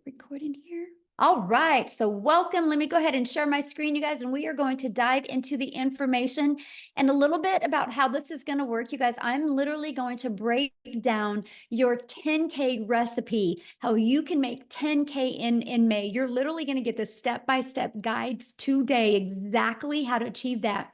Recording here. All right, so welcome. Let me go ahead and share my screen, you guys, and we are going to dive into the information and a little bit about how this is going to work. You guys, I'm literally going to break down your 10K recipe, how you can make 10K in May. You're literally going to get the step-by-step guides today, exactly how to achieve that.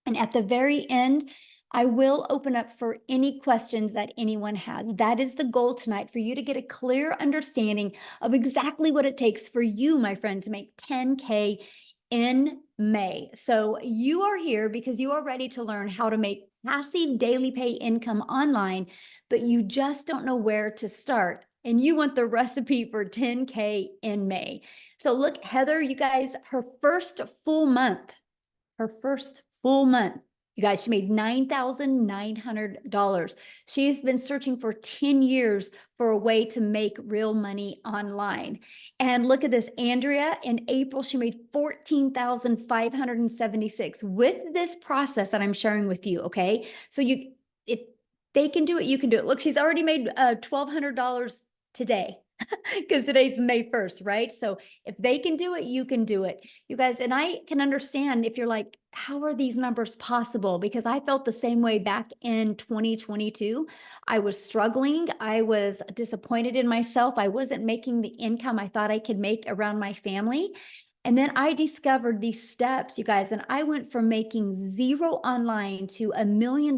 And at the very end, I will open up for any questions that anyone has. That is the goal tonight, for you to get a clear understanding of exactly what it takes for you, my friend, to make 10K in May. So you are here because you are ready to learn how to make passive daily pay income online, but you just don't know where to start. And you want the recipe for 10K in May. So look, Heather, you guys, her first full month, you guys, she made $9,900. She's been searching for 10 years for a way to make real money online. And look at this, Andrea, in April, she made $14,576 with this process that I'm sharing with you, okay? So if they can do it, you can do it. Look, she's already made $1,200 today. Because today's May 1st, right? So if they can do it, you can do it. You guys, and I can understand if you're like, how are these numbers possible? Because I felt the same way back in 2022. I was struggling. I was disappointed in myself. I wasn't making the income I thought I could make around my family. And then I discovered these steps, you guys, and I went from making zero online to $1 million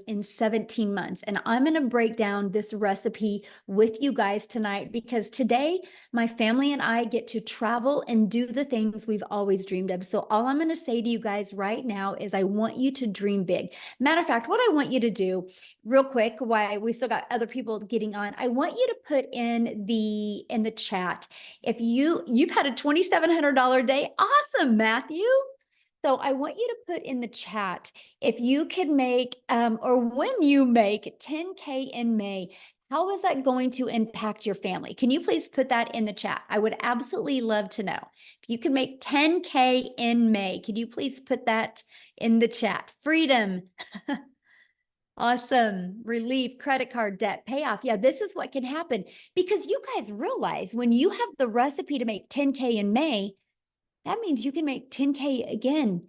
in 17 months. And I'm going to break down this recipe with you guys tonight, because today my family and I get to travel and do the things we've always dreamed of. So all I'm going to say to you guys right now is I want you to dream big. Matter of fact, what I want you to do real quick, while we still got other people getting on, I want you to put in the chat, if you've had a $2,700 day. Awesome, Matthew. So I want you to put in the chat, if you could make, or when you make 10K in May, how is that going to impact your family? Can you please put that in the chat? I would absolutely love to know. If you can make 10K in May, could you please put that in the chat? Freedom. Awesome. Relief, credit card debt, payoff. Yeah, this is what can happen, because you guys realize when you have the recipe to make 10K in May, that means you can make 10K again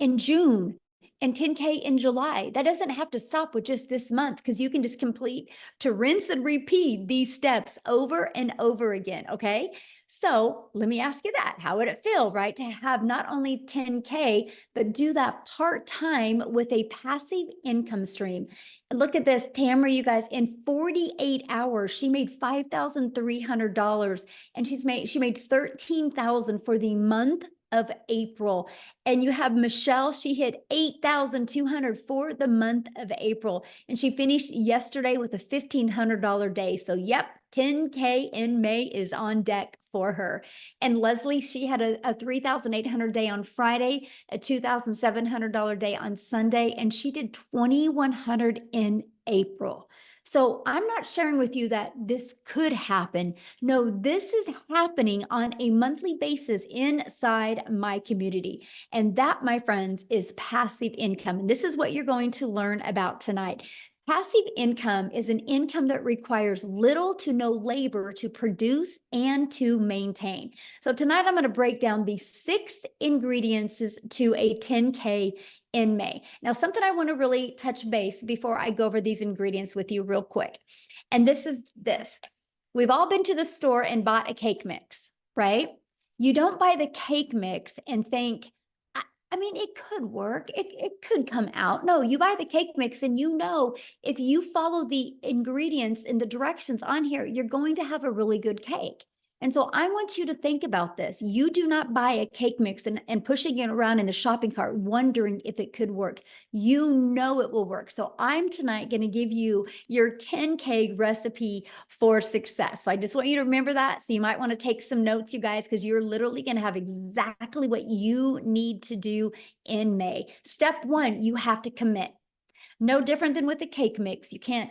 in June and 10K in July. That doesn't have to stop with just this month, because you can just complete to rinse and repeat these steps over and over again. Okay. So let me ask you that. How would it feel, right, to have not only 10K, but do that part-time with a passive income stream? And look at this, Tamara, you guys, in 48 hours, she made $5,300, and she made $13,000 for the month of April. And you have Michelle, she hit 8,200 for the month of April, and she finished yesterday with a $1,500 day. So yep, 10K in May is on deck for her. And Leslie, she had a 3,800 day on Friday, a $2,700 day on Sunday, and she did 2,100 in April. So I'm not sharing with you that this could happen. No, this is happening on a monthly basis inside my community. And that, my friends, is passive income. And this is what you're going to learn about tonight. Passive income is an income that requires little to no labor to produce and to maintain. So tonight I'm going to break down the 6 ingredients to a 10K in May. Now, something I want to really touch base before I go over these ingredients with you real quick. And this is this. We've all been to the store and bought a cake mix, right? You don't buy the cake mix and think, I mean, it could work. It could come out. No, you buy the cake mix and you know, if you follow the ingredients and the directions on here, you're going to have a really good cake. And so I want you to think about this. You do not buy a cake mix and pushing it around in the shopping cart, wondering if it could work. You know it will work. So I'm tonight going to give you your 10K recipe for success. So I just want you to remember that. So you might want to take some notes, you guys, because you're literally going to have exactly what you need to do in May. Step 1, you have to commit. No different than with the cake mix. You can't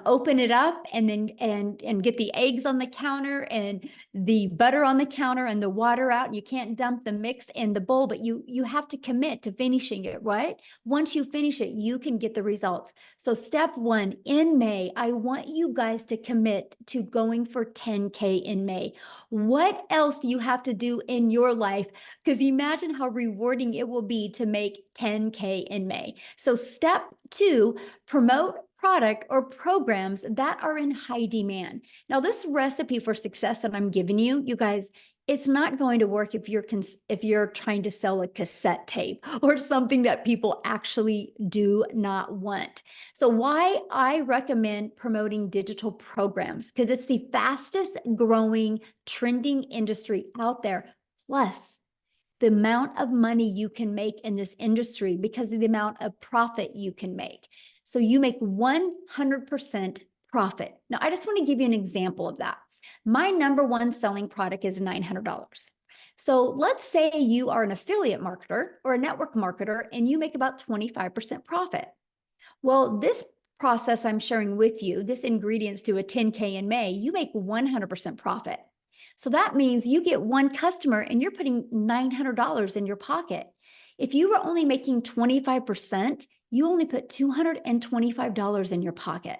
open it up and then and get the eggs on the counter and the butter on the counter and the water out. You can't dump the mix in the bowl, but you have to commit to finishing it, right? Once you finish it, you can get the results. So step one, in May, I want you guys to commit to going for 10K in May. What else do you have to do in your life? Because imagine how rewarding it will be to make 10K in May. So step two, promote product or programs that are in high demand. Now, this recipe for success that I'm giving you, you guys, it's not going to work if you're trying to sell a cassette tape or something that people actually do not want. So why I recommend promoting digital programs, because it's the fastest growing trending industry out there. Plus, the amount of money you can make in this industry because of the amount of profit you can make. So you make 100% profit. Now, I just want to give you an example of that. My number one selling product is $900. So let's say you are an affiliate marketer or a network marketer and you make about 25% profit. Well, this process I'm sharing with you, this ingredients to a 10K in May, you make 100% profit. So that means you get one customer and you're putting $900 in your pocket. If you were only making 25%, you only put $225 in your pocket.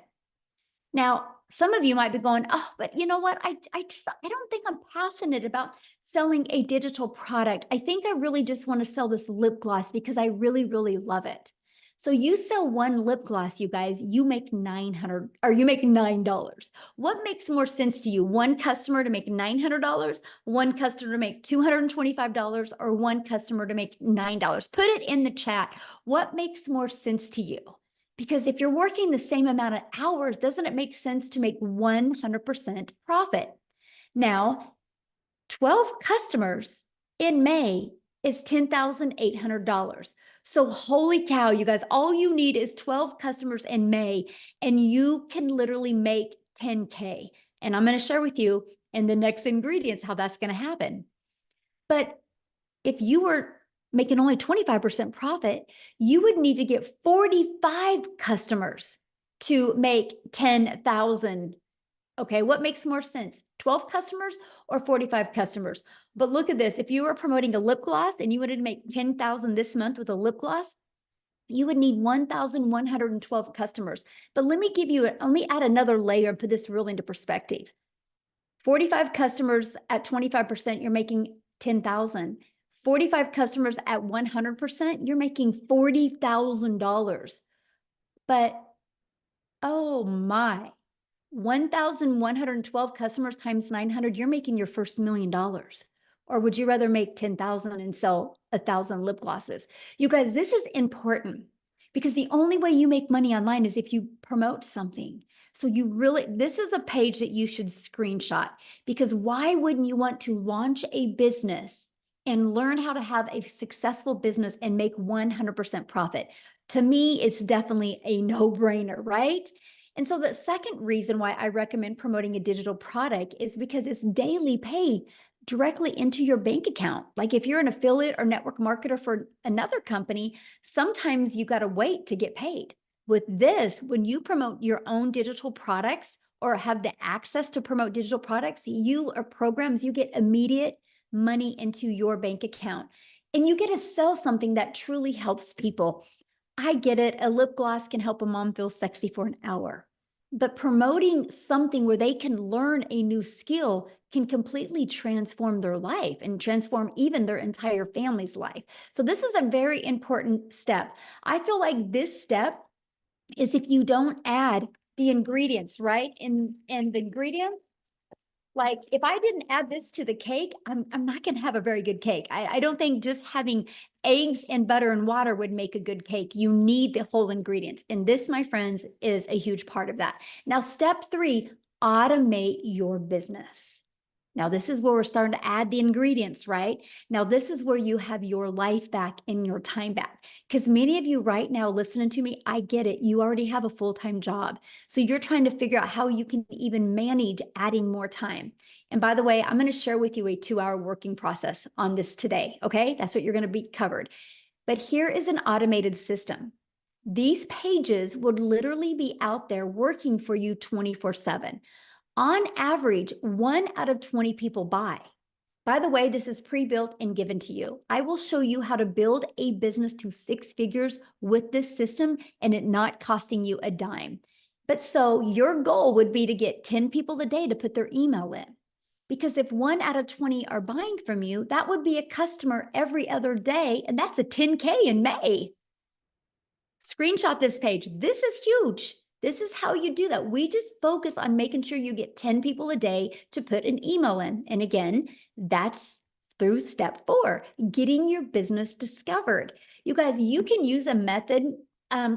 Now, some of you might be going, oh, but you know what? I don't think I'm passionate about selling a digital product. I think I really just want to sell this lip gloss because I really, really love it. So you sell one lip gloss, you guys, you make $900 or you make $9. What makes more sense to you? One customer to make $900, one customer to make $225, or one customer to make $9? Put it in the chat. What makes more sense to you? Because if you're working the same amount of hours, doesn't it make sense to make 100% profit? Now, 12 customers in May is $10,800. So holy cow, you guys, all you need is 12 customers in May and you can literally make 10K. And I'm going to share with you in the next ingredients how that's going to happen. But if you were making only 25% profit, you would need to get 45 customers to make 10,000. Okay, what makes more sense? 12 customers or 45 customers? But look at this. If you were promoting a lip gloss and you wanted to make 10,000 this month with a lip gloss, you would need 1,112 customers. But let me add another layer and put this really into perspective. 45 customers at 25%, you're making 10,000. 45 customers at 100%, you're making $40,000. But oh my, 1,112 customers times 900, you're making your first $1 million. Or would you rather make 10,000 and sell 1,000 lip glosses? You guys, this is important because the only way you make money online is if you promote something. So this is a page that you should screenshot, because why wouldn't you want to launch a business and learn how to have a successful business and make 100% profit? To me, it's definitely a no-brainer, right? And so the second reason why I recommend promoting a digital product is because it's daily pay directly into your bank account. Like if you're an affiliate or network marketer for another company, sometimes you got to wait to get paid. With this, when you promote your own digital products or have the access to promote digital products, you or programs, you get immediate money into your bank account. And you get to sell something that truly helps people. I get it. A lip gloss can help a mom feel sexy for an hour. But promoting something where they can learn a new skill can completely transform their life and transform even their entire family's life. So this is a very important step. I feel like this step is if you don't add the ingredients, right? And the ingredients, like if I didn't add this to the cake, I'm not going to have a very good cake. I don't think just having eggs and butter and water would make a good cake. You need the whole ingredients. And this, my friends, is a huge part of that. Now, step 3, automate your business. Now, this is where we're starting to add the ingredients, right? Now, this is where you have your life back and your time back. Because many of you right now listening to me, I get it. You already have a full-time job. So you're trying to figure out how you can even manage adding more time. And by the way, I'm going to share with you a 2-hour working process on this today, okay? That's what you're going to be covered. But here is an automated system. these pages would literally be out there working for you 24/7. On average, 1 out of 20 people buy. By the way, this is pre-built and given to you. I will show you how to build a business to 6 figures with this system and it not costing you a dime. But so your goal would be to get 10 people a day to put their email in. Because if 1 out of 20 are buying from you, that would be a customer every other day, and that's a 10K in May. Screenshot this page. This is huge. This is how you do that. We just focus on making sure you get 10 people a day to put an email in. And again, that's through step 4, getting your business discovered. You guys, you can use a method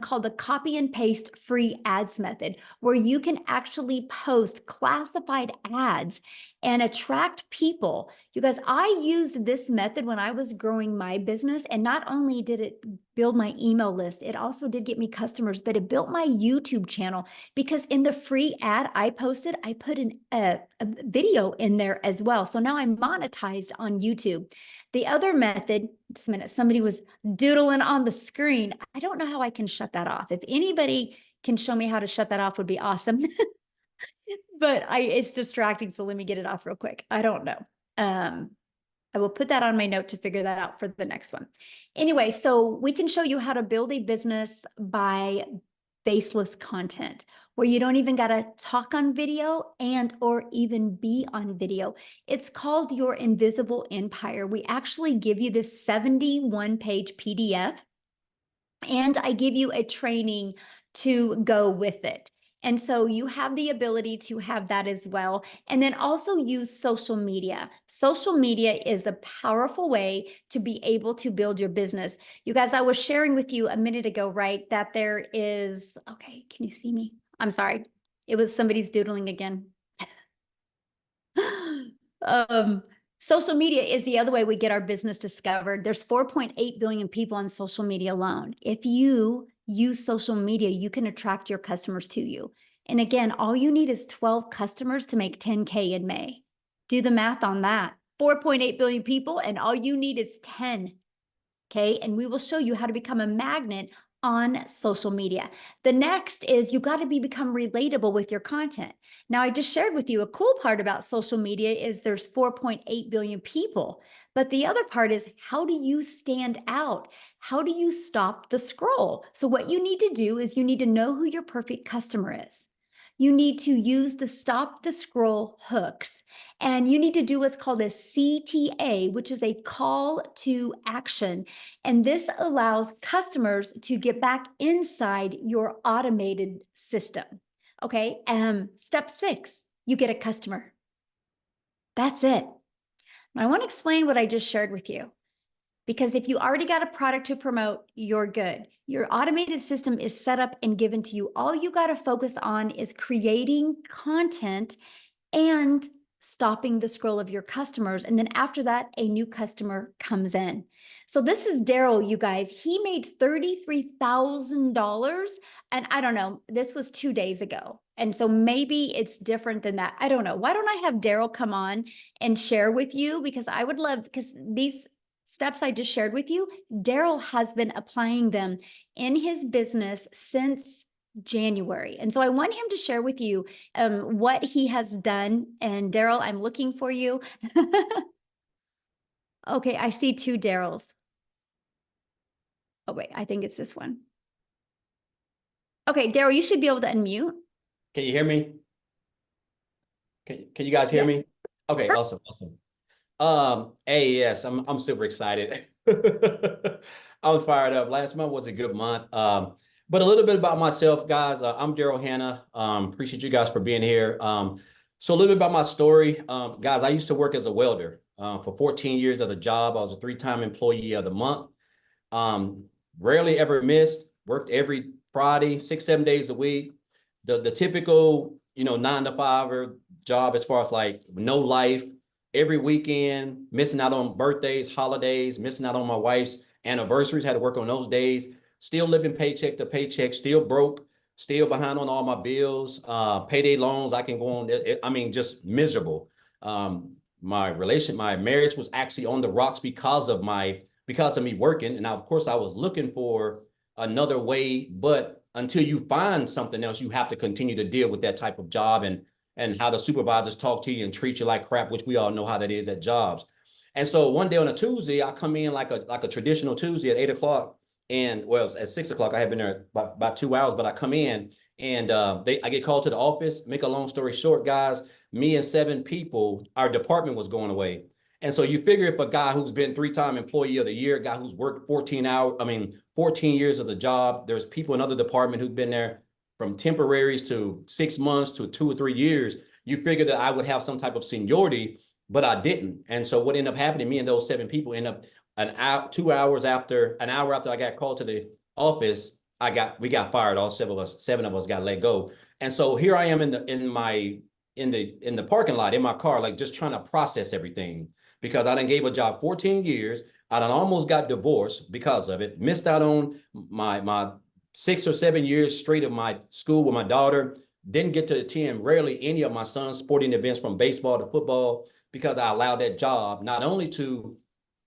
called the copy and paste free ads method, where you can actually post classified ads and attract people. You guys, I used this method when I was growing my business, and not only did it build my email list, it also did get me customers, but it built my YouTube channel, because in the free ad I posted, I put a video in there as well. So now I'm monetized on YouTube. The other method, just a minute, somebody was doodling on the screen. I don't know how I can shut that off. If anybody can show me how to shut that off, would be awesome. But it's distracting, so let me get it off real quick. I don't know. I will put that on my note to figure that out for the next one. Anyway, so we can show you how to build a business by faceless content, where you don't even got to talk on video and or even be on video. It's called your invisible empire. We actually give you this 71-page PDF, and I give you a training to go with it. And so you have the ability to have that as well. And then also use social media. Social media is a powerful way to be able to build your business. You guys, I was sharing with you a minute ago, right, that there is, okay, can you see me? I'm sorry. It was somebody's doodling again. Social media is the other way we get our business discovered. There's 4.8 billion people on social media alone. If you use social media, you can attract your customers to you. And again, all you need is 12 customers to make 10K in May. Do the math on that. 4.8 billion people, and all you need is 10. Okay, and we will show you how to become a magnet on social media. The next is you got to become relatable with your content. Now, I just shared with you a cool part about social media is there's 4.8 billion people, but the other part is, how do you stand out? How do you stop the scroll? So what you need to do is you need to know who your perfect customer is. You need to use the stop the scroll hooks, and you need to do what's called a CTA, which is a call to action. And this allows customers to get back inside your automated system. Okay. Step 6, you get a customer. That's it. Now, I want to explain what I just shared with you, because if you already got a product to promote, you're good. Your automated system is set up and given to you. All you got to focus on is creating content and stopping the scroll of your customers. And then after that, a new customer comes in. So this is Daryl, you guys. He made $33,000. And I don't know, this was 2 days ago. And so maybe it's different than that. I don't know. Why don't I have Daryl come on and share with you? Because I would love, because these steps I just shared with you, Daryl has been applying them in his business since January. And so I want him to share with you what he has done. And Daryl, I'm looking for you. Okay, I see 2 Daryls. Oh, wait, I think it's this one. Okay, Daryl, you should be able to unmute. Can you hear me? Can you guys hear me? Okay, awesome. Hey, yes, I'm super excited. I'm fired up. Last month was a good month. But a little bit about myself, guys. I'm Daryl Hanna. Appreciate you guys for being here. So a little bit about my story. Guys, I used to work as a welder for 14 years at a job. I was a 3-time employee of the month. Rarely ever missed, worked every Friday, 6-7 days a week. The typical, 9-to-5 job, as far as like no life, every weekend, missing out on birthdays, holidays, missing out on my wife's anniversaries, had to work on those days, still living paycheck to paycheck, still broke, still behind on all my bills, payday loans. I can go on, just miserable. My marriage was actually on the rocks because of me working. And now, of course, I was looking for another way. But until you find something else, you have to continue to deal with that type of job and how the supervisors talk to you and treat you like crap, which we all know how that is at jobs. And so one day on a Tuesday, I come in like a traditional Tuesday at 8 o'clock. And well, at 6 o'clock, I had been there about 2 hours, but I come in and I get called to the office. Make a long story short, guys, me and 7 people, our department was going away. And so you figure if a guy who's been 3-time employee of the year, a guy who's worked 14 years of the job, there's people in other department who've been there from temporaries to 6 months to 2 or 3 years. You figure that I would have some type of seniority, but I didn't. And so what ended up happening, me and those 7 people end up an hour, 2 hours after, an hour after I got called to the office, we got fired. All 7 of us got let go. And so here I am in the parking lot in my car, like just trying to process everything because I done gave a job 14 years. I done almost got divorced because of it. Missed out on my 6 or 7 years straight of my school with my daughter. Didn't get to attend rarely any of my son's sporting events from baseball to football because I allowed that job not only to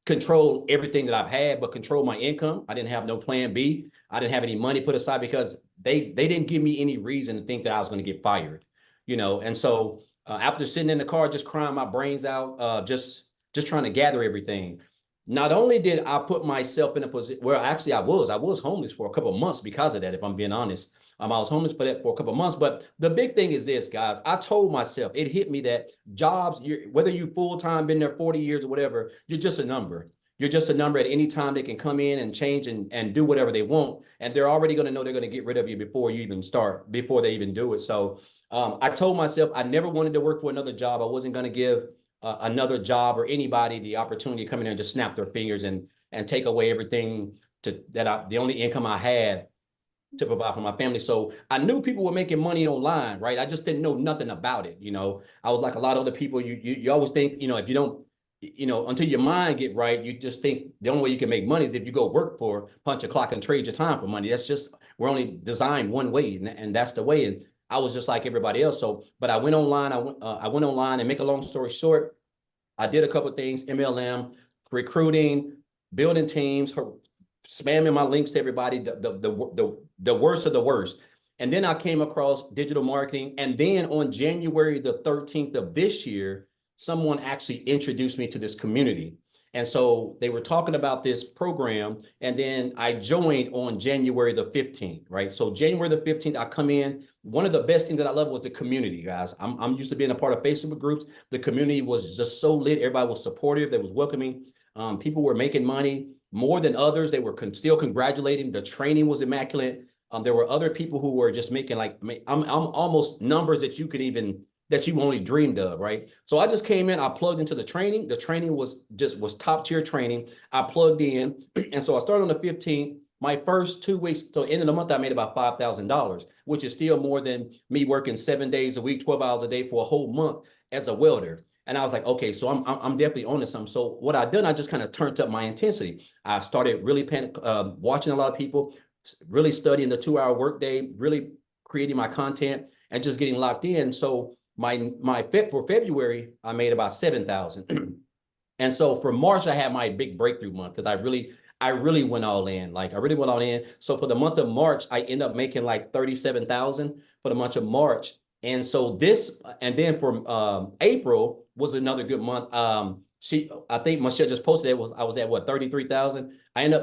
control everything that I've had, but control my income. I didn't have no plan B. I didn't have any money put aside because they didn't give me any reason to think that I was going to get fired, And so after sitting in the car, just crying my brains out, just trying to gather everything. Not only did I put myself in a position where actually I was homeless for a couple of months because of that, if I'm being honest. I was homeless for a couple of months, but the big thing is this, guys. I told myself, it hit me that jobs, whether you full-time, been there 40 years or whatever, you're just a number. You're just a number at any time. They can come in and change and do whatever they want. And they're already going to know they're going to get rid of you before you even start, before they even do it. So I told myself I never wanted to work for another job. I wasn't going to give another job or anybody the opportunity to come in there and just snap their fingers and take away everything the only income I had to provide for my family. So I knew people were making money online, right? I just didn't know nothing about it. I was like a lot of other people. You always think, if you don't, until your mind get right, you just think the only way you can make money is if you go work for, punch a clock and trade your time for money. That's just, we're only designed one way, and that's the way. And I was just like everybody else. So, but I went online. I went online, and make a long story short, I did a couple of things: MLM, recruiting, building teams, spamming my links to everybody, the worst of the worst. And then I came across digital marketing. And then on January the 13th of this year, someone actually introduced me to this community. And so they were talking about this program. And then I joined on January the 15th, right? So January the 15th, I come in. One of the best things that I love was the community, guys. I'm used to being a part of Facebook groups. The community was just so lit. Everybody was supportive. They was welcoming. People were making money more than others. They were still congratulating. The training was immaculate. There were other people who were just making I'm almost numbers that you only dreamed of, right? So I just came in, I plugged into the training. The training was top tier training. I plugged in. And so I started on the 15th. My first 2 weeks, so end of the month, I made about $5,000, which is still more than me working 7 days a week, 12 hours a day for a whole month as a welder. And I was like, okay, so I'm definitely on to something. So what I done, I just kind of turned up my intensity. I started really watching a lot of people, really studying the 2-hour workday, really creating my content, and just getting locked in. So for February, I made about 7,000. And so for March, I had my big breakthrough month because I really went all in. I really went all in. So for the month of March, I ended up making like 37,000 for the month of March. And so and then for April was another good month. I think Michelle just posted it. I was at what, 33,000. I end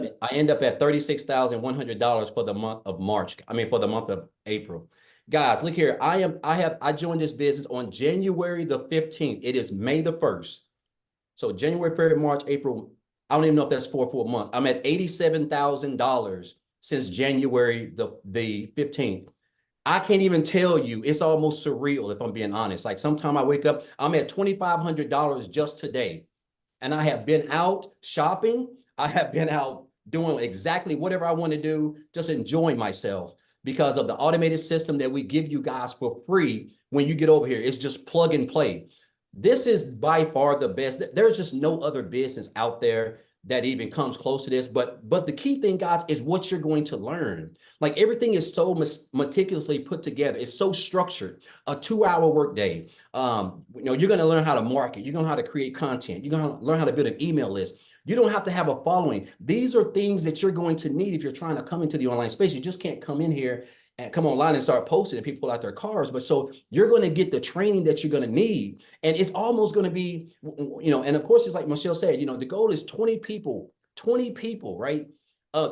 up at $36,100 for the month of March. For the month of April. Guys, look here. I joined this business on January the 15th. It is May the 1st. So January, February, March, April. I don't even know if that's 4 full months. I'm at $87,000 since January the 15th. I can't even tell you. It's almost surreal if I'm being honest. Like sometime I wake up, I'm at $2,500 just today. And I have been out shopping. I have been out doing exactly whatever I want to do, just enjoying myself because of the automated system that we give you guys for free when you get over here. It's just plug and play. This is by far the best. There's just no other business out there that even comes close to this. But the key thing, guys, is what you're going to learn. Like everything is so meticulously put together. It's so structured. A 2-hour workday. You're going to learn how to market. You're going to learn how to create content. You're going to learn how to build an email list. You don't have to have a following. These are things that you're going to need if you're trying to come into the online space. You just can't come in here and come online and start posting and people pull out their cars. But so you're going to get the training that you're going to need. And it's almost going to be, and of course, it's like Michelle said, the goal is 20 people, right?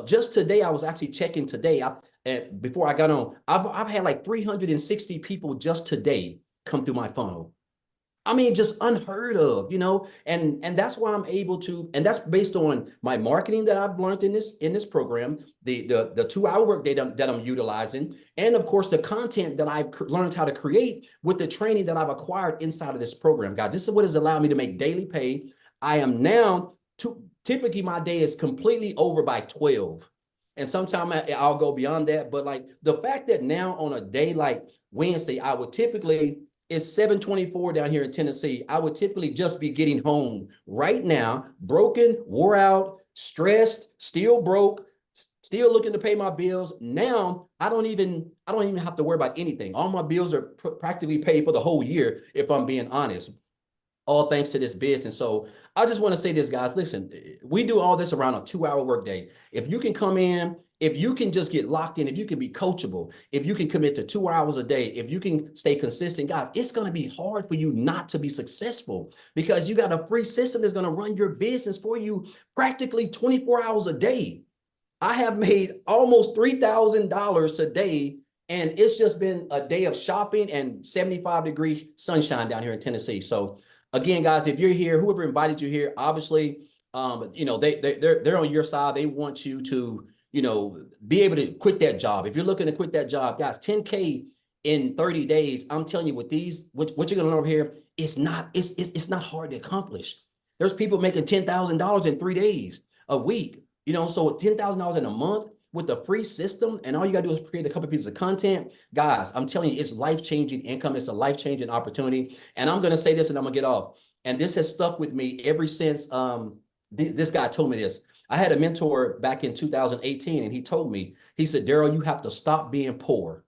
Just today, I was actually checking today. And before I got on, I've had like 360 people just today come through my funnel. I mean, just unheard of, and that's why I'm able to, and that's based on my marketing that I've learned in this program, the 2-hour workday that I'm utilizing, and of course the content that I've learned how to create with the training that I've acquired inside of this program, guys. This is what has allowed me to make daily pay. I am now typically my day is completely over by 12. And sometimes I'll go beyond that. But like the fact that now on a day like Wednesday, I would typically, it's 7:24 down here in Tennessee. I would typically just be getting home right now, broken, wore out, stressed, still broke, still looking to pay my bills. Now I don't even have to worry about anything. All my bills are practically paid for the whole year, if I'm being honest. All thanks to this business. So I just want to say this, guys. Listen, we do all this around a 2-hour workday. If you can come in, if you can just get locked in, if you can be coachable, if you can commit to 2 hours a day, if you can stay consistent, guys, it's going to be hard for you not to be successful because you got a free system that's going to run your business for you practically 24 hours a day. I have made almost $3,000 a day, and it's just been a day of shopping and 75-degree sunshine down here in Tennessee. So again, guys, if you're here, whoever invited you here, obviously, they're on your side. They want you to, be able to quit that job. If you're looking to quit that job, guys, 10K in 30 days, I'm telling you, with these, what you're gonna learn over here, it's not hard to accomplish. There's people making $10,000 in 3 days, a week, so $10,000 in a month with a free system, and all you gotta do is create a couple pieces of content. Guys, I'm telling you, it's life-changing income. It's a life-changing opportunity. And I'm gonna say this and I'm gonna get off. And this has stuck with me ever since this guy told me this. I had a mentor back in 2018, and he told me, he said, Daryl, you have to stop being poor.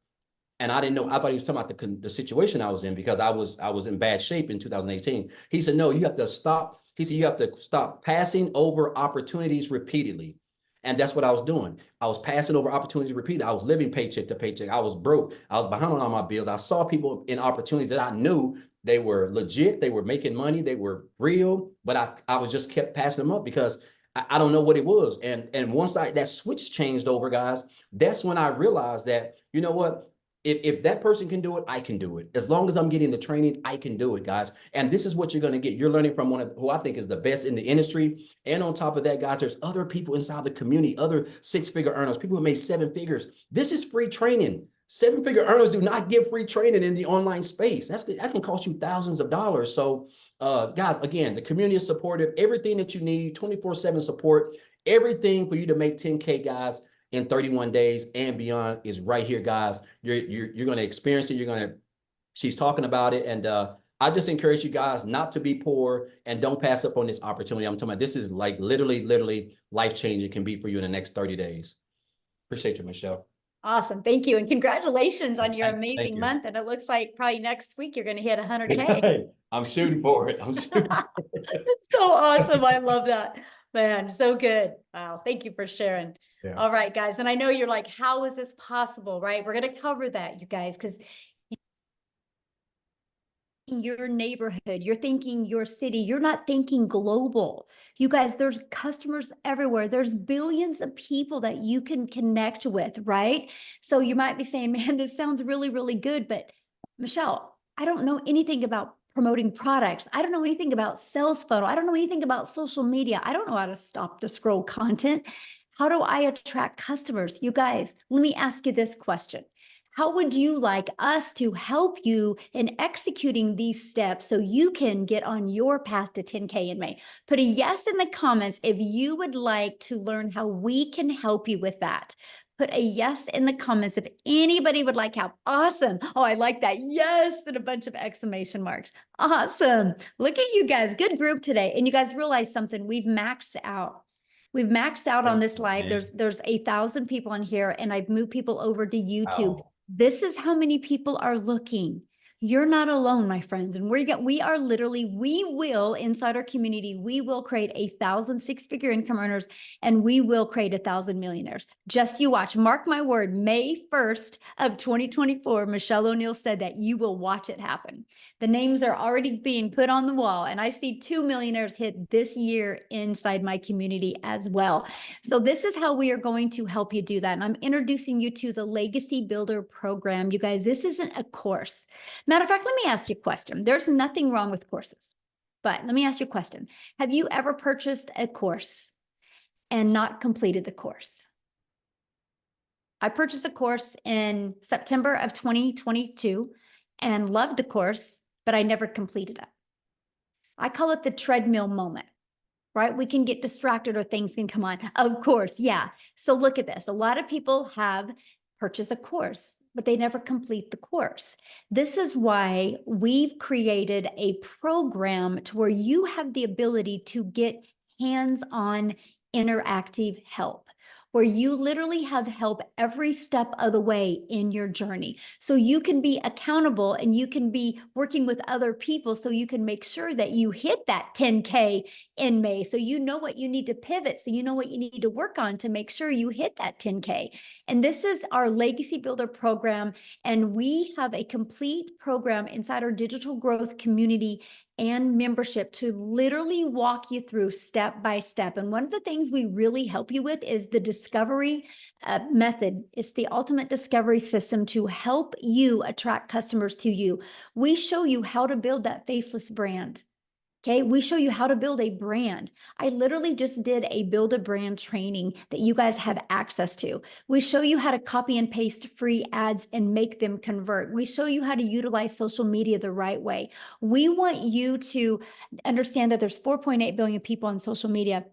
And I didn't know, I thought he was talking about the situation I was in because I was in bad shape in 2018. He said, no, you have to stop. He said, you have to stop passing over opportunities repeatedly. And that's what I was doing. I was passing over opportunities repeatedly. I was living paycheck to paycheck. I was broke. I was behind on all my bills. I saw people in opportunities that I knew they were legit. They were making money. They were real. But I was just kept passing them up because I don't know what it was. And once that switch changed over, guys, that's when I realized that, you know what? If that person can do it, I can do it. As long as I'm getting the training, I can do it, guys. And this is what you're going to get. You're learning from one of who I think is the best in the industry. And on top of that, guys, there's other people inside the community, other 6-figure earners, people who made 7 figures. This is free training. 7-figure earners do not give free training in the online space. That can cost you thousands of dollars. So, guys, again, the community is supportive. Everything that you need, 24/7 support, everything for you to make 10K, guys, in 31 days and beyond is right here, guys. You're going to experience it. She's talking about it. And I just encourage you guys not to be poor and don't pass up on this opportunity. I'm talking about this is like literally life-changing. It can be for you in the next 30 days. Appreciate you, Michelle. Awesome. Thank you. And congratulations on your Thank amazing you. month. And it looks like probably next week you're going to hit 100K. I'm shooting for it. So awesome. I love that, man. So good. Wow. Thank you for sharing. Yeah. All right, guys. And I know you're like, how is this possible? Right? We're going to cover that, you guys, because your neighborhood, you're thinking your city, you're not thinking global. You guys, there's customers everywhere. There's billions of people that you can connect with, right? So you might be saying, man, this sounds really, really good. But Michelle, I don't know anything about promoting products. I don't know anything about sales funnel. I don't know anything about social media. I don't know how to stop the scroll content. How do I attract customers? You guys, let me ask you this question. How would you like us to help you in executing these steps so you can get on your path to 10K in May? Put a yes in the comments if you would like to learn how we can help you with that. Put a yes in the comments if anybody would like help. Awesome. Oh, I like that. Yes, and a bunch of exclamation marks. Awesome. Look at you guys. Good group today. And you guys realize something. We've maxed out. We've maxed out on this live. There's 1,000 people on here, and I've moved people over to YouTube. Wow. This is how many people are looking. You're not alone, my friends. And we are literally, we will inside our community, we will create 1,000 six-figure income earners, and we will create 1,000 millionaires. Just you watch. Mark my word, May 1st of 2024, Michelle O'Neill said that you will watch it happen. The names are already being put on the wall, and I see 2 millionaires hit this year inside my community as well. So this is how we are going to help you do that. And I'm introducing you to the Legacy Builder program. You guys, this isn't a course. Matter of fact, let me ask you a question. There's nothing wrong with courses, but let me ask you a question. Have you ever purchased a course and not completed the course? I purchased a course in September of 2022 and loved the course, but I never completed it. I call it the treadmill moment, right? We can get distracted or things can come on. Of course, yeah. So look at this. A lot of people have purchased a course, but they never complete the course. This is why we've created a program to where you have the ability to get hands-on interactive help, where you literally have help every step of the way in your journey. So you can be accountable and you can be working with other people so you can make sure that you hit that 10K in May. So you know what you need to pivot. So you know what you need to work on to make sure you hit that 10K. And this is our Legacy Builder program. And we have a complete program inside our digital growth community and membership to literally walk you through step by step. And one of the things we really help you with is the discovery method. It's the ultimate discovery system to help you attract customers to you. We show you how to build that faceless brand. Okay, we show you how to build a brand. I literally just did a build a brand training that you guys have access to. We show you how to copy and paste free ads and make them convert. We show you how to utilize social media the right way. We want you to understand that there's 4.8 billion people on social media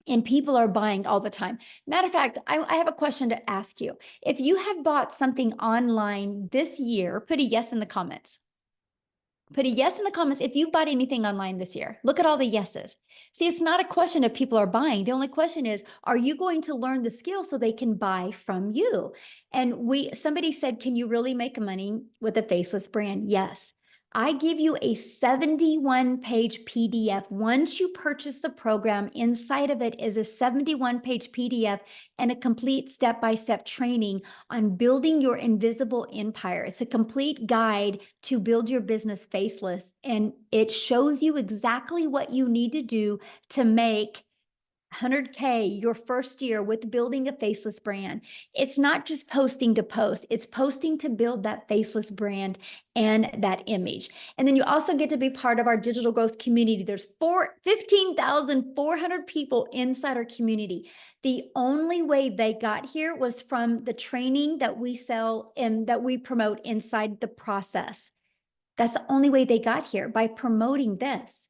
and people are buying all the time. Matter of fact, I have a question to ask you. If you have bought something online this year, put a yes in the comments. Put a yes in the comments if you bought anything online this year. Look at all the yeses. See, it's not a question if people are buying. The only question is, are you going to learn the skill so they can buy from you? And somebody said, can you really make money with a faceless brand? Yes. I give you a 71-page PDF. Once you purchase the program, inside of it is a 71-page PDF and a complete step-by-step training on building your invisible empire. It's a complete guide to build your business faceless, and it shows you exactly what you need to do to make 100K your first year with building a faceless brand. It's not just posting to post, it's posting to build that faceless brand and that image. And then you also get to be part of our digital growth community. There's 15,400 people inside our community. The only way they got here was from the training that we sell and that we promote inside the process. That's the only way they got here, by promoting this.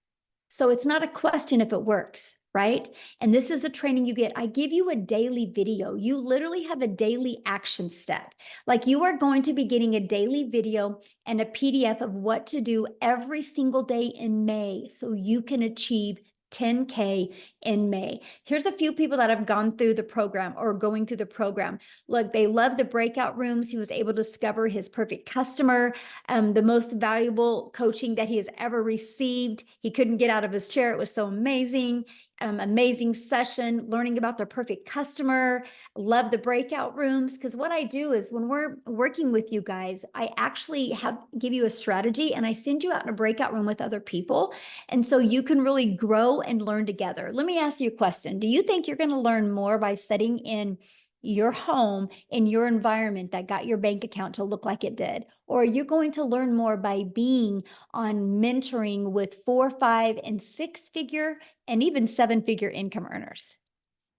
So it's not a question if it works, right? And this is a training you get. I give you a daily video. You literally have a daily action step. Like, you are going to be getting a daily video and a PDF of what to do every single day in May so you can achieve 10K in May. Here's a few people that have gone through the program or going through the program. Look, they love the breakout rooms. He was able to discover his perfect customer, the most valuable coaching that he has ever received. He couldn't get out of his chair. It was so amazing. Amazing session, learning about their perfect customer. Love the breakout rooms, because what I do is when we're working with you guys, I actually give you a strategy and I send you out in a breakout room with other people. And so you can really grow and learn together. Let me ask you a question. Do you think you're going to learn more by sitting in your home, in your environment that got your bank account to look like it did? Or are you going to learn more by being on mentoring with 4, 5, and 6-figure and even 7-figure income earners?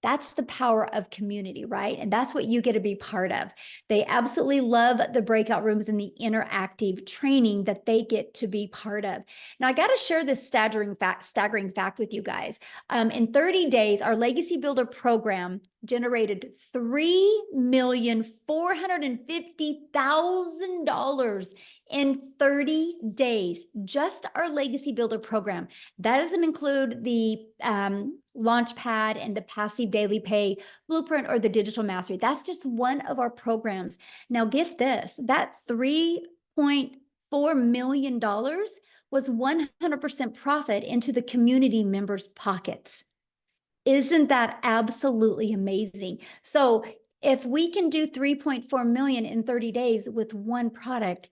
That's the power of community, right? And that's what you get to be part of. They absolutely love the breakout rooms and the interactive training that they get to be part of. Now, I got to share this staggering fact with you guys. In 30 days, our Legacy Builder program generated $3,450,000 in 30 days. Just our Legacy Builder program. That doesn't include the Launchpad and the passive daily pay blueprint or the digital mastery. That's just one of our programs. Now get this, that million was 100% profit into the community members' pockets. Isn't that absolutely amazing? So if we can do 3.4 million in 30 days with one product,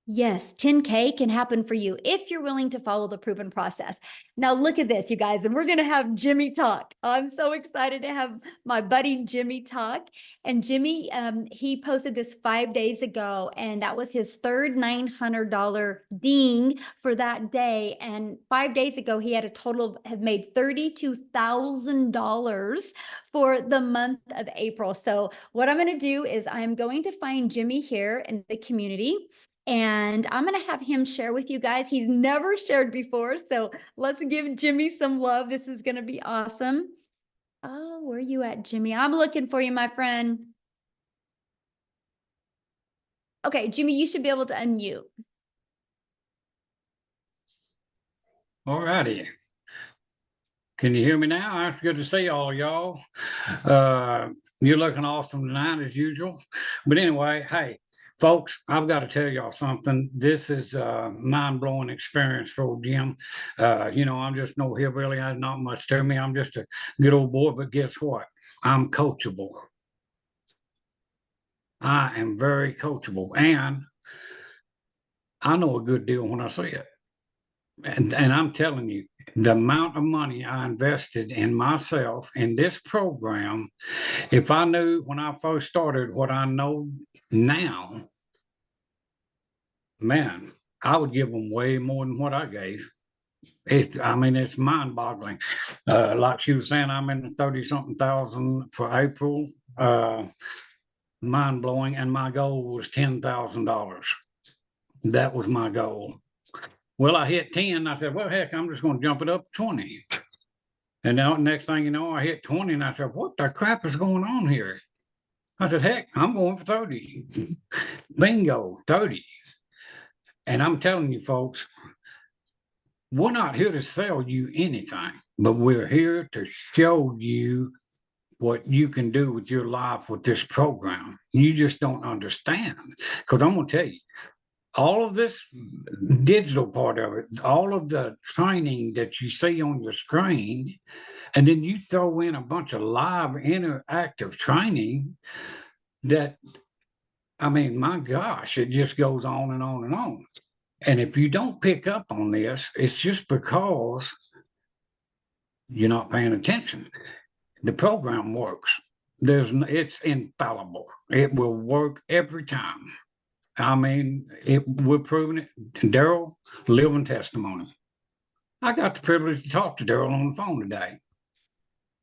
yes, 10K can happen for you if you're willing to follow the proven process. Now look at this, you guys, and we're going to have Jimmy talk. I'm so excited to have my buddy Jimmy talk. And Jimmy, he posted this 5 days ago, and that was his third $900 ding for that day. And 5 days ago, he had a total of have made $32,000 for the month of April. So what I'm going to do is I'm going to find Jimmy here in the community. And I'm going to have him share with you guys. He's never shared before. So let's give Jimmy some love. This is going to be awesome. Oh, where are you at, Jimmy? I'm looking for you, my friend. Okay, Jimmy, you should be able to unmute. All righty. Can you hear me now? It's good to see all y'all. You're looking awesome tonight as usual. But anyway, hey, folks, I've got to tell y'all something. This is a mind-blowing experience for Jim. I'm just no hillbilly. There's not much to me. I'm just a good old boy, but guess what? I'm coachable. I am very coachable, and I know a good deal when I see it. And I'm telling you, the amount of money I invested in myself in this program, if I knew when I first started what I know now, man, I would give them way more than what I gave. It's mind-boggling. Like she was saying, I'm in the 30-something thousand for April. Mind-blowing, and my goal was $10,000. That was my goal. Well, I hit 10. I said, well, heck, I'm just going to jump it up to 20. And now, next thing you know, I hit 20, and I said, what the crap is going on here? I said, heck, I'm going for 30. Bingo, 30. And I'm telling you, folks, we're not here to sell you anything, but we're here to show you what you can do with your life with this program. You just don't understand. Because I'm going to tell you, all of this digital part of it, all of the training that you see on your screen, and then you throw in a bunch of live interactive training that, my gosh, it just goes on and on and on. And if you don't pick up on this, it's just because you're not paying attention. The program works. It's infallible. It will work every time. We're proving it. Daryl, living testimony. I got the privilege to talk to Daryl on the phone today.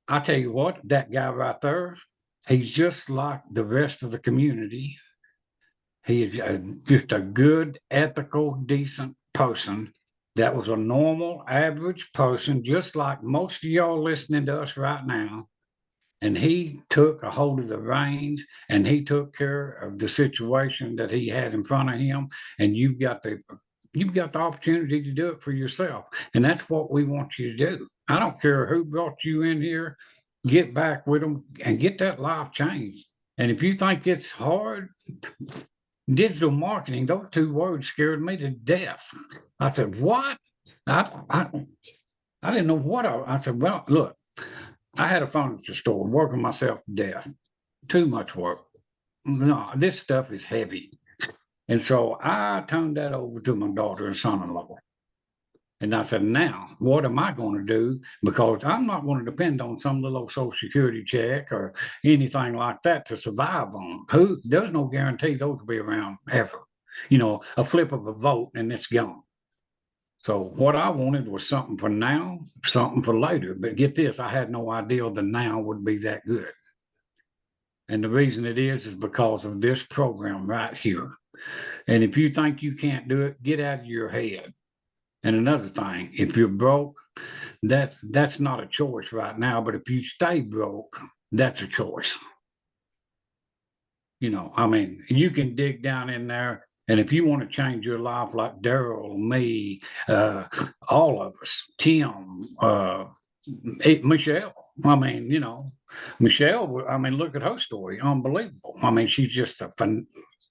I tell you what, that guy right there, he's just like the rest of the community. He is just a good, ethical, decent person that was a normal, average person, just like most of y'all listening to us right now. And he took a hold of the reins, and he took care of the situation that he had in front of him. And you've got the opportunity to do it for yourself. And that's what we want you to do. I don't care who brought you in here, get back with them and get that life changed. And if you think it's hard, digital marketing, those two words scared me to death. I said, what? I didn't know what I said, well, look, I had a furniture store working myself to death. Too much work. No, this stuff is heavy. And so I turned that over to my daughter and son-in-law. And I said, now, what am I going to do? Because I'm not going to depend on some little Social Security check or anything like that to survive on. There's no guarantee those will be around ever. A flip of a vote and it's gone. So what I wanted was something for now, something for later. But get this, I had no idea the now would be that good. And the reason it is because of this program right here. And if you think you can't do it, get out of your head. And another thing, if you're broke, that's not a choice right now. But if you stay broke, that's a choice. You can dig down in there. And if you want to change your life like Daryl, me, all of us, Tim, Michelle, Michelle, look at her story. Unbelievable. She's just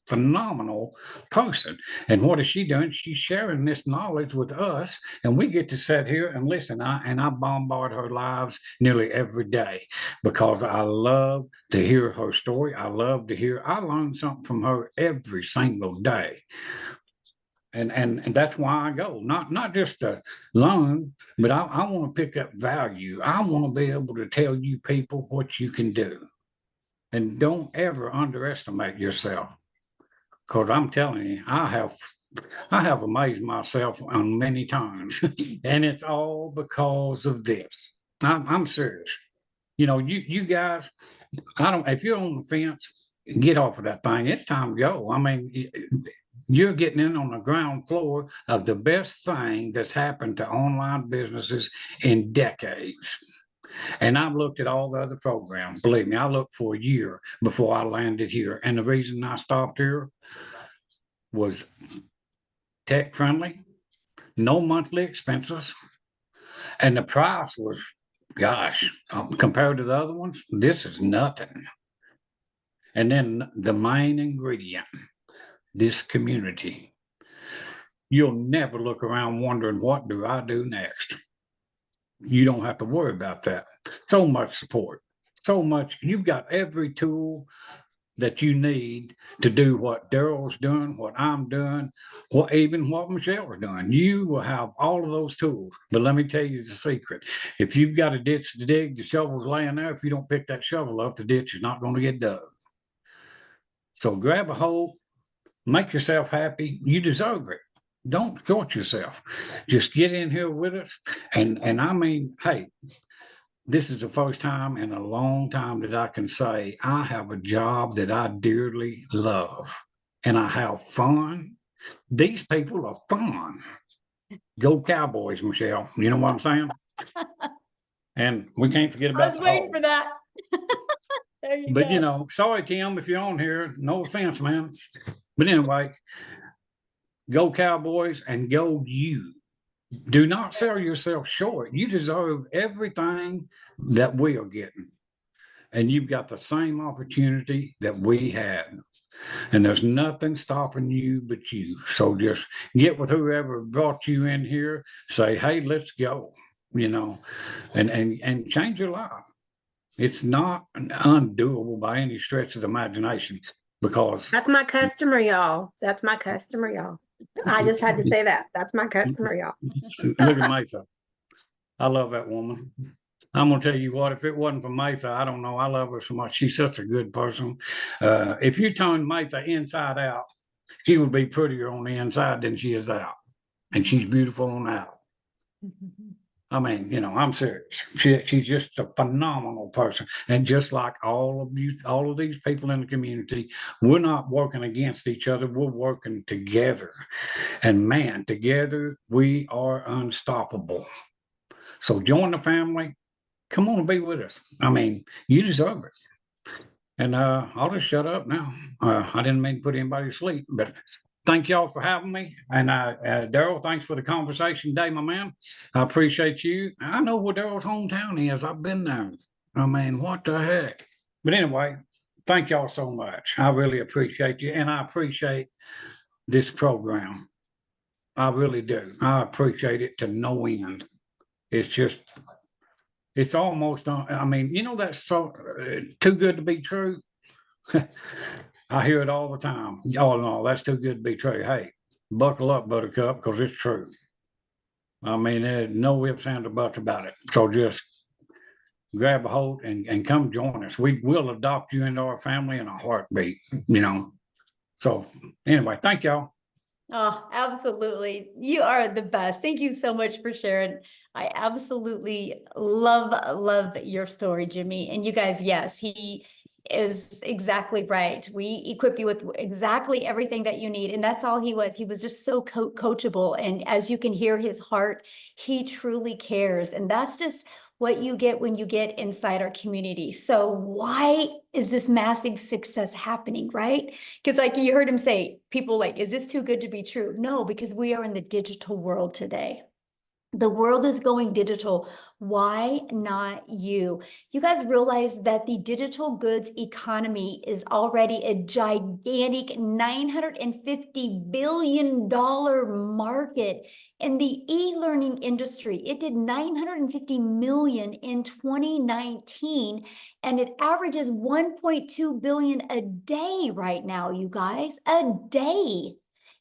phenomenal person. And what is she doing? She's sharing this knowledge with us, and we get to sit here and listen. I bombard her lives nearly every day because I love to hear her story. I love to hear. I learn something from her every single day. And that's why I go, not just to learn, but I want to pick up value. I want to be able to tell you people what you can do. And don't ever underestimate yourself. Because I'm telling you, I have amazed myself on many times. And it's all because of this. I'm serious. You know, you guys, if you're on the fence, get off of that thing. It's time to go. I mean, you're getting in on the ground floor of the best thing that's happened to online businesses in decades. And I've looked at all the other programs. Believe me, I looked for a year before I landed here. And the reason I stopped here was tech friendly, no monthly expenses, and the price was, gosh, compared to the other ones, this is nothing. And then the main ingredient, this community. You'll never look around wondering, what do I do next? You don't have to worry about that. So much support, so much. You've got every tool that you need to do what Daryl's doing, what I'm doing, even what Michelle's doing. You will have all of those tools. But let me tell you the secret. If you've got a ditch to dig, the shovel's laying there. If you don't pick that shovel up, the ditch is not going to get dug. So grab a hole, make yourself happy. You deserve it. Don't short yourself. Just get in here with us. And I mean, hey, this is the first time in a long time that I can say I have a job that I dearly love and I have fun. These people are fun. Go Cowboys, Michelle. You know what I'm saying? And we can't forget about I was waiting for that. There you But go. you know, sorry, Tim, if you're on here, no offense, man. But anyway, go Cowboys and go you. Do not sell yourself short. You deserve everything that we are getting. And you've got the same opportunity that we had. And there's nothing stopping you but you. So just get with whoever brought you in here, say, hey, let's go, you know, and change your life. It's not undoable by any stretch of the imagination because That's my customer, y'all. That's my customer, y'all. I just had to say that. That's my customer, y'all. look at Maytha. I love that woman. I'm gonna tell you what, if it wasn't for Maytha, I don't know. I love her so much. She's such a good person. If you turn Maytha inside out, she would be prettier on the inside than she is out. And she's beautiful on out. I mean, you know, I'm serious. She's just a phenomenal person. And just like all of you, all of these people in the community, we're not working against each other. We're working together. And man, together we are unstoppable. So join the family. Come on and be with us. I mean, you deserve it. And I'll just shut up now. I didn't mean to put anybody to sleep, but thank y'all for having me. And Daryl, thanks for the conversation today, my man. I appreciate you. I know where Daryl's hometown is. I've been there. I mean, what the heck? But anyway, thank y'all so much. I really appreciate you. And I appreciate this program. I really do. I appreciate it to no end. It's just, it's almost, I mean, you know, that's so too good to be true. I hear it all the time. Y'all know that's too good to be true. Hey, buckle up, Buttercup, because it's true. I mean, there's no ifs, ands, or buts about it. So just grab a hold and come join us. We will adopt you into our family in a heartbeat, you know. So anyway, thank y'all. Oh, absolutely. You are the best. Thank you so much for sharing. I absolutely love your story, Jimmy. And you guys, yes, he is exactly right. We equip you with exactly everything that you need. And that's all he was. He was just so coachable. And as you can hear his heart, he truly cares. And that's just what you get when you get inside our community. So why is this massive success happening, right? Because like you heard him say, people like, is this too good to be true? No, because we are in the digital world today. The world is going digital. Why not you? You guys realize that the digital goods economy is already a gigantic $950 billion market in the e-learning industry. It did 950 million in 2019, and it averages 1.2 billion a day right now, you guys, a day.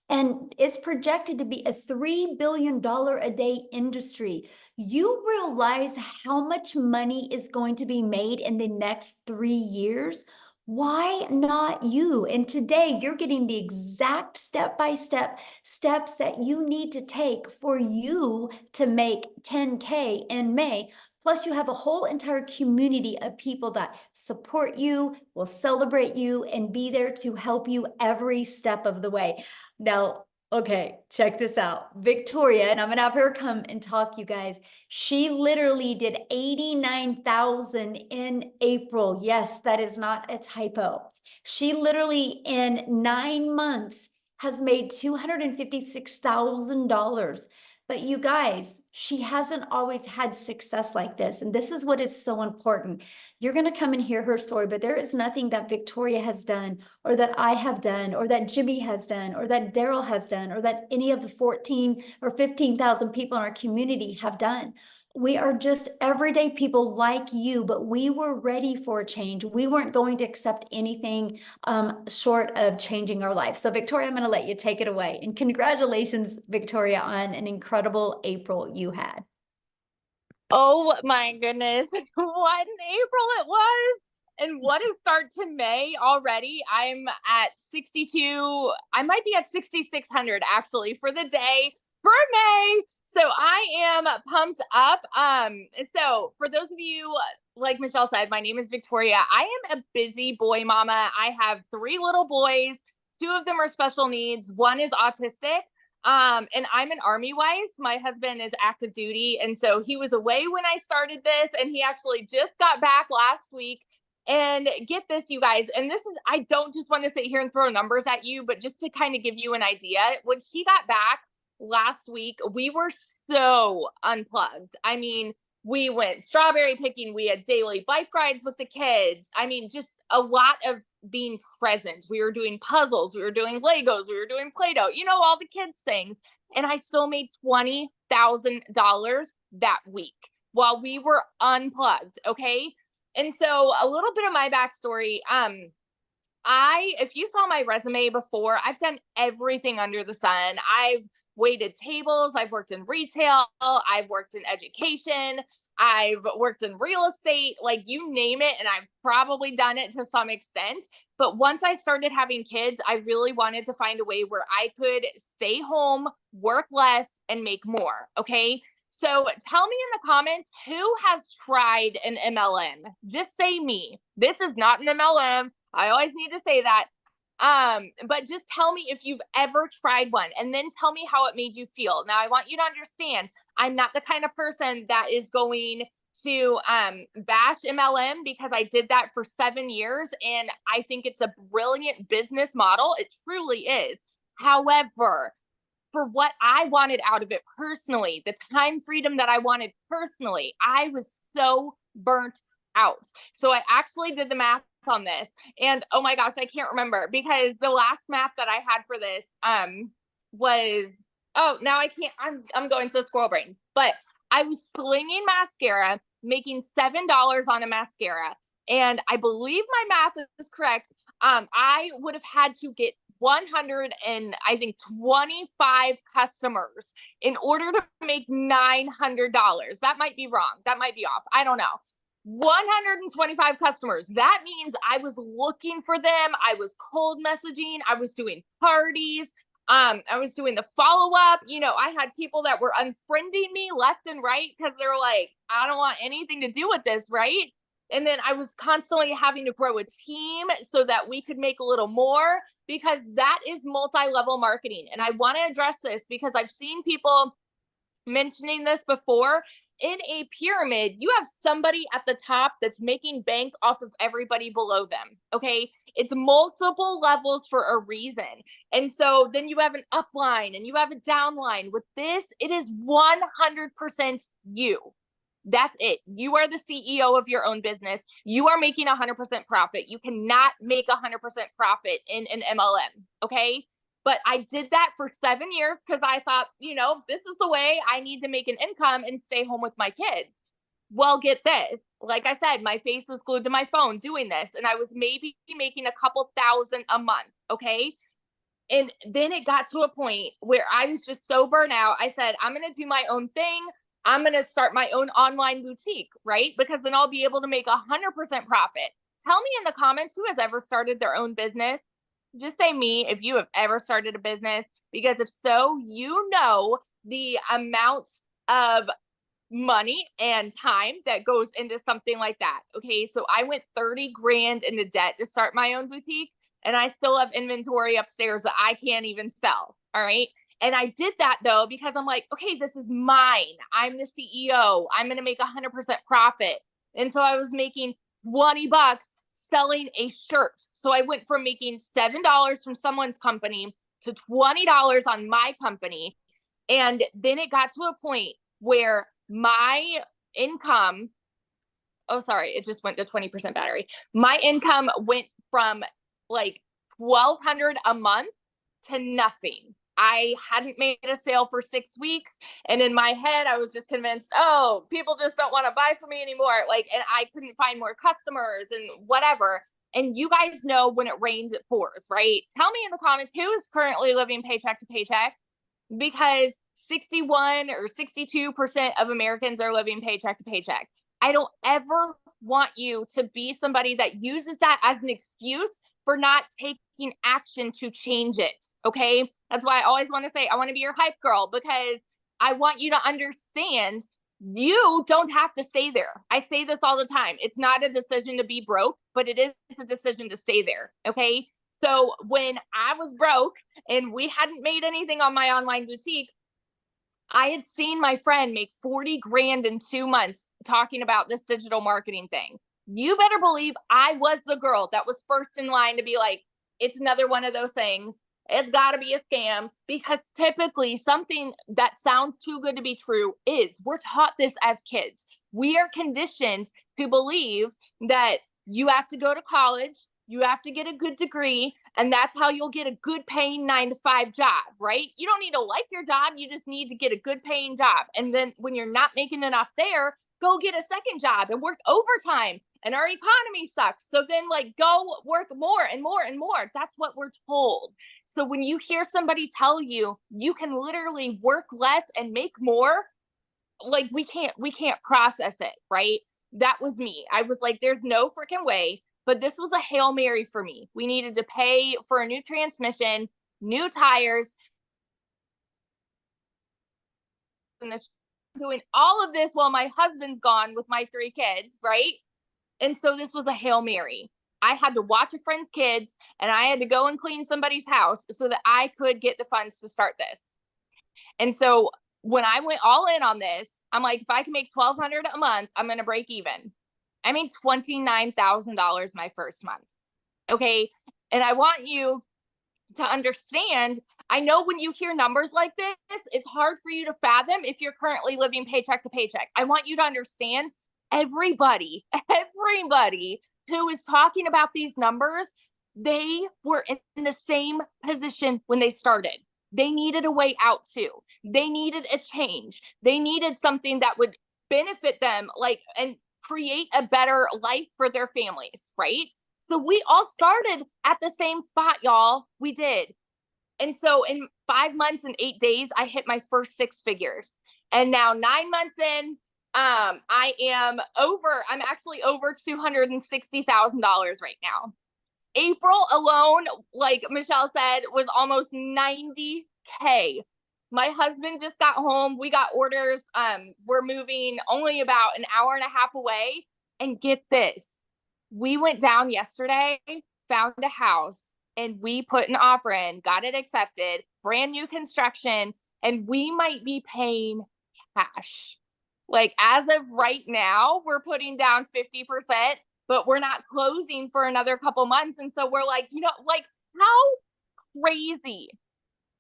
And it's projected to be a $3 billion a day industry. You realize how much money is going to be made in the next 3 years? Why not you? And today you're getting the exact step-by-step steps that you need to take for you to make 10K in May. Plus, you have a whole entire community of people that support you, will celebrate you, and be there to help you every step of the way. Now, okay, check this out. Victoria, and I'm gonna have her come and talk, you guys. She literally did 89,000 in April. Yes, that is not a typo. She literally in 9 months has made $256,000. But you guys, she hasn't always had success like this. And this is what is so important. You're going to come and hear her story, but there is nothing that Victoria has done, or that I have done, or that Jimmy has done, or that Daryl has done, or that any of the 14 or 15,000 people in our community have done. We are just everyday people like you, but we were ready for a change. We weren't going to accept anything short of changing our life. So Victoria, I'm going to let you take it away. And congratulations, Victoria, on an incredible April you had. Oh my goodness, what an April it was. And what a start to May already. I'm at 62. I might be at 6,600 actually for the day for May. So I am pumped up. So for those of you, like Michelle said, my name is Victoria. I am a busy boy mama. I have 3 little boys. 2 of them are special needs. 1 is autistic. And I'm an Army wife. My husband is active duty. And so he was away when I started this, and he actually just got back last week. And get this, you guys, and this is, I don't just want to sit here and throw numbers at you, but just to kind of give you an idea, when he got back last week, we were so unplugged. I mean, we went strawberry picking. We had daily bike rides with the kids. I mean, just a lot of being present. We were doing puzzles. We were doing Legos. We were doing Play-Doh, you know, all the kids things. And I still made $20,000 that week while we were unplugged. Okay. And so a little bit of my backstory, if you saw my resume before, I've done everything under the sun. I've waited tables. I've worked in retail. I've worked in education. I've worked in real estate, like you name it. And I've probably done it to some extent. But once I started having kids, I really wanted to find a way where I could stay home, work less, and make more. Okay. So tell me in the comments, who has tried an MLM? Just say me. This is not an MLM. I always need to say that. But just tell me if you've ever tried one, and then tell me how it made you feel. Now, I want you to understand, I'm not the kind of person that is going to bash MLM, because I did that for 7 years, and I think it's a brilliant business model. It truly is. However, for what I wanted out of it personally, the time freedom that I wanted personally, I was so burnt out. So I actually did the math on this, and oh my gosh, I can't remember, because the last math that I had for this was, oh, now I can't, I'm going so squirrel brain, but I was slinging mascara, making $7 on a mascara, and I believe my math is correct. I would have had to get 125 customers in order to make $900. That might be wrong. That might be off. I don't know. 125 customers. That means I was looking for them. I was cold messaging. I was doing parties. I was doing the follow-up. You know, I had people that were unfriending me left and right because they were like, I don't want anything to do with this, right? And then I was constantly having to grow a team so that we could make a little more, because that is multi-level marketing. And I want to address this because I've seen people mentioning this before, in a pyramid, you have somebody at the top that's making bank off of everybody below them. Okay. It's multiple levels for a reason. And so then you have an upline and you have a downline. With this, it is 100% you. That's it. You are the CEO of your own business. You are making 100% profit. You cannot make 100% profit in an MLM. Okay. But I did that for 7 years because I thought, this is the way I need to make an income and stay home with my kids. Well, get this. Like I said, my face was glued to my phone doing this, and I was maybe making a couple thousand a month. Okay. And then it got to a point where I was just so burnt out. I said, I'm going to do my own thing. I'm going to start my own online boutique, right? Because then I'll be able to make 100% profit. Tell me in the comments who has ever started their own business. Just say me if you have ever started a business, because if so, the amount of money and time that goes into something like that. Okay. So I went 30 grand into debt to start my own boutique, and I still have inventory upstairs that I can't even sell. All right. And I did that though, because I'm like, okay, this is mine. I'm the CEO. I'm going to make 100% profit. And so I was making $20 selling a shirt. So I went from making $7 from someone's company to $20 on my company. And then it got to a point where my income, it just went to 20% battery. My income went from like $1,200 a month to nothing. I hadn't made a sale for 6 weeks. And in my head, I was just convinced, people just don't want to buy from me anymore. And I couldn't find more customers and whatever. And you guys know when it rains, it pours, right? Tell me in the comments who is currently living paycheck to paycheck, because 61 or 62% of Americans are living paycheck to paycheck. I don't ever want you to be somebody that uses that as an excuse for not taking action to change it. Okay. That's why I always want to say, I want to be your hype girl, because I want you to understand you don't have to stay there. I say this all the time. It's not a decision to be broke, but it is a decision to stay there. Okay. So when I was broke and we hadn't made anything on my online boutique, I had seen my friend make 40 grand in 2 months talking about this digital marketing thing. You better believe I was the girl that was first in line to be like, it's another one of those things. It's got to be a scam, because typically something that sounds too good to be true is. We're taught this as kids. We are conditioned to believe that you have to go to college, you have to get a good degree, and that's how you'll get a good paying 9-to-5 job, right? You don't need to like your job. You just need to get a good paying job. And then when you're not making enough there, go get a second job and work overtime. And our economy sucks. So then go work more and more and more. That's what we're told. So when you hear somebody tell you, you can literally work less and make more, we can't process it, right? That was me. I was like, there's no freaking way. But this was a Hail Mary for me. We needed to pay for a new transmission, new tires, and doing all of this while my husband's gone with my 3 kids, right? And so this was a Hail Mary. I had to watch a friend's kids, and I had to go and clean somebody's house so that I could get the funds to start this. And so when I went all in on this, I'm like, if I can make $1,200 a month, I'm going to break even. I made $29,000 my first month. Okay. And I want you to understand, I know when you hear numbers like this, it's hard for you to fathom if you're currently living paycheck to paycheck. I want you to understand everybody who is talking about these numbers, they were in the same position when they started. They needed a way out too. They needed a change. They needed something that would benefit them, and create a better life for their families, right? So we all started at the same spot, y'all. We did. And so in 5 months and 8 days, I hit my first 6 figures. And now 9 months in, I'm actually over $260,000 right now. April alone, like Michelle said, was almost 90K. My husband just got home. We got orders. We're moving only about an hour and a half away. And get this, we went down yesterday, found a house, and we put an offer in, got it accepted, brand new construction, and we might be paying cash. Like as of right now, we're putting down 50%, but we're not closing for another couple months. And so we're like, like crazy,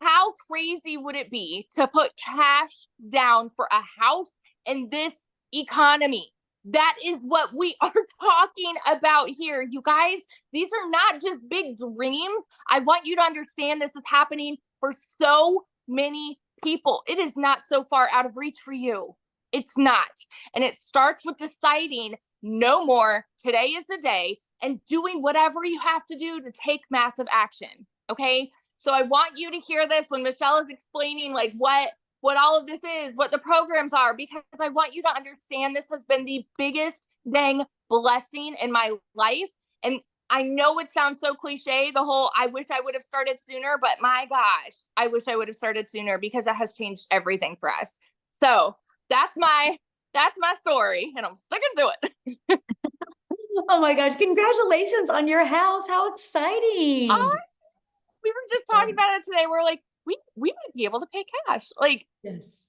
how crazy would it be to put cash down for a house in this economy? That is what we are talking about here. You guys, these are not just big dreams. I want you to understand this is happening for so many people. It is not so far out of reach for you. It's not. And it starts with deciding no more. Today is the day, and doing whatever you have to do to take massive action. Okay. So I want you to hear this when Michelle is explaining like what all of this is, what the programs are, because I want you to understand this has been the biggest dang blessing in my life. And I know it sounds so cliche, the whole I wish I would have started sooner, but my gosh, I wish I would have started sooner because it has changed everything for us. So that's my story, and I'm sticking to it. Oh my gosh, congratulations on your house. How exciting. We were just talking about it today. We're like, we might be able to pay cash. Like, Yes.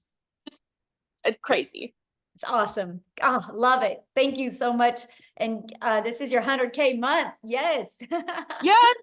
it's crazy. It's awesome. Oh, love it. Thank you so much. And this is your 100K month. Yes. Yes.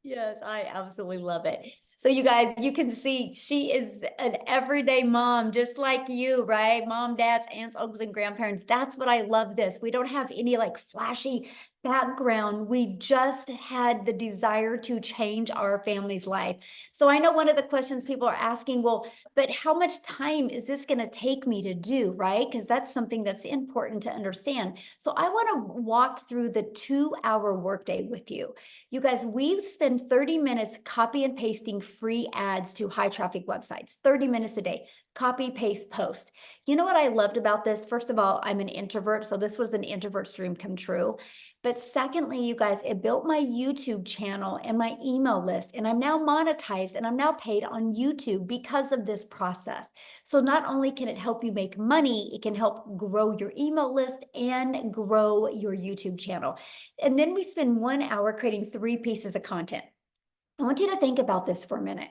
Yes, I absolutely love it. So you guys, you can see she is an everyday mom, just like you, right? Mom, dads, aunts, uncles, and grandparents. That's what I love this. We don't have any like flashy background. We just had the desire to change our family's life. So I know one of the questions people are asking, well, but how much time is this going to take me to do, right? Because that's something that's important to understand. So I want to walk through the 2-hour workday with you. You guys, we spend 30 minutes copy and pasting free ads to high traffic websites, 30 minutes a day, copy, paste, post. You know what I loved about this? First of all, I'm an introvert, so this was an introvert's dream come true. But secondly, you guys, it built my YouTube channel and my email list, and I'm now monetized and I'm now paid on YouTube because of this process. So not only can it help you make money, it can help grow your email list and grow your YouTube channel. And then we spend 1 hour creating 3 pieces of content. I want you to think about this for a minute.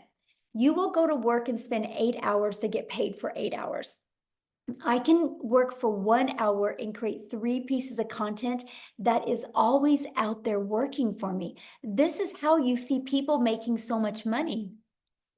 You will go to work and spend 8 hours to get paid for 8 hours. I can work for 1 hour and create 3 pieces of content that is always out there working for me. This is how you see people making so much money,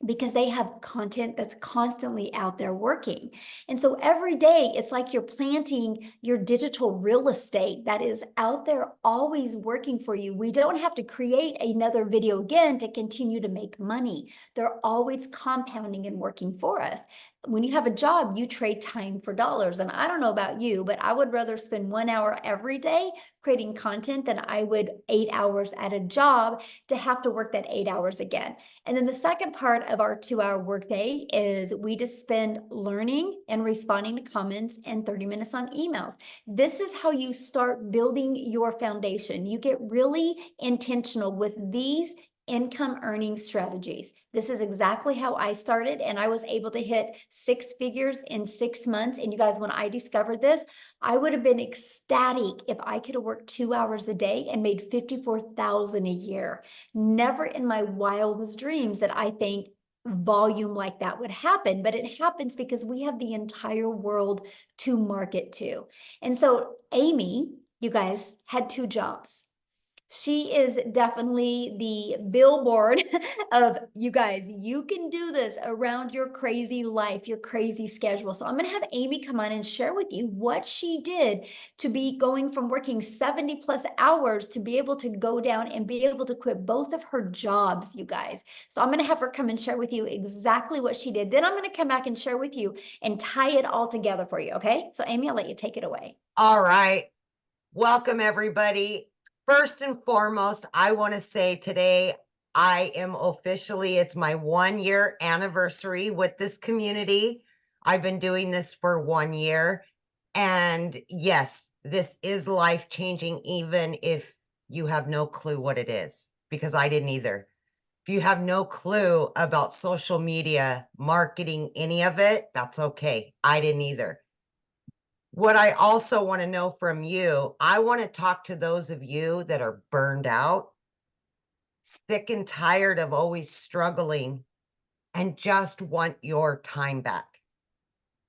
because they have content that's constantly out there working. And so every day it's like you're planting your digital real estate that is out there always working for you. We don't have to create another video again to continue to make money. They're always compounding and working for us. When you have a job, you trade time for dollars. And I don't know about you, but I would rather spend 1 hour every day creating content than I would 8 hours at a job to have to work that 8 hours again. And then the second part of our 2-hour workday is we just spend learning and responding to comments and 30 minutes on emails. This is how you start building your foundation. You get really intentional with these income earning strategies. This is exactly how I started, and I was able to hit 6 figures in 6 months. And you guys, when I discovered this, I would have been ecstatic if I could have worked 2 hours a day and made $54,000 a year. Never in my wildest dreams that I think volume like that would happen, but it happens because we have the entire world to market to. And so Amy, you guys, had 2 jobs. She is definitely the billboard of, you guys, you can do this around your crazy life, your crazy schedule. So I'm going to have Amy come on and share with you what she did to be going from working 70 plus hours to be able to go down and be able to quit both of her jobs, you guys. So I'm going to have her come and share with you exactly what she did. Then I'm going to come back and share with you and tie it all together for you. Okay. So Amy, I'll let you take it away. All right. Welcome, everybody. First and foremost, I want to say today I am officially, it's my 1-year anniversary with this community. I've been doing this for 1 year. And yes, this is life-changing, even if you have no clue what it is, because I didn't either. If you have no clue about social media, marketing, any of it, that's okay. I didn't either. What I also want to know from you, I want to talk to those of you that are burned out, sick and tired of always struggling, and just want your time back.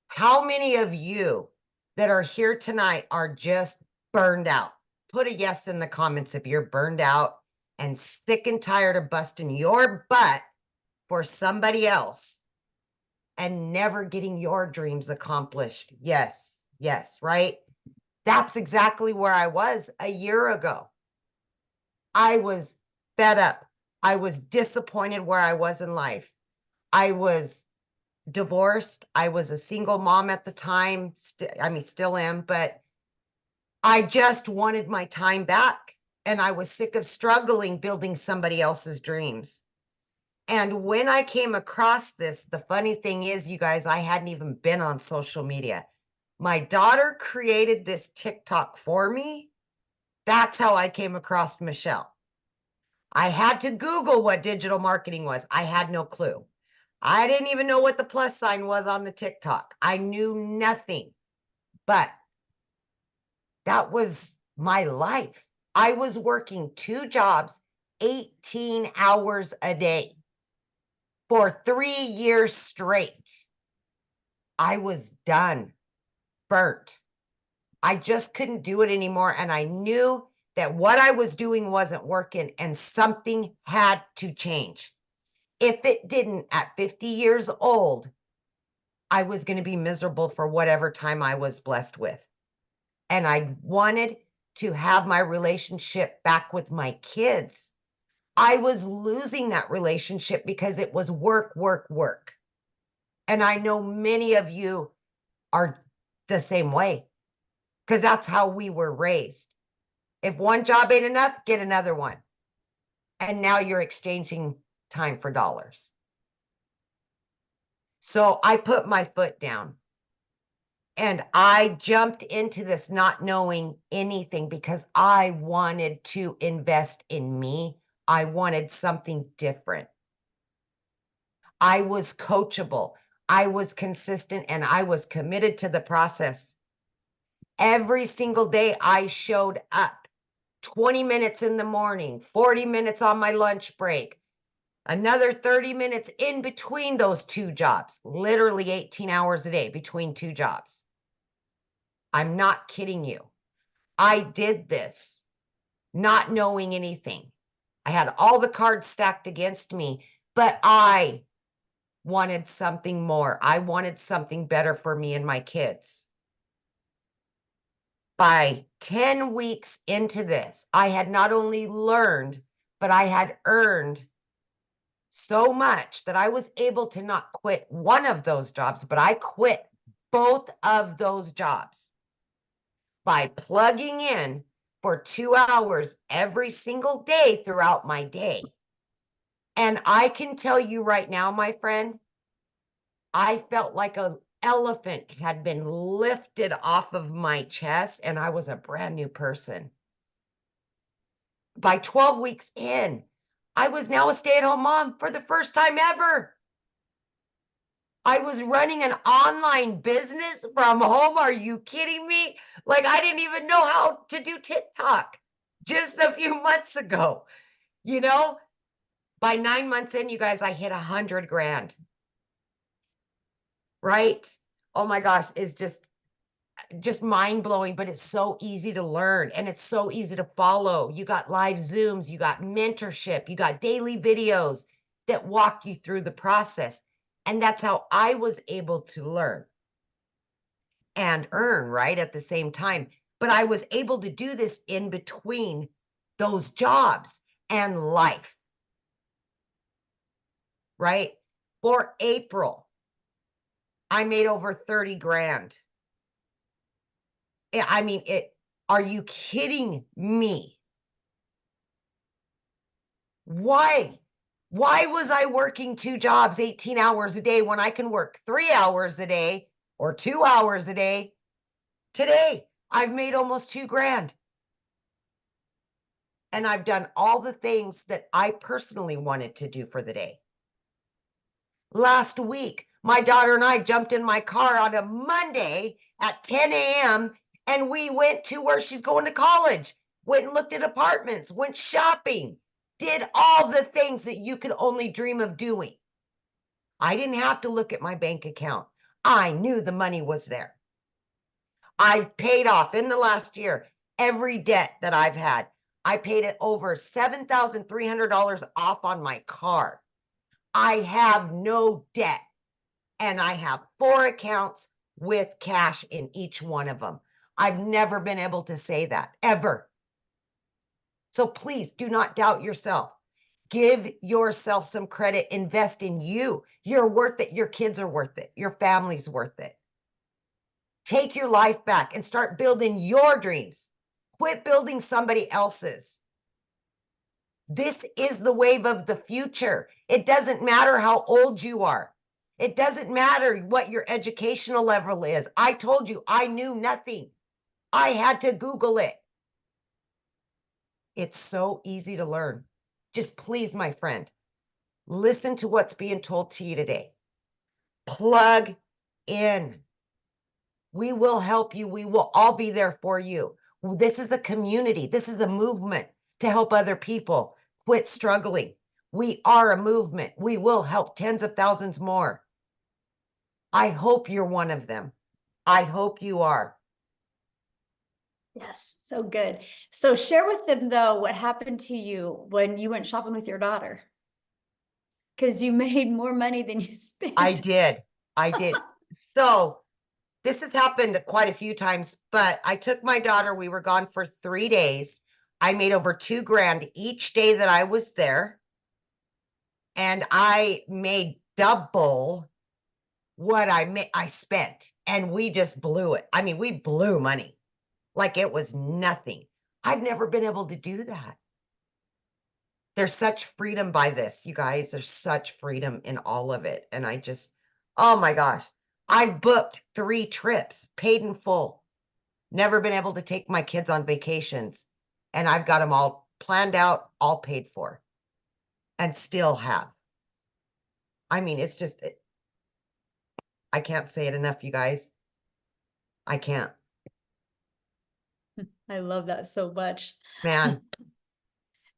How many of you that are here tonight are just burned out. Put a yes in the comments if you're burned out and sick and tired of busting your butt for somebody else and never getting your dreams accomplished. Yes, yes, right? That's exactly where I was a year ago. I was fed up. I was disappointed where I was in life. I was divorced. I was a single mom at the time. Still am, but I just wanted my time back. And I was sick of struggling building somebody else's dreams. And when I came across this, the funny thing is, you guys, I hadn't even been on social media. My daughter created this TikTok for me. That's how I came across Michelle. I had to Google what digital marketing was. I had no clue. I didn't even know what the plus sign was on the TikTok. I knew nothing, but that was my life. I was working 2 jobs, 18 hours a day for 3 years straight. I was done, burnt. I just couldn't do it anymore. And I knew that what I was doing wasn't working and something had to change. If it didn't, at 50 years old, I was going to be miserable for whatever time I was blessed with. And I wanted to have my relationship back with my kids. I was losing that relationship because it was work, work, work. And I know many of you are the same way because that's how we were raised. If one job ain't enough, get another one. And now you're exchanging time for dollars. So I put my foot down and I jumped into this not knowing anything because I wanted to invest in me. I wanted something different. I was coachable. I was consistent and I was committed to the process. Every single day I showed up 20 minutes in the morning, 40 minutes on my lunch break, another 30 minutes in between those 2 jobs, literally 18 hours a day between 2 jobs. I'm not kidding you. I did this not knowing anything. I had all the cards stacked against me, but I wanted something more. I wanted something better for me and my kids. By 10 weeks into this, I had not only learned, but I had earned so much that I was able to not quit one of those jobs, but I quit both of those jobs by plugging in for 2 hours every single day throughout my day. And I can tell you right now, my friend, I felt like an elephant had been lifted off of my chest and I was a brand new person. By 12 weeks in, I was now a stay-at-home mom for the first time ever. I was running an online business from home. Are you kidding me? Like, I didn't even know how to do TikTok just a few months ago. You know, by 9 months in, you guys, I hit 100 grand. Right? Oh my gosh, it's just mind-blowing, but it's so easy to learn and it's so easy to follow. You got live Zooms, you got mentorship, you got daily videos that walk you through the process. And that's how I was able to learn and earn, right, at the same time. But I was able to do this in between those jobs and life, right? For April, I made over 30 grand. I mean, are you kidding me? Why? Why was I working 2 jobs, 18 hours a day when I can work 3 hours a day or 2 hours a day? Today, I've made almost 2 grand. And I've done all the things that I personally wanted to do for the day. Last week, my daughter and I jumped in my car on a Monday at 10 a.m. and we went to where she's going to college, went and looked at apartments, went shopping, did all the things that you could only dream of doing. I didn't have to look at my bank account. I knew the money was there. I paid off in the last year every debt that I've had. I paid it over $7,300 off on my car. I have no debt, and I have 4 accounts with cash in each one of them. I've never been able to say that, ever. So please do not doubt yourself. Give yourself some credit. Invest in you. You're worth it. Your kids are worth it. Your family's worth it. Take your life back and start building your dreams. Quit building somebody else's. This is the wave of the future. It doesn't matter how old you are. It doesn't matter what your educational level is. I told you I knew nothing. I had to Google it. It's so easy to learn. Just please, my friend, listen to what's being told to you today. Plug in. We will help you. We will all be there for you. This is a community. This is a movement to help other people quit struggling. We are a movement. We will help tens of thousands more. I hope you're one of them. I hope you are. Yes, so good. So share with them though, what happened to you when you went shopping with your daughter. Because you made more money than you spent. I did. So this has happened quite a few times, but I took my daughter. We were gone for 3 days. I made over $2,000 each day that I was there. And I made double what I spent. And we just blew it. I mean, we blew money like it was nothing. I've never been able to do that. There's such freedom by this, you guys. There's such freedom in all of it. And I just, oh my gosh, I've booked 3 trips, paid in full. Never been able to take my kids on vacations. And I've got them all planned out, all paid for, and still have. I mean, it's just, I can't say it enough, you guys. I can't. I love that so much. Man,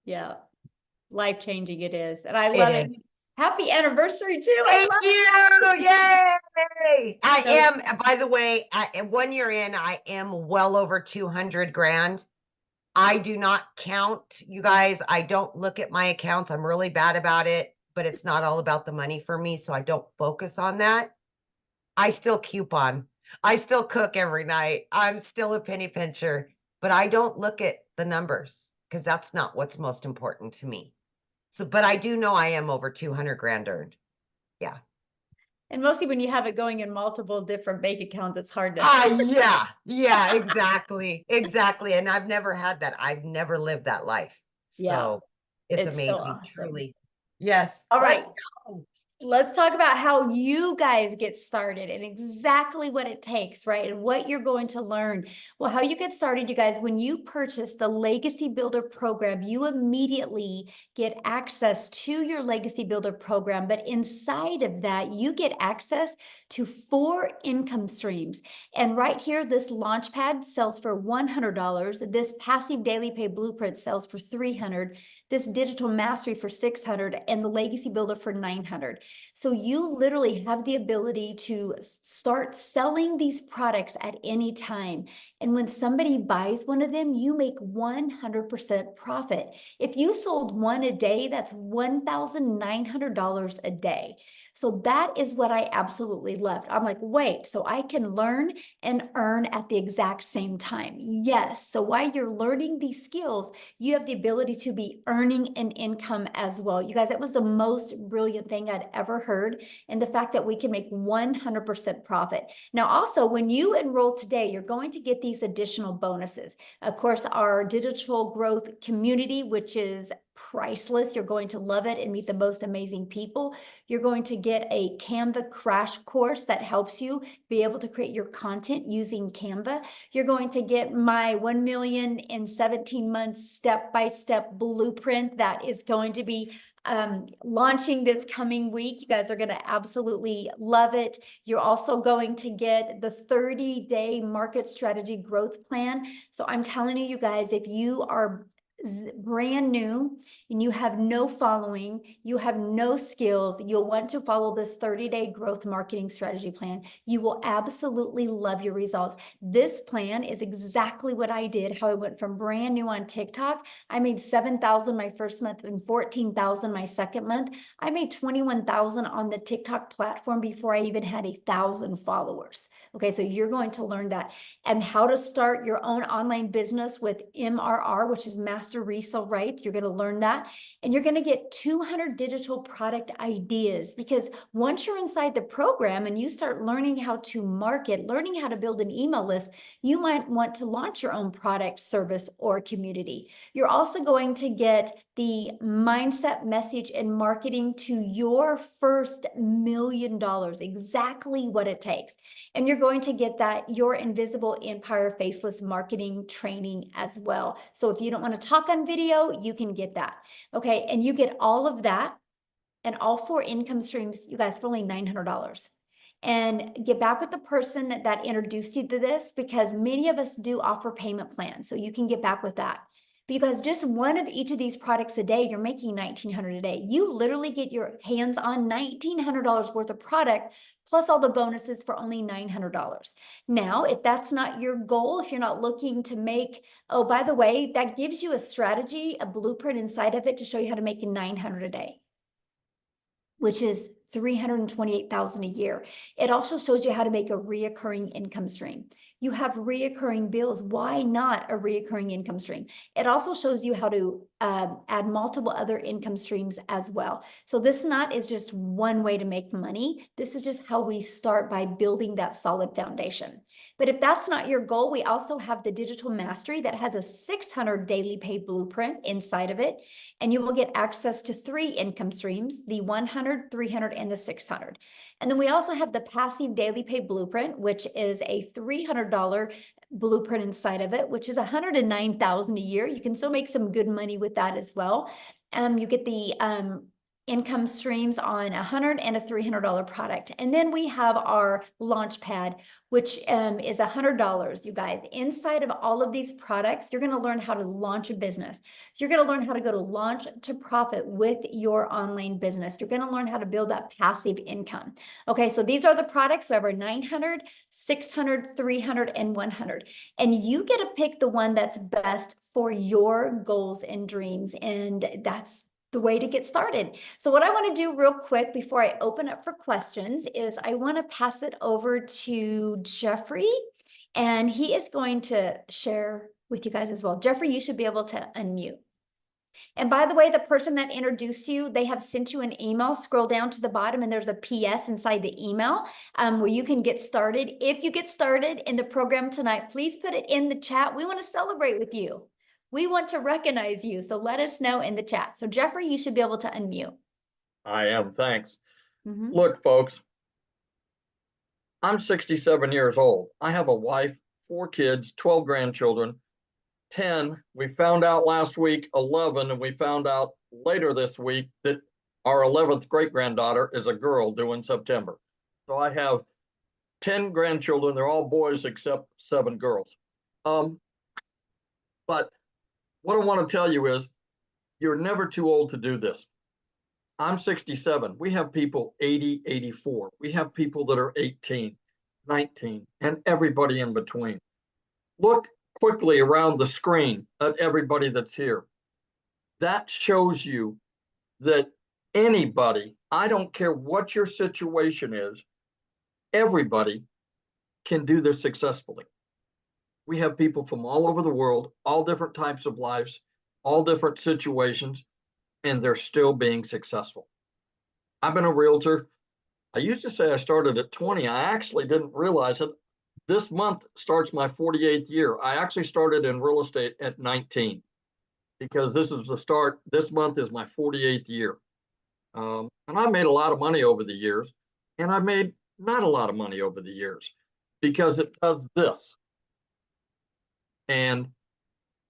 Yeah. Life-changing it is. And I It love it. is. Happy anniversary too. I thank love you. Yay. I So- am, by the way, 1 year in, I am well over 200 grand. I do not count, you guys. I don't look at my accounts. I'm really bad about it, but it's not all about the money for me. So I don't focus on that. I still coupon. I still cook every night. I'm still a penny pincher, but I don't look at the numbers because that's not what's most important to me. So, but I do know I am over 200 grand earned. Yeah. And mostly when you have it going in multiple different bank accounts, it's hard to. Yeah, exactly. Exactly. And I've never had that. I've never lived that life. Yeah. So it's It's so amazing, awesome. truly. Yes. All Let's right. go. Let's talk about how you guys get started and exactly what it takes, right? And what you're going to learn. Well, how you get started, you guys, when you purchase the Legacy Builder program, you immediately get access to your Legacy Builder program. But inside of that, you get access to 4 income streams. And right here, this Launchpad sells for $100. This Passive Daily Pay Blueprint sells for $300. This Digital Mastery for $600 and the Legacy Builder for $900. So you literally have the ability to start selling these products at any time. And when somebody buys one of them, you make 100% profit. If you sold one a day, that's $1,900 a day. So that is what I absolutely loved. I'm like, wait, so I can learn and earn at the exact same time. Yes. So while you're learning these skills, you have the ability to be earning an income as well. You guys, that was the most brilliant thing I'd ever heard. And the fact that we can make 100% profit. Now, also, when you enroll today, you're going to get these additional bonuses. Of course, our digital growth community, which is priceless. You're going to love it and meet the most amazing people. You're going to get a Canva crash course that helps you be able to create your content using Canva. You're going to get my 1 million in 17 months step-by-step blueprint that is going to be launching this coming week. You guys are going to absolutely love it. You're also going to get the 30-day market strategy growth plan. So I'm telling you, you guys, if you are brand new and you have no following, you have no skills, you'll want to follow this 30-day growth marketing strategy plan. You will absolutely love your results. This plan is exactly what I did, how I went from brand new on TikTok. I made 7,000 my first month and 14,000 my second month. I made 21,000 on the TikTok platform before I even had 1,000 followers. Okay, so you're going to learn that, and how to start your own online business with MRR, which is master resale rights. You're going to learn that, and you're going to get 200 digital product ideas, because once you're inside the program and you start learning how to market, learning how to build an email list, you might want to launch your own product, service, or community. You're also going to get the mindset, message, and marketing to your first $1 million, exactly what it takes. And you're going to get that Your Invisible Empire Faceless marketing training as well. So if you don't want to talk on video, you can get that. Okay, and you get all of that and all 4 income streams, you guys, for only $900. And get back with the person that introduced you to this, because many of us do offer payment plans. So you can get back with that. Because just one of each of these products a day, you're making $1,900 a day. You literally get your hands on $1,900 worth of product, plus all the bonuses for only $900. Now, if that's not your goal, if you're not looking to make, oh, by the way, that gives you a strategy, a blueprint inside of it to show you how to make $900 a day, which is $328,000 a year. It also shows you how to make a reoccurring income stream. You have reoccurring bills. Why not a reoccurring income stream? It also shows you how to add multiple other income streams as well. So this not is just one way to make money. This is just how we start, by building that solid foundation. But if that's not your goal, we also have the Digital Mastery that has a 600 daily pay blueprint inside of it. And you will get access to 3 income streams, the 100, 300, and the 600. And then we also have the Passive Daily Pay Blueprint, which is a $300 blueprint inside of it, which is $109,000 a year. You can still make some good money with that as well. You get the income streams on $100 and a $300 product. And then we have our launch pad, which is $100, you guys. Inside of all of these products, you're going to learn how to launch a business. You're going to learn how to go to launch to profit with your online business. You're going to learn how to build that passive income. Okay, so these are the products. We have our 900, 600, 300, and 100. And you get to pick the one that's best for your goals and dreams. And that's the way to get started. So what I want to do real quick before I open up for questions is I want to pass it over to Jeffrey, and he is going to share with you guys as well. Jeffrey, you should be able to unmute. And by the way, the person that introduced you, they have sent you an email. Scroll down to the bottom and there's a PS inside the email where you can get started. If you get started in the program tonight, please put it in the chat. We want to celebrate with you. We want to recognize you. So let us know in the chat. So Jeffrey, you should be able to unmute. I am, thanks. Look, folks, I'm 67 years old. I have a wife, 4 kids, 12 grandchildren, 10. We found out last week, 11, and we found out later this week that our 11th great-granddaughter is a girl due in September. So I have 10 grandchildren. They're all boys except 7 girls. But what I want to tell you is you're never too old to do this. I'm 67. We have people 80, 84. We have people that are 18, 19, and everybody in between. Look quickly around the screen at everybody that's here. That shows you that anybody, I don't care what your situation is, everybody can do this successfully. We have people from all over the world, all different types of lives, all different situations, and they're still being successful. I've been a realtor. I used to say I started at 20. I actually didn't realize it. This month starts my 48th year. I actually started in real estate at 19 because this is the start. This month is my 48th year. And I made a lot of money over the years, and I made not a lot of money over the years because it does this. And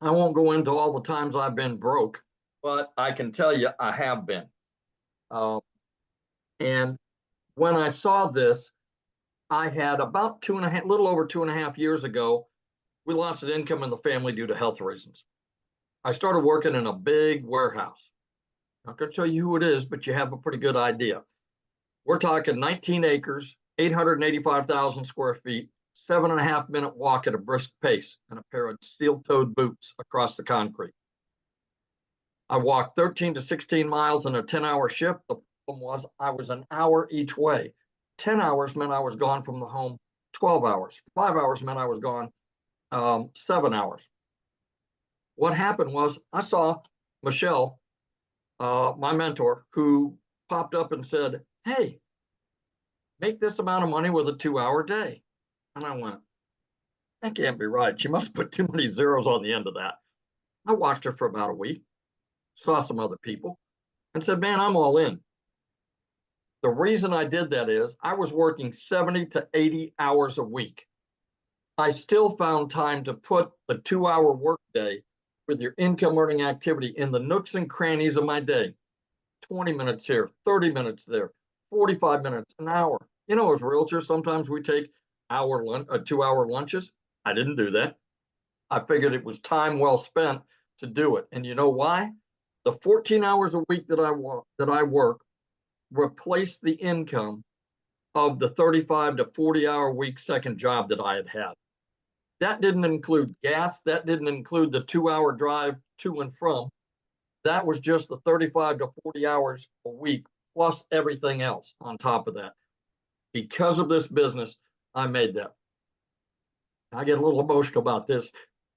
I won't go into all the times I've been broke, but I can tell you I have been. And when I saw this, I had about little over 2.5 years ago, we lost an income in the family due to health reasons. I started working in a big warehouse. Not going to tell you who it is, but you have a pretty good idea. We're talking 19 acres, 885,000 square feet, 7.5 minute walk at a brisk pace, and a pair of steel-toed boots across the concrete. I walked 13 to 16 miles in a 10-hour shift. The problem was I was an hour each way. 10 hours meant I was gone from the home 12 hours. 5 hours meant I was gone 7 hours. What happened was I saw Michelle, my mentor, who popped up and said, hey, make this amount of money with a 2-hour day. And I went, that can't be right. She must put too many zeros on the end of that. I watched her for about a week, saw some other people, and said, man, I'm all in. The reason I did that is I was working 70 to 80 hours a week. I still found time to put the 2-hour workday with your income earning activity in the nooks and crannies of my day. 20 minutes here, 30 minutes there, 45 minutes, an hour. You know, as realtors, sometimes we take 2-hour lunches. I didn't do that. I figured it was time well spent to do it. And you know why? The 14 hours a week that I work replaced the income of the 35 to 40-hour week second job that I had had. That didn't include gas. That didn't include the 2-hour drive to and from. That was just the 35 to 40 hours a week, plus everything else on top of that. Because of this business, I made that. I get a little emotional about this,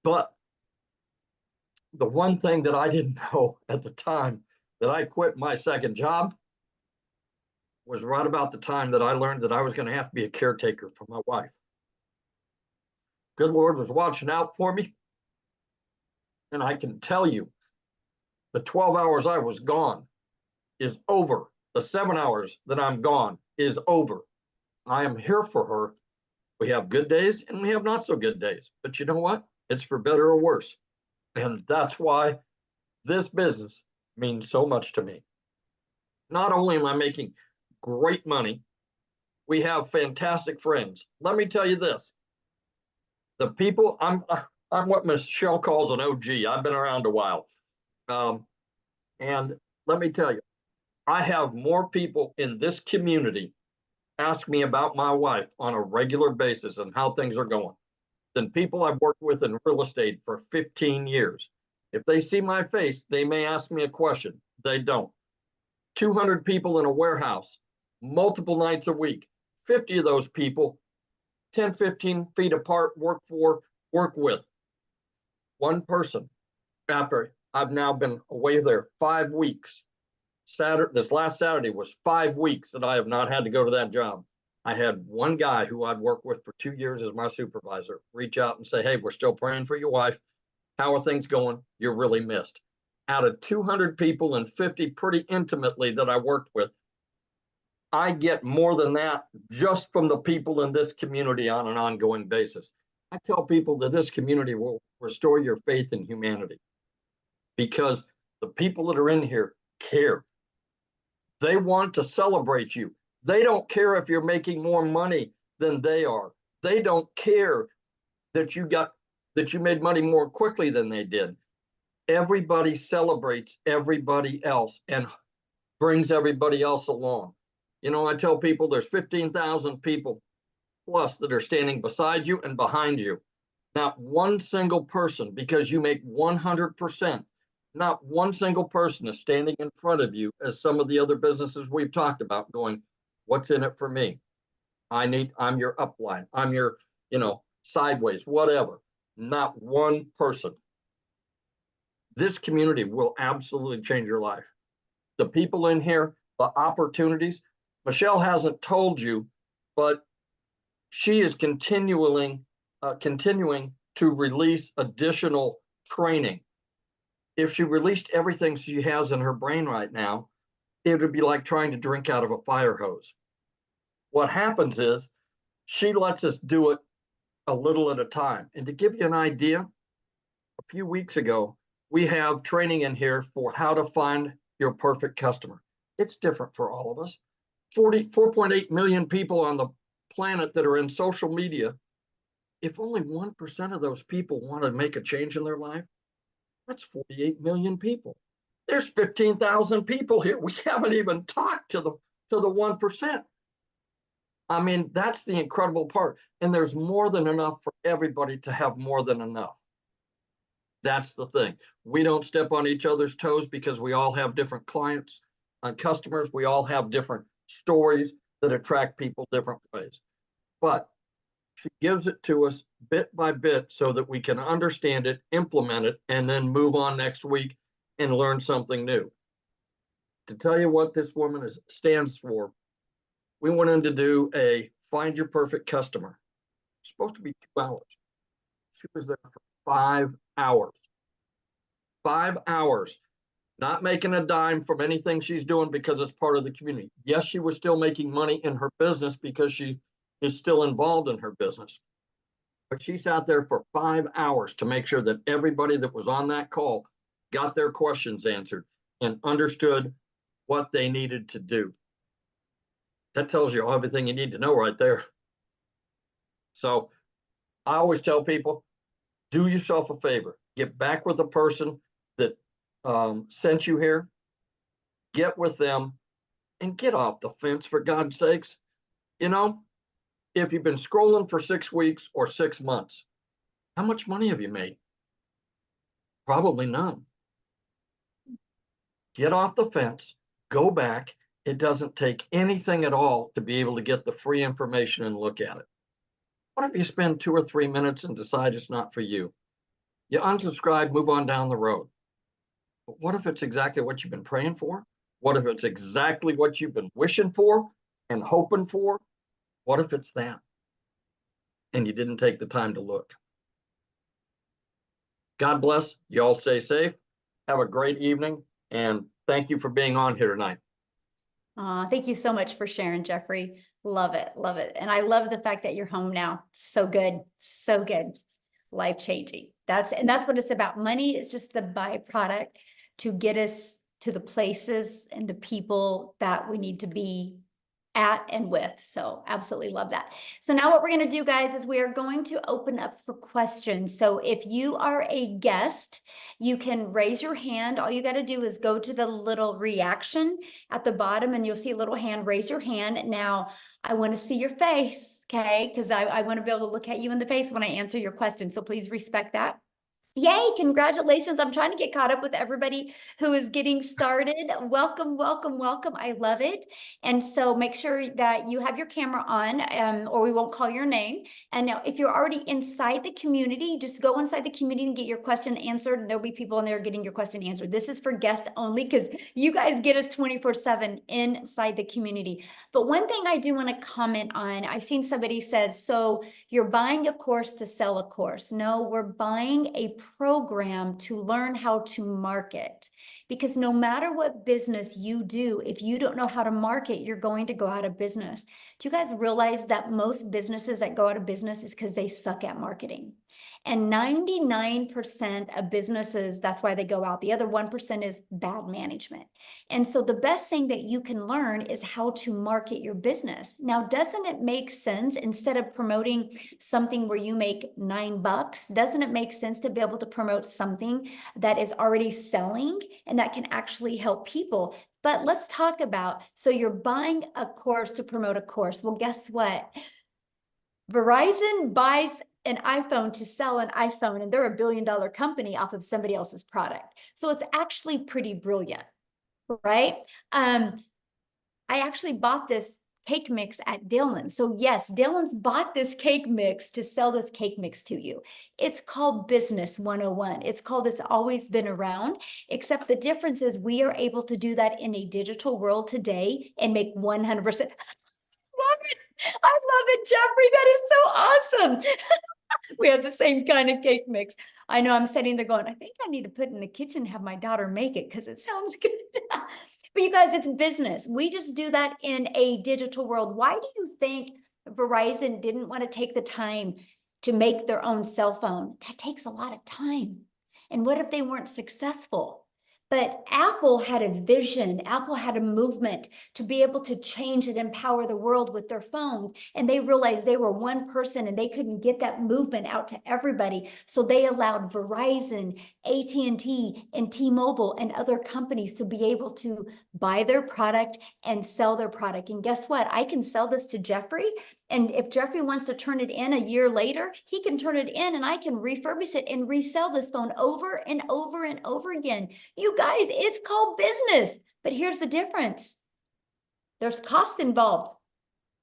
but the one thing that I didn't know at the time that I quit my second job was right about the time that I learned that I was going to have to be a caretaker for my wife. Good Lord was watching out for me. And I can tell you, the 12 hours I was gone is over. The 7 hours that I'm gone is over. I am here for her. We have good days and we have not so good days. But you know what? It's for better or worse. And that's why this business means so much to me. Not only am I making great money, we have fantastic friends. Let me tell you this. The people, I'm what Michelle calls an OG. I've been around a while. And let me tell you, I have more people in this community ask me about my wife on a regular basis and how things are going than people I've worked with in real estate for 15 years. If they see my face, they may ask me a question. They don't. 200 people in a warehouse, multiple nights a week. 50 of those people, 10, 15 feet apart, work with. One person. After I've now been away there 5 weeks. This last Saturday was 5 weeks that I have not had to go to that job. I had one guy who I'd worked with for 2 years as my supervisor reach out and say, hey, we're still praying for your wife. How are things going? You're really missed. Out of 200 people and 50 pretty intimately that I worked with, I get more than that just from the people in this community on an ongoing basis. I tell people that this community will restore your faith in humanity because the people that are in here care. They want to celebrate you. They don't care if you're making more money than they are. They don't care that you made money more quickly than they did. Everybody celebrates everybody else and brings everybody else along. You know, I tell people there's 15,000 people plus that are standing beside you and behind you. Not one single person, because you make 100%, not one single person is standing in front of you as some of the other businesses we've talked about going, what's in it for me? I'm your upline. I'm your, sideways, whatever. Not one person. This community will absolutely change your life. The people in here, the opportunities, Michelle hasn't told you, but she is continuing to release additional training. If she released everything she has in her brain right now, it would be like trying to drink out of a fire hose. What happens is she lets us do it a little at a time. And to give you an idea, a few weeks ago, we have training in here for how to find your perfect customer. It's different for all of us. 4.8 million people on the planet that are in social media. If only 1% of those people want to make a change in their life, That's 48 million people. There's 15,000 people here. We haven't even talked to the 1%. I mean, that's the incredible part. And there's more than enough for everybody to have more than enough. That's the thing. We don't step on each other's toes because we all have different clients and customers. We all have different stories that attract people different ways. But she gives it to us bit by bit so that we can understand it, implement it, and then move on next week and learn something new. To tell you what this woman stands for, we went in to do a Find Your Perfect Customer. It's supposed to be 2 hours. She was there for 5 hours. 5 hours, not making a dime from anything she's doing because it's part of the community. Yes, she was still making money in her business because she is still involved in her business. But she sat there for 5 hours to make sure that everybody that was on that call got their questions answered and understood what they needed to do. That tells you everything you need to know right there. So I always tell people, do yourself a favor, get back with the person that sent you here, get with them and get off the fence, for God's sakes. You know, if you've been scrolling for 6 weeks or 6 months, how much money have you made? Probably none. Get off the fence, go back. It doesn't take anything at all to be able to get the free information and look at it. What if you spend 2 or 3 minutes and decide it's not for you? You unsubscribe, move on down the road. But what if it's exactly what you've been praying for? What if it's exactly what you've been wishing for and hoping for? What if it's that? And you didn't take the time to look. God bless. You all stay safe. Have a great evening. And thank you for being on here tonight. Thank you so much for sharing, Jeffrey. Love it. Love it. And I love the fact that you're home now. So good. So good. Life-changing. That's what it's about. Money is just the byproduct to get us to the places and the people that we need to be at and with. So absolutely love that. So now what we're going to do, guys, is we are going to open up for questions. So if you are a guest, you can raise your hand. All you got to do is go to the little reaction at the bottom and you'll see a little hand. Raise your hand. Now I want to see your face, okay? Because I want to be able to look at you in the face when I answer your question. So please respect that. Yay, congratulations. I'm trying to get caught up with everybody who is getting started. Welcome, welcome, welcome. I love it. And so make sure that you have your camera on or we won't call your name. And now if you're already inside the community, just go inside the community and get your question answered. There'll be people in there getting your question answered. This is for guests only because you guys get us 24/7 inside the community. But one thing I do want to comment on, I've seen somebody says, so you're buying a course to sell a course. No, we're buying a program to learn how to market, because no matter what business you do, if you don't know how to market, you're going to go out of business. Do you guys realize that most businesses that go out of business is because they suck at marketing? And 99% of businesses, that's why they go out. The other 1% is bad management. And so the best thing that you can learn is how to market your business. Now, doesn't it make sense, instead of promoting something where you make $9, doesn't it make sense to be able to promote something that is already selling and that can actually help people? But let's talk about, so you're buying a course to promote a course. Well, guess what? Verizon buys an iPhone to sell an iPhone, and they're a $1 billion company off of somebody else's product. So it's actually pretty brilliant, right? I actually bought this cake mix at Dylan's. So yes, Dylan's bought this cake mix to sell this cake mix to you. It's called Business 101. It's called It's Always Been Around, except the difference is we are able to do that in a digital world today and make 100%. Love it. I love it, Jeffrey. That is so awesome. We have the same kind of cake mix. I know I'm sitting there going, I think I need to put it in the kitchen and have my daughter make it because it sounds good. But you guys, it's business. We just do that in a digital world. Why do you think Verizon didn't want to take the time to make their own cell phone? That takes a lot of time. And what if they weren't successful? But Apple had a vision. Apple had a movement to be able to change and empower the world with their phone. And they realized they were one person and they couldn't get that movement out to everybody. So they allowed Verizon, AT&T, and T-Mobile and other companies to be able to buy their product and sell their product. And guess what? I can sell this to Jeffrey. And if Jeffrey wants to turn it in a year later, he can turn it in and I can refurbish it and resell this phone over and over and over again. You guys, it's called business. But here's the difference. There's costs involved.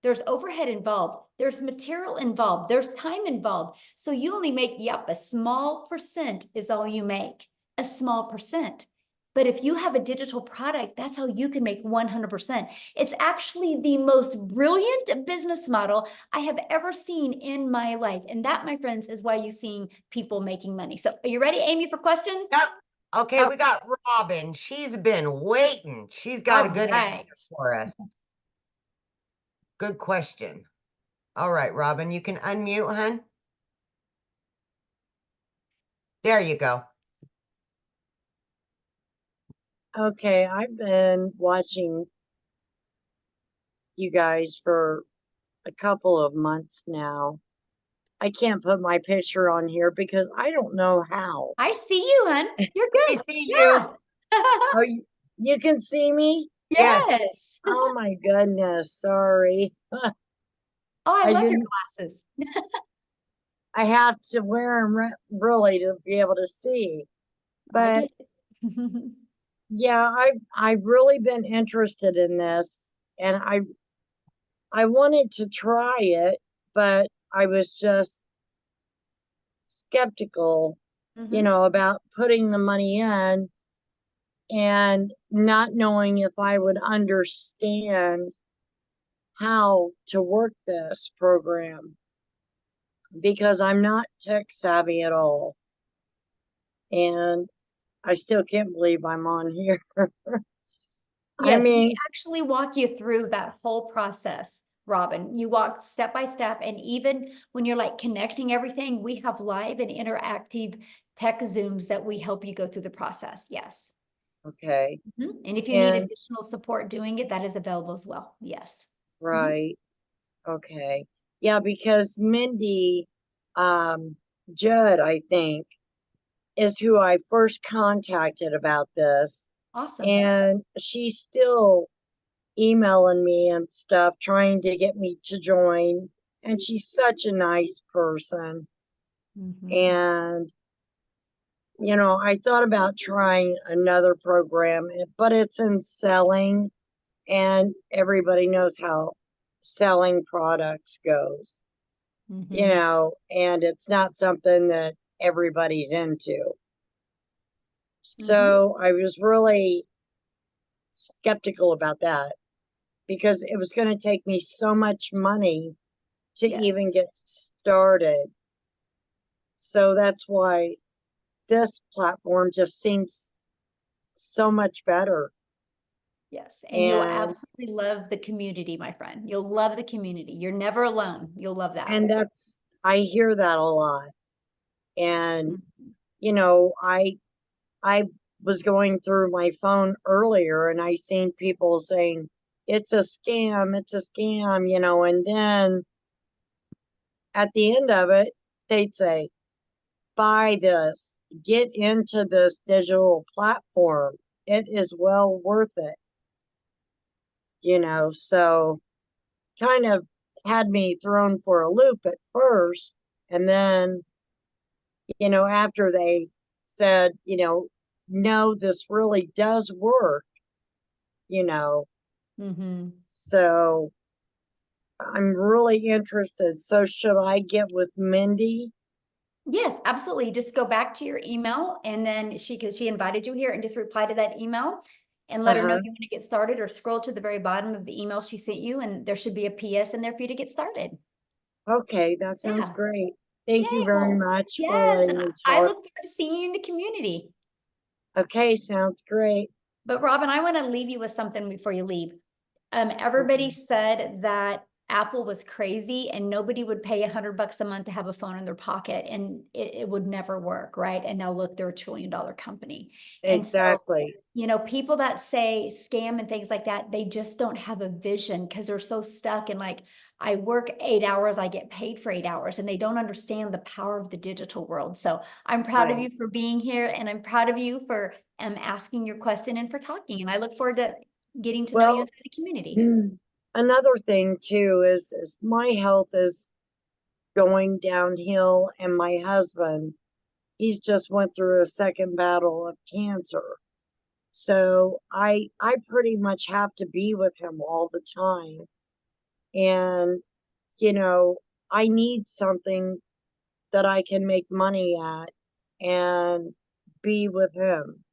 There's overhead involved. There's material involved. There's time involved. So you only make, yep, a small percent is all you make, a small percent. But if you have a digital product, that's how you can make 100%. It's actually the most brilliant business model I have ever seen in my life. And that, my friends, is why you're seeing people making money. So are you ready, Amy, for questions? Yep. Okay, Oh. we got Robin. She's been waiting. She's got a good answer for us. Good question. All right, Robin, you can unmute, hun. There you go. Okay, I've been watching you guys for a couple of months now. I can't put my picture on here because I don't know how. I see you, hun. You're I good. see Yeah. Oh, you can see me? Yes. Oh my goodness, sorry. Oh, I I love your didn't- glasses. I have to wear them really to be able to see. I But get it. yeah, I've really been interested in this, and I wanted to try it, but I was just skeptical, you Mhm. know, about putting the money in and not knowing if I would understand how to work this program because I'm not tech savvy at all. And I still can't believe I'm on here. I Yes, we mean, actually walk you through that whole process, Robin. You walk step by step, and even when you're like connecting everything, we have live and interactive tech Zooms that we help you go through the process. Yes. okay, Mhm. And if you need And- additional support doing it, that is available as well. Yes. right. Okay. Yeah, because Mindy Judd, I think, is who I first contacted about this. Awesome. And she's still emailing me and stuff, trying to get me to join. And she's such a nice person. Mhm. And, you know, I thought about trying another program, but it's in selling, and everybody knows how selling products goes, you Mhm. know, and it's not something that everybody's into. So I was really skeptical about that because it was going to take me so much money to Yes. even get started. So that's why this platform just seems so much better. Yes. And you'll And absolutely love the community, my friend. You'll love the community. You're never alone. You'll love that. and that's I hear that a lot. And Mhm. you know, I was going through my phone earlier and I seen people saying it's a scam, you know, and then at the end of it, they'd say, buy this, get into this digital platform. It is well worth it, you know, so kind of had me thrown for a loop at first. And then, you know, after they said, you know, no, this really does work, you know, Mhm. so I'm really interested. So should I get with Mindy? Yes, absolutely. Just go back to your email and then because she invited you here, and just reply to that email and let her know Uh-huh. you want to get started, or scroll to the very bottom of the email she sent you and there should be a PS in there for you to get started. Okay, that sounds Yeah. great. Thank you Yay. very Well, much for yes, letting and me I talk. look forward to seeing you in the community. Okay, sounds great. But Robin, I want to leave you with something before you leave. Everybody Okay. said that Apple was crazy and nobody would pay $100 a month to have a phone in their pocket, and it would never work, right? And now look, they're $1 trillion company. And so, Exactly. you know, people that say scam and things like that, they just don't have a vision because they're so stuck in like, I work 8 hours, I get paid for 8 hours, and they don't understand the power of the digital world. So I'm proud of Right. you for being here, and I'm proud of you for asking your question and for talking. And I look forward to getting to know you Well, in the community. another thing too is my health is going downhill, and my husband, he's just went through a second battle of cancer. So I pretty much have to be with him all the time. And, you know, I need something that I can make money at and be with him.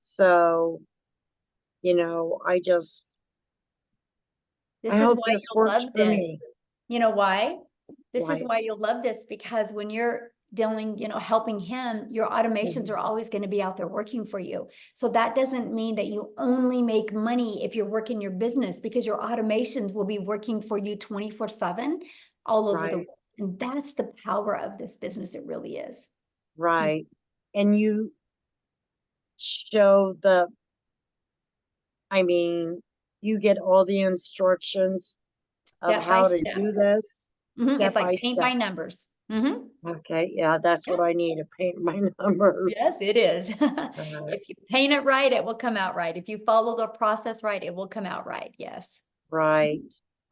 So, you know, This I is hope why this you'll works love for this. me. You know why? This is Why? why you'll love this, because when you're dealing, you know, helping him, your automations are always going to be out there working for you. So that doesn't mean that you only make money if you're working your business, because your automations will be working for you 24/7 all over the Right, world. And that's the power of this business. It really is. right. And you show I mean, you get all the instructions of Step by how to step. do this It's step by like paint by step. numbers. Okay, yeah, that's Yeah. what I need to paint my numbers. Yes, it is. Uh, If you paint it right, it will come out right. If you follow the process right, it will come out right. Yes. Right.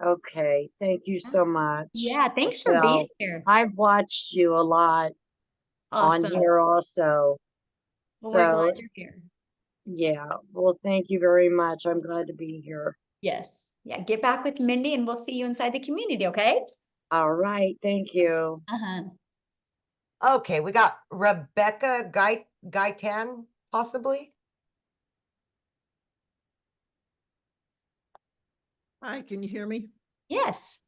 Okay. Thank you so much, Yeah, thanks for being Michelle. here. I've watched you a lot on Awesome. here also. Well, we're So glad you're here. yeah, well, thank you very much. I'm glad to be here. Yes. Yeah, get back with Mindy and we'll see you inside the community, okay? All right. Thank you. Uh-huh. Okay, we got Rebecca Gaitan, possibly. Hi, can you hear me? Yes.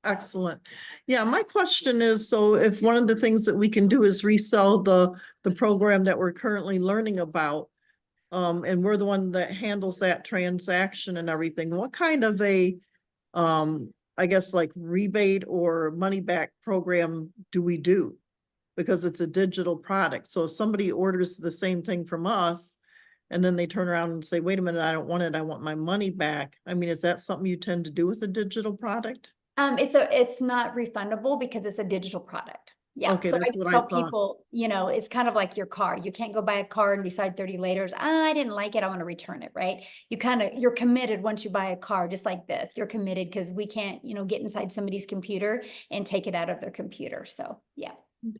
Excellent. Yeah, my question is, so if one of the things that we can do is resell the program that we're currently learning about, and we're the one that handles that transaction and everything, what kind of a, I guess like rebate or money back program do we do? Because it's a digital product. So if somebody orders the same thing from us and then they turn around and say, wait a minute, I don't want it, I want my money back. I mean, is that something you tend to do with a digital product? It's not refundable because it's a digital product. Yeah. Okay, So I that's just what I tell thought. people, you know, it's kind of like your car. You can't go buy a car and decide 30 later, I didn't like it, I want to return it, right? You're committed once you buy a car, just like this. You're committed because we can't, you know, get inside somebody's computer and take it out of their computer. So yeah.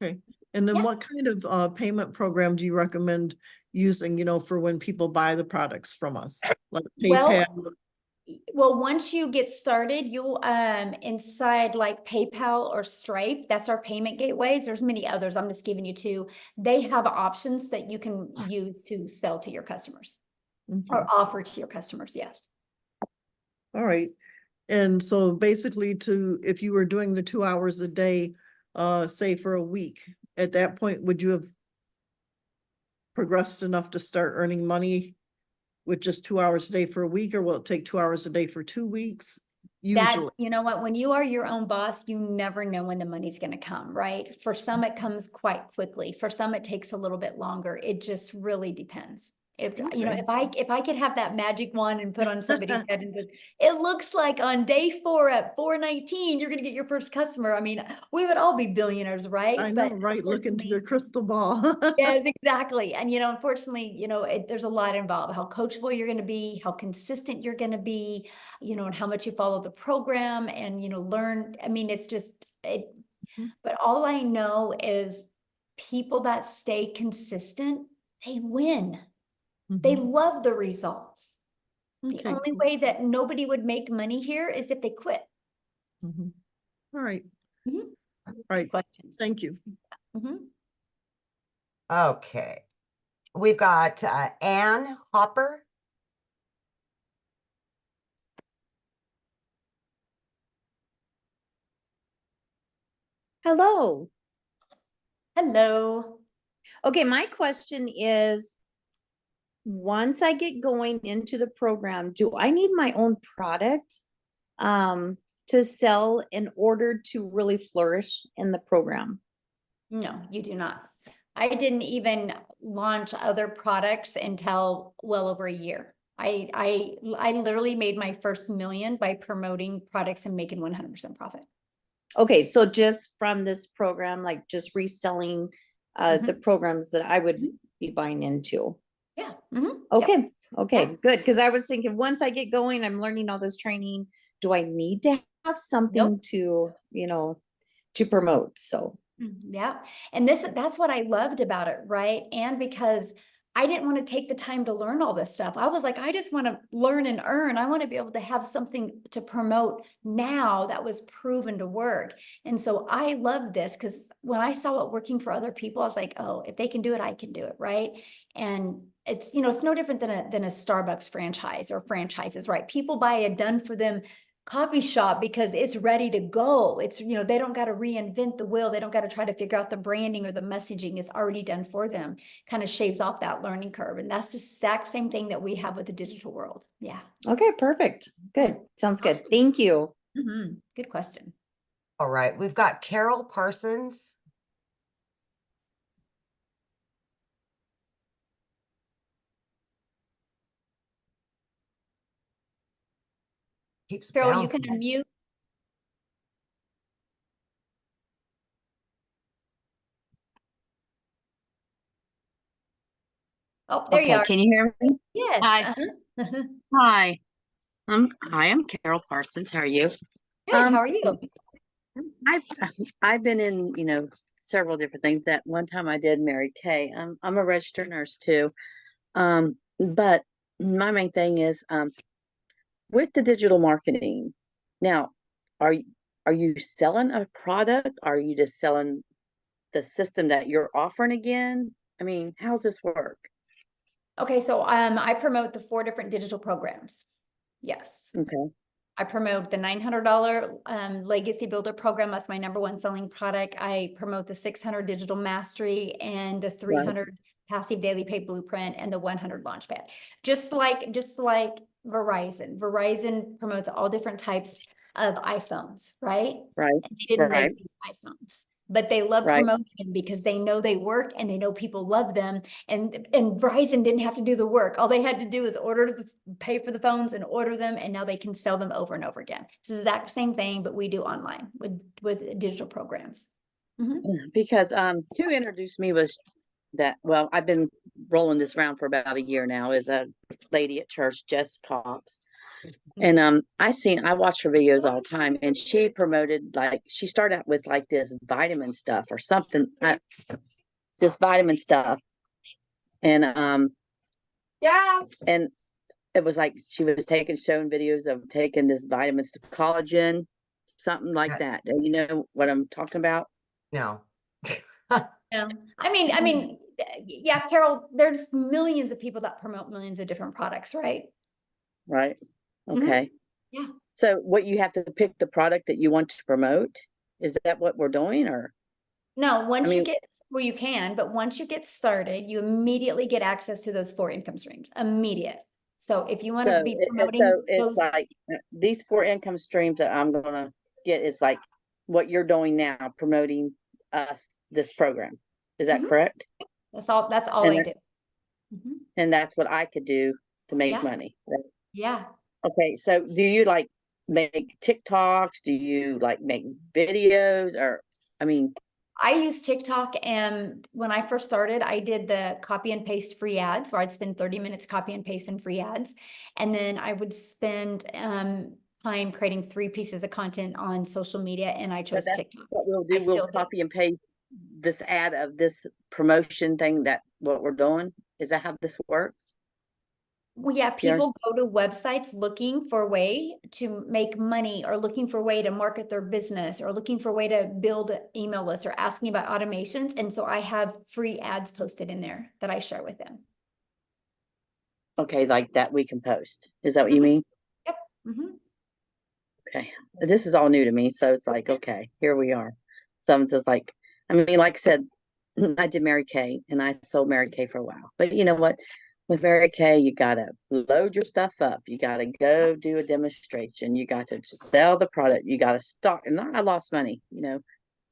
Okay. And then Yeah. what kind of payment program do you recommend using, you know, for when people buy the products from us? Like PayPal? Well, once you get started, you'll inside like PayPal or Stripe, that's our payment gateways. There's many others. I'm just giving you two. They have options that you can use to sell to your customers or offer to your customers. Yes. All right. And so basically if you were doing the 2 hours a day, say for a week, at that point, would you have progressed enough to start earning money with just 2 hours a day for a week, or will it take 2 hours a day for 2 weeks? Usually. You know what, when you are your own boss, you never know when the money's going to come, right? For some, it comes quite quickly. For some, it takes a little bit longer. It just really depends. If, you know, Okay. if I could have that magic wand and put on somebody's head and said, it looks like on day 4 at 4:19, you're going to get your first customer. I mean, we would all be billionaires, right? I know, But right? Look into unfortunately, your crystal ball. yes, exactly. And, you know, unfortunately, you know, there's a lot involved, how coachable you're going to be, how consistent you're going to be, you know, and how much you follow the program and, you know, learn. I mean, it's just, but all I know is people that stay consistent, they win. They love the results. The Okay, only cool. way that nobody would make money here is if they quit. All right. Mhm. All right. Questions? Thank you. Okay, we've got Ann Hopper. Hello. Hello. Okay, my question is, once I get going into the program, do I need my own product? to sell in order to really flourish in the program? No, you do not. I didn't even launch other products until well over a year. I literally made my first million by promoting products and making 100% profit. Okay, so just from this program, like just reselling the programs that I would be buying into. Yeah. Okay. Okay, good. Because I was thinking once I get going, I'm learning all this training. Do I need to have something to, to promote? So Yeah. And that's what I loved about it, right? And because I didn't want to take the time to learn all this stuff. I was like, I just want to learn and earn. I want to be able to have something to promote now that was proven to work. And so I love this because when I saw it working for other people, I was like, oh, if they can do it, I can do it, right? And it's, it's no different than a Starbucks franchise or franchises, right? People buy a done for them coffee shop because it's ready to go. It's, they don't got to reinvent the wheel. They don't got to try to figure out the branding or the messaging. It's already done for them. Kind of shaves off that learning curve. And that's the exact same thing that we have with the digital world. Yeah. okay, perfect. Good. Sounds good. Thank you. Good question. All right, we've got Carol Parsons. Keeps Carol, you can bouncing. unmute. Oh, there you Okay, are. can you hear me? Yes. Hi. Hi. I'm Carol Parsons. How are you? Good. How are you? I've I've been in, several different things. That one time I did Mary Kay. I'm a registered nurse too. But my main thing is with the digital marketing. Now, are you selling a product? Are you just selling the system that you're offering again? I mean, how's this work? Okay, so I promote the 4 different digital programs. Yes. Okay. I promote the $900 Legacy Builder program. That's my #1 selling product. I promote the 600 Digital Mastery and the 300 Passive Daily Pay Blueprint and the 100 Launchpad. Just like Verizon. Verizon promotes all different types of iPhones, right? Right. And they didn't Right. make these iPhones, but they love Right. promoting them because they know they work and they know people love them. And Verizon didn't have to do the work. All they had to do is pay for the phones and order them, and now they can sell them over and over again. It's the exact same thing, but we do online with digital programs. Because who introduced me was that, well, I've been rolling this around for about a year now, is a lady at church, Jess Cox. And I watch her videos all the time, and she promoted, like, she started out with like this vitamin stuff or something, this vitamin stuff. And and it was like she was showing videos of taking this vitamins to collagen, something like that. Do you know what I'm talking about? No. Yeah. I mean, yeah, Carol, there's millions of people that promote millions of different products, right? Right. Okay. Yeah. So what, you have to pick the product that you want to promote? Is that what we're doing, or? No, once you mean- get, well, you can, but once you get started, you immediately get access to those 4 income streams. Immediate. So if you want to be promoting so it's those, like these 4 income streams that I'm gonna get is like what you're doing now, promoting this program. Is that correct? that's all And I do. And that's what I could do to make Yeah. money. Right? Yeah. Okay, so do you like make TikToks? Do you like make videos? Or, I mean, I use TikTok, and when I first started, I did the copy and paste free ads where I'd spend 30 minutes copy and paste in free ads. And then I would spend time creating 3 pieces of content on social media, and I chose TikTok. what we'll do. I We'll still do. copy and paste this ad of this promotion thing, that what we're doing. Is that how this works? Well, yeah, people go to websites looking for a way to make money, or looking for a way to market their business, or looking for a way to build an email list, or asking about automations. And so I have free ads posted in there that I share with them. Okay, like that we can post. Is that what you mean? Yep. Okay. This is all new to me. So it's like, okay, here we are. So I'm just like, I mean, like I said, I did Mary Kay and I sold Mary Kay for a while. But you know what? with Mary Kay, you gotta load your stuff up. You gotta go do a demonstration. You got to sell the product. You gotta stock. And I lost money,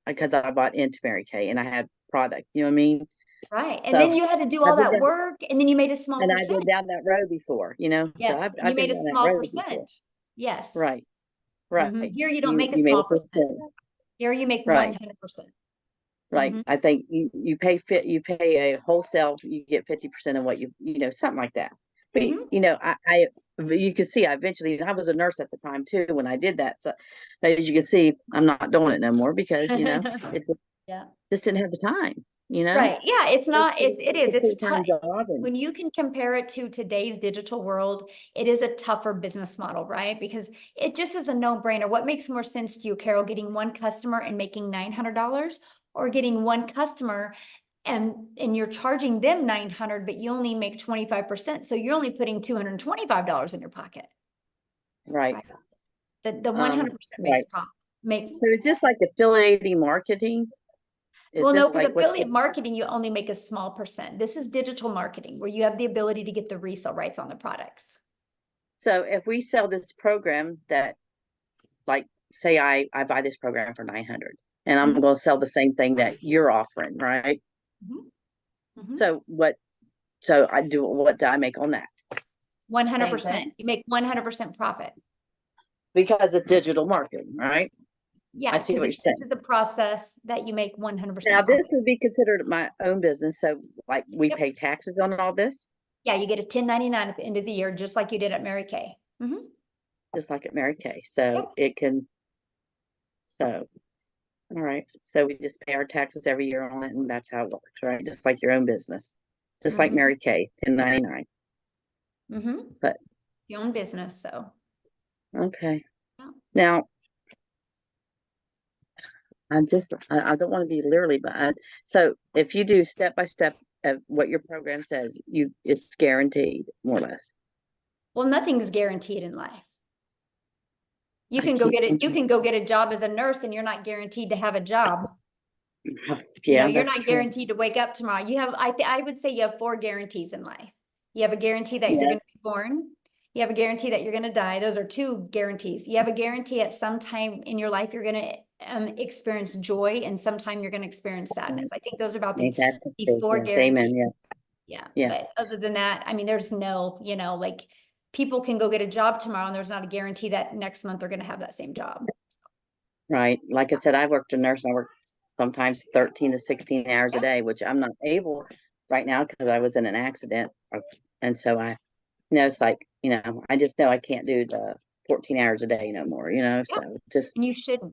because I bought into Mary Kay and I had product. You know what I mean? Right. And So then you had to do I've all been that down, work, and then you made a small and I've been percent. down that road before. So Yes, and you I've been made a down that small road before. percent. Yes. Right. Here you don't make a You made small a percent. percent. Here you make Right. 100%. Right. I think you pay a wholesale, you get 50% of what something like that. But you can see I was a nurse at the time too when I did that. So as you can see, I'm not doing it no more because it Yeah. just didn't have the time, Right. Yeah. It's not, it is. It's full-time tough. job and When you can compare it to today's digital world, it is a tougher business model, right? Because it just is a no-brainer. What makes more sense to you, Carol, getting one customer and making $900, or getting one customer and you're charging them $900, but you only make 25%. So you're only putting $225 in your pocket. right. The 100% makes right. profit. Makes So it's just like affiliating marketing. Well, no, because affiliate marketing, you only make a small percent. This is digital marketing where you have the ability to get the resale rights on the products. So if we sell this program that, like, say I buy this program for 900 and I'm going to sell the same thing that you're offering, right? So what do I make on that? 100%. You make 100% profit. Because it's digital marketing, right? Yeah, I see what you're saying. This is a process that you make 100%. Now this would be considered my own business. So like we pay taxes on all this? Yeah, you get a 1099 at the end of the year, just like you did at Mary Kay. Just like at Mary Kay. So all right. So we just pay our taxes every year on it, and that's how it works, right? Just like your own business. Just like Mary Kay, 1099. But your own business, so. Okay. Now I don't want to be literally, but so if you do step by step of what your program says, it's guaranteed, more or less. Well, nothing's guaranteed in life. You can go get a job as a nurse, and you're not guaranteed to have a job. Yeah, you're not guaranteed to wake up tomorrow. You have, I would say you have 4 guarantees in life. You have a guarantee that you're going to be born. You have a guarantee that you're going to die. Those are 2 guarantees. You have a guarantee at some time in your life, you're going to experience joy, and sometime you're going to experience sadness. I think those are about the 4 guarantees. Amen, yeah. But other than that, I mean, there's no, like people can go get a job tomorrow and there's not a guarantee that next month they're going to have that same job. Right. Like I said, I worked a nurse. I work sometimes 13 to 16 hours a day, which I'm not able right now because I was in an accident. And so it's like, I just know I can't do the 14 hours a day no more, so just. And you shouldn't.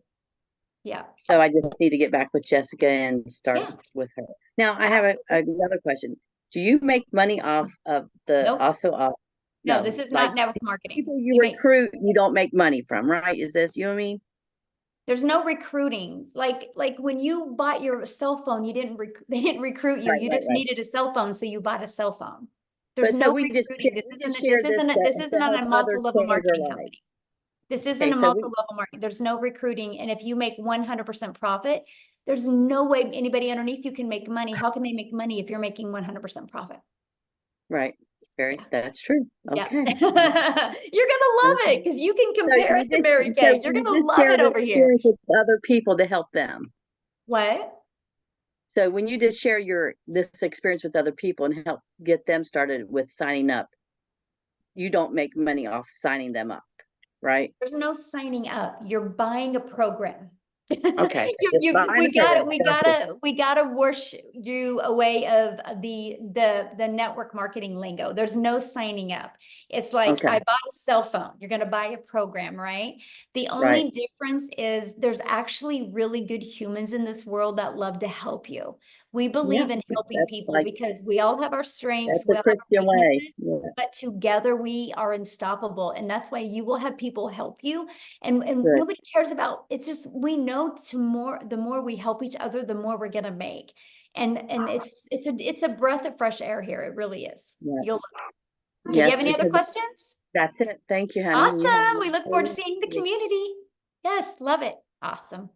Yeah. So I just need to get back with Jessica and start with her. Now I have another question. Do you make money off of No, this is not network marketing. People you recruit, you don't make money from, right? Is this, you know what I mean? There's no recruiting. Like when you bought your cell phone, they didn't recruit you. You just needed a cell phone, so you bought a cell phone. There's no recruiting. This isn't on a multi-level marketing company. This isn't a multi-level marketing. There's no recruiting. And if you make 100% profit, there's no way anybody underneath you can make money. How can they make money if you're making 100% profit? Right. That's true. Okay. You're gonna love it because you can compare it to Mary Kay. You're gonna love it over here. With other people to help them. What? So when you just share this experience with other people and help get them started with signing up, you don't make money off signing them up, right? There's no signing up. You're buying a program. Okay. We gotta wash you away of the network marketing lingo. There's no signing up. It's like I bought a cell phone. You're gonna buy a program, right? The only difference is there's actually really good humans in this world that love to help you. We believe in helping people because we all have our strengths, we all have our weaknesses, but together we are unstoppable. And that's why you will have people help you. And nobody cares about, it's just, we know the more we help each other, the more we're going to make. And it's a breath of fresh air here. It really is. You'll do you have any other questions? That's it. Thank you, honey. Awesome. We look forward to seeing the community. Yes. Love it. Awesome.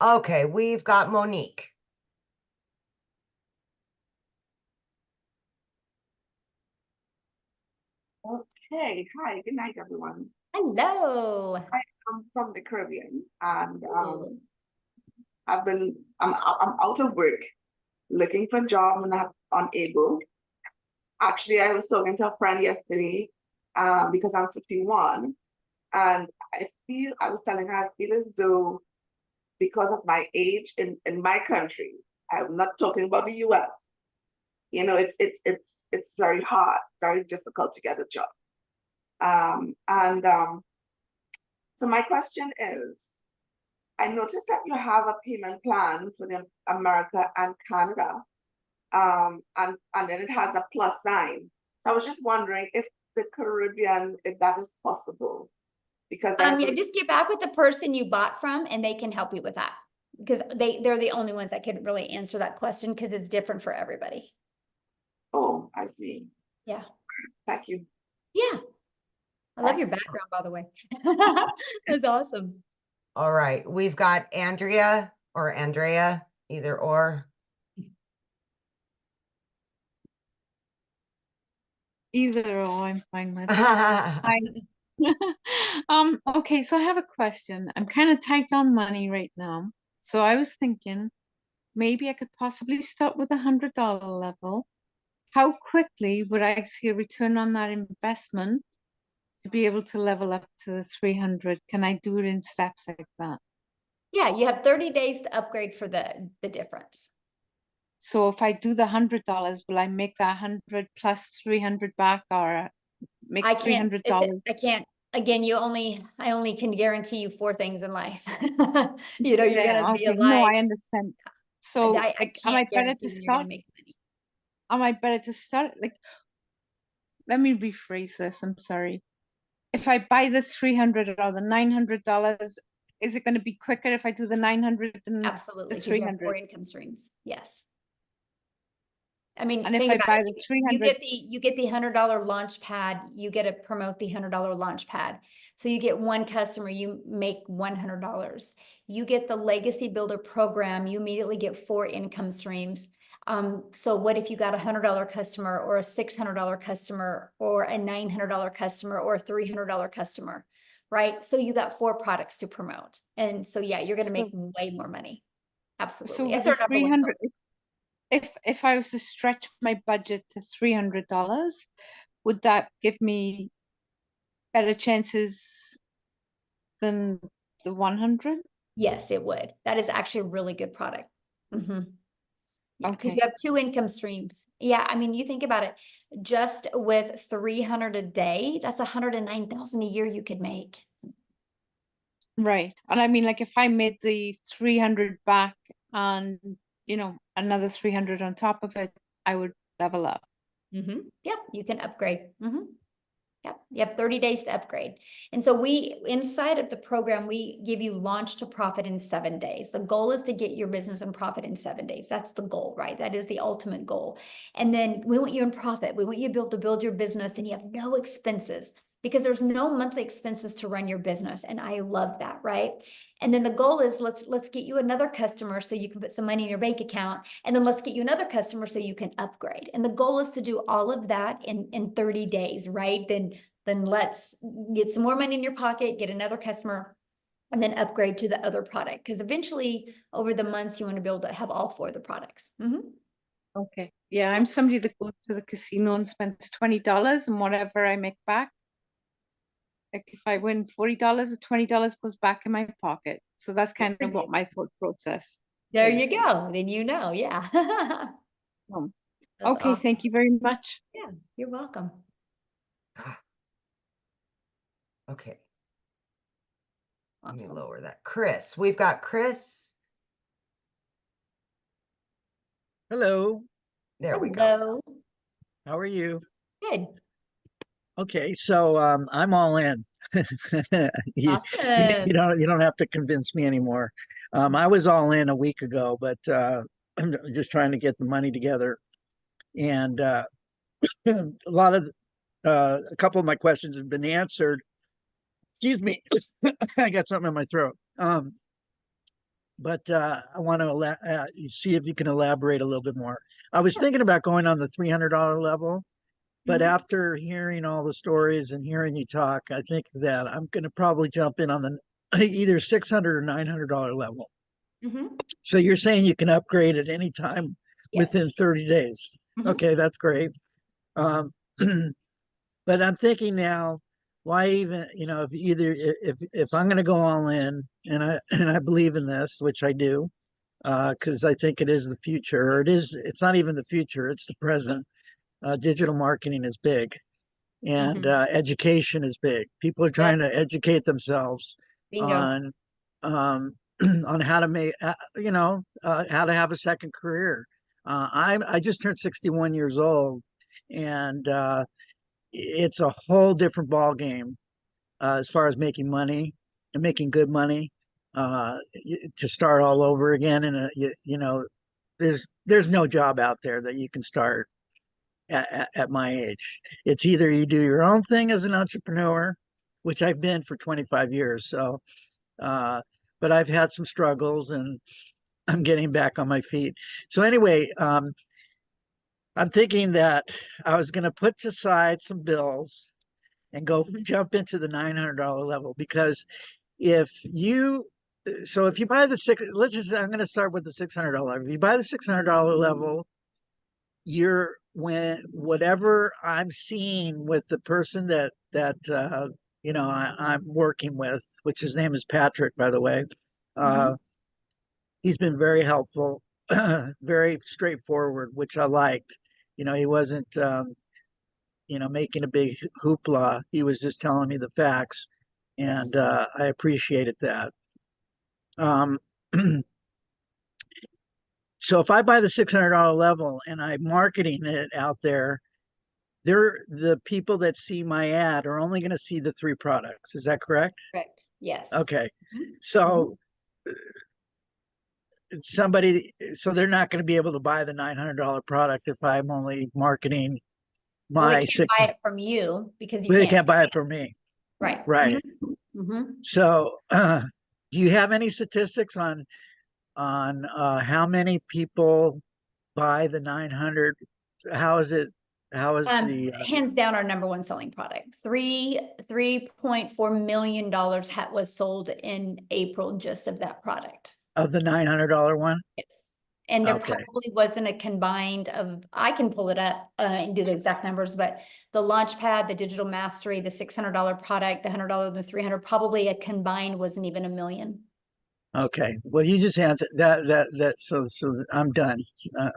Okay. We've got Monique. Okay, hi, good night, everyone. Hello. I'm from the Caribbean, and Ooh. I'm out of work, looking for a job, and I'm unable. Actually, I was talking to a friend yesterday, because I'm 51, and I was telling her, I feel as though because of my age in my country, I'm not talking about the US, you know, it's very hard, very difficult to get a job. So my question is, I noticed that you have a payment plan for the America and Canada, and then it has a plus sign. So I was just wondering if the Caribbean, if that is possible, because then Yeah, just get back with the person you bought from and they can help you with that. Because they're the only ones that can really answer that question because it's different for everybody. oh, I see. Yeah. Thank you. Yeah. I love your Thanks. background, by the way. That's awesome. All right, we've got Andrea or Andrea, either or. Either or, I'm fine with. Hi. Okay, so I have a question. I'm kind of tight on money right now. So I was thinking maybe I could possibly start with $100 level. How quickly would I see a return on that investment to be able to level up to the 300? Can I do it in steps like that? Yeah, you have 30 days to upgrade for the difference. So if I do the $100, will I make that 100 plus 300 back, or make I can't, $300? I can't, again, I only can guarantee you 4 things in life. You know, you're Yeah, gonna be okay. No, alive. I understand. So I like, am I can't better guarantee to when you're gonna start? make money. Am I better to start? Like, let me rephrase this. I'm sorry. If I buy the 300 or the $900, is it going to be quicker if I do the 900 than the Absolutely, because you have 4 300? income streams. Yes. I mean, And if think I about buy it. the You 300, get the $100 launch pad, you get to promote the $100 launch pad. So you get 1 customer, you make $100. You get the legacy builder program, you immediately get 4 income streams. So what if you got a $100 customer or a $600 customer or a $900 customer or a $300 customer, right? So you got 4 products to promote. And so, yeah, you're going to make way more money. so Absolutely. with If the they're number 1 300, if I was to stretch my budget to $300, would that give me better chances than the 100? Yes, it would. That is actually a really good product. Yeah, because you Okay. have 2 income streams. Yeah, I mean, you think about it, just with 300 a day, that's 109,000 a year you could make. Right. And I mean, like, if I made the 300 back and, another 300 on top of it, I would level up. Yep, you can upgrade. Yep, you have 30 days to upgrade. And so inside of the program, we give you launch to profit in 7 days. The goal is to get your business in profit in 7 days. That's the goal, right? That is the ultimate goal. And then we want you in profit. We want you to be able to build your business and you have no expenses because there's no monthly expenses to run your business. And I love that, right? And then the goal is let's get you another customer so you can put some money in your bank account. And then let's get you another customer so you can upgrade. And the goal is to do all of that in 30 days, right? Then let's get some more money in your pocket, get another customer, and then upgrade to the other product. Because eventually over the months, you want to be able to have all 4 of the products. Okay. Yeah, I'm somebody that goes to the casino and spends $20 and whatever I make back. Like if I win $40, the $20 goes back in my pocket. So that's kind of what my thought process There is. you go. Then yeah. That's Okay, awesome. thank you very much. Yeah, you're welcome. Okay. Let me Awesome. lower that. Chris, we've got Chris. Hello. There we go. Hello. How are you? Good. Okay, so I'm all in. You, Awesome. you don't have to convince me anymore. I was all in a week ago, but I'm just trying to get the money together. And a couple of my questions have been answered. Excuse me, I got something in my throat. But I want to see if you can elaborate a little bit more. I was thinking about going on the $300 level. But Mhm. after hearing all the stories and hearing you talk, I think that I'm going to probably jump in on the either 600 or $900 level. Mhm. So you're saying you can upgrade at any time within Yes. 30 days. Mhm. Okay, that's great. Um, but I'm thinking now, why even, if either if I'm going to go all in, and I believe in this, which I do, because I think it is the future, or it's not even the future, it's the present. Digital marketing is big, and education is big. People are trying to educate themselves Bingo. on on how to make how to have a second career. I just turned 61 years old, and it's a whole different ball game as far as making money and making good money, to start all over again. And there's no job out there that you can start at my age. It's either you do your own thing as an entrepreneur, which I've been for 25 years. So, but I've had some struggles, and I'm getting back on my feet. So anyway, I'm thinking that I was going to put aside some bills and go jump into the $900 level, because if you if you buy the I'm going to start with the $600. If you buy the $600 level, whatever I'm seeing with the person that I'm working with, which his name is Patrick, by the way. He's been very helpful, very straightforward, which I liked. He wasn't making a big hoopla. He was just telling me the facts, and I appreciated that. So if I buy the $600 level and I'm marketing it out there, the people that see my ad are only going to see the 3 products. Is that correct? Correct. Yes. Okay. Mhm. So they're not going to be able to buy the $900 product if I'm only marketing Well, my they can't buy it from you because you They can't. can't buy it from me. Right. Right. Mhm. So, do you have any statistics on how many people buy the 900? How is it? How is the Hands down our number one selling product. $3.4 million was sold in April just of that product. of the $900 one? Yes. And there Okay. probably wasn't a combined of, I can pull it up and do the exact numbers, but the Launchpad, the Digital Mastery, the $600 product, the $100, the 300, probably a combined wasn't even $1 million. Okay. Well, you just answered that. So I'm done.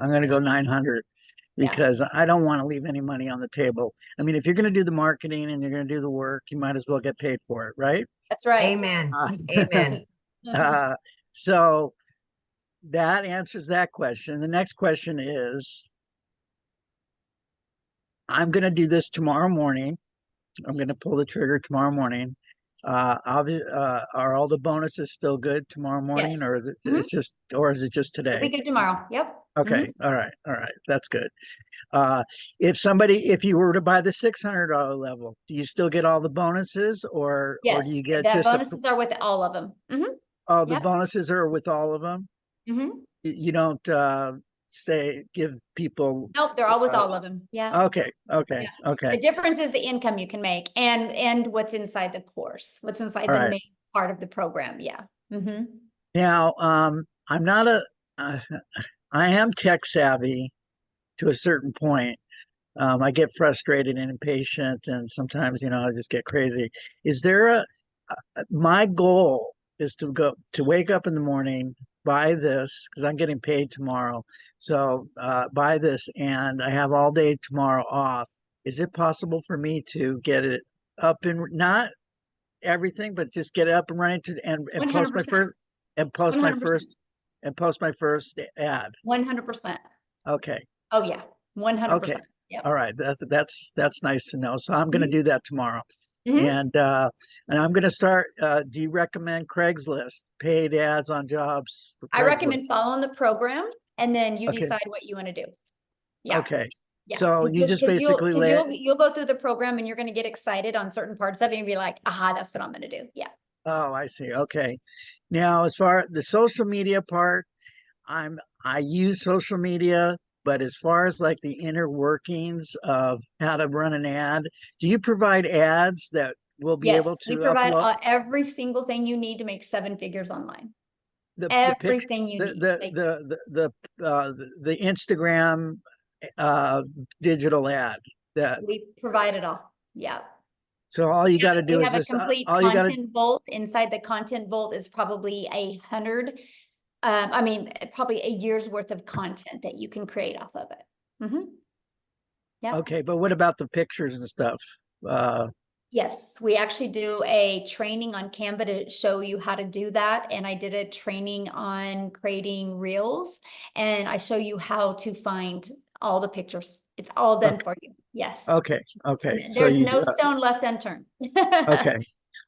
I'm going to go 900 because I don't want to leave any money on the table. I mean, if you're going to do the marketing and you're going to do the work, you might as well get paid for it, right? That's right. Amen. Amen. So that answers that question. The next question is, I'm going to do this tomorrow morning. I'm going to pull the trigger tomorrow morning. Are all the bonuses still good tomorrow morning, Yes. or is it just It'll today? be good tomorrow. Yep. Okay. All right. That's good. If you were to buy the $600 level, do you still get all the bonuses, or Yes. do you get The just bonuses are with all of them. oh, the Yep. bonuses are with all of them? You don't give people. Nope, they're all with all of them. Yeah. Okay. The difference is the income you can make and what's inside the course, what's inside All the right. main part of the program. Yeah. Now, I'm not I am tech savvy to a certain point. I get frustrated and impatient, and sometimes, I just get crazy. Is there my goal is to wake up in the morning, buy this, because I'm getting paid tomorrow. So buy this, and I have all day tomorrow off. Is it possible for me to get it up and not everything, but just get it up and running and post my 100%. first and post my 100%. first and post my first ad? 100%. Okay. Oh yeah. 100%. Okay. Yep. All right. That's nice to know. So I'm going to do that tomorrow. And I'm going to start. Do you recommend Craigslist, paid ads on jobs for Craigslist? I recommend following the program and then you Okay. decide what you want to do. Yeah. Okay. Yeah. So you just basically you'll go through the program and you're going to get excited on certain parts of it and be like, aha, that's what I'm going to do. Yeah. Oh, I see. Okay. Now, as far as the social media part, I use social media but as far as like the inner workings of how to run an ad, do you provide ads that will be able Yes, to we provide upload every single thing you need to make 7 figures online. the picture, Everything you need. Like, the Instagram digital ad that we provide it all. Yeah. so all you got to do We is have a just complete all you got to content vault. Inside the content vault is probably 100. I mean, probably a year's worth of content that you can create off of it. Yeah. okay, but what about the pictures and stuff? Yes, we actually do a training on Canva to show you how to do that. And I did a training on creating reels, and I show you how to find all the pictures. It's all done for you. Yes. Okay. So There's you no stone left unturned. okay.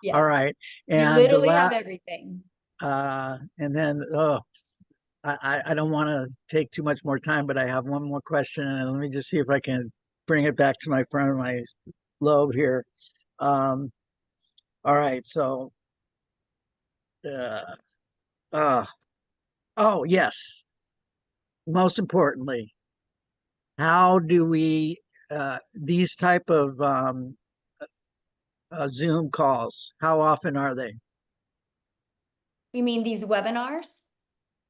Yeah. All right. You And literally have everything. and then I don't want to take too much more time, but I have one more question, and let me just see if I can bring it back to my front of my lobe here. All right, so oh yes, most importantly, how do we these type of Zoom calls, how often are they? You mean these webinars?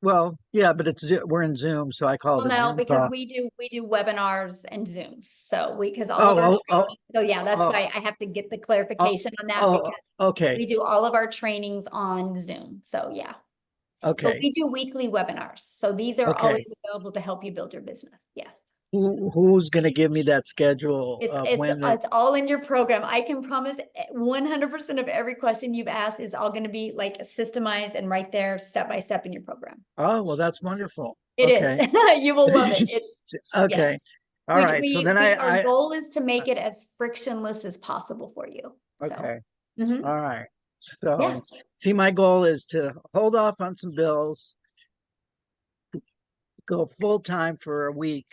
Well, yeah, but we're in Zoom, so I call Well, it a no, Zoom because call. we do webinars and Zooms. So because all of our training, so yeah, that's why I have to get the clarification on that, because okay. we do all of our trainings on Zoom. So yeah. But Okay. we do weekly webinars. So these are Okay. always available to help you build your business. Yes. Who's going to give me that schedule of when It's all in your program. I can promise 100% of every question you've asked is all going to be like systemized and right there step by step in your program. Oh, well, that's wonderful. It Okay. is. You will love it. Okay. Yes. All right. So then our goal is to make it as frictionless as possible for you. Okay. So, All right. So yeah. see, my goal is to hold off on some bills, go full time for a week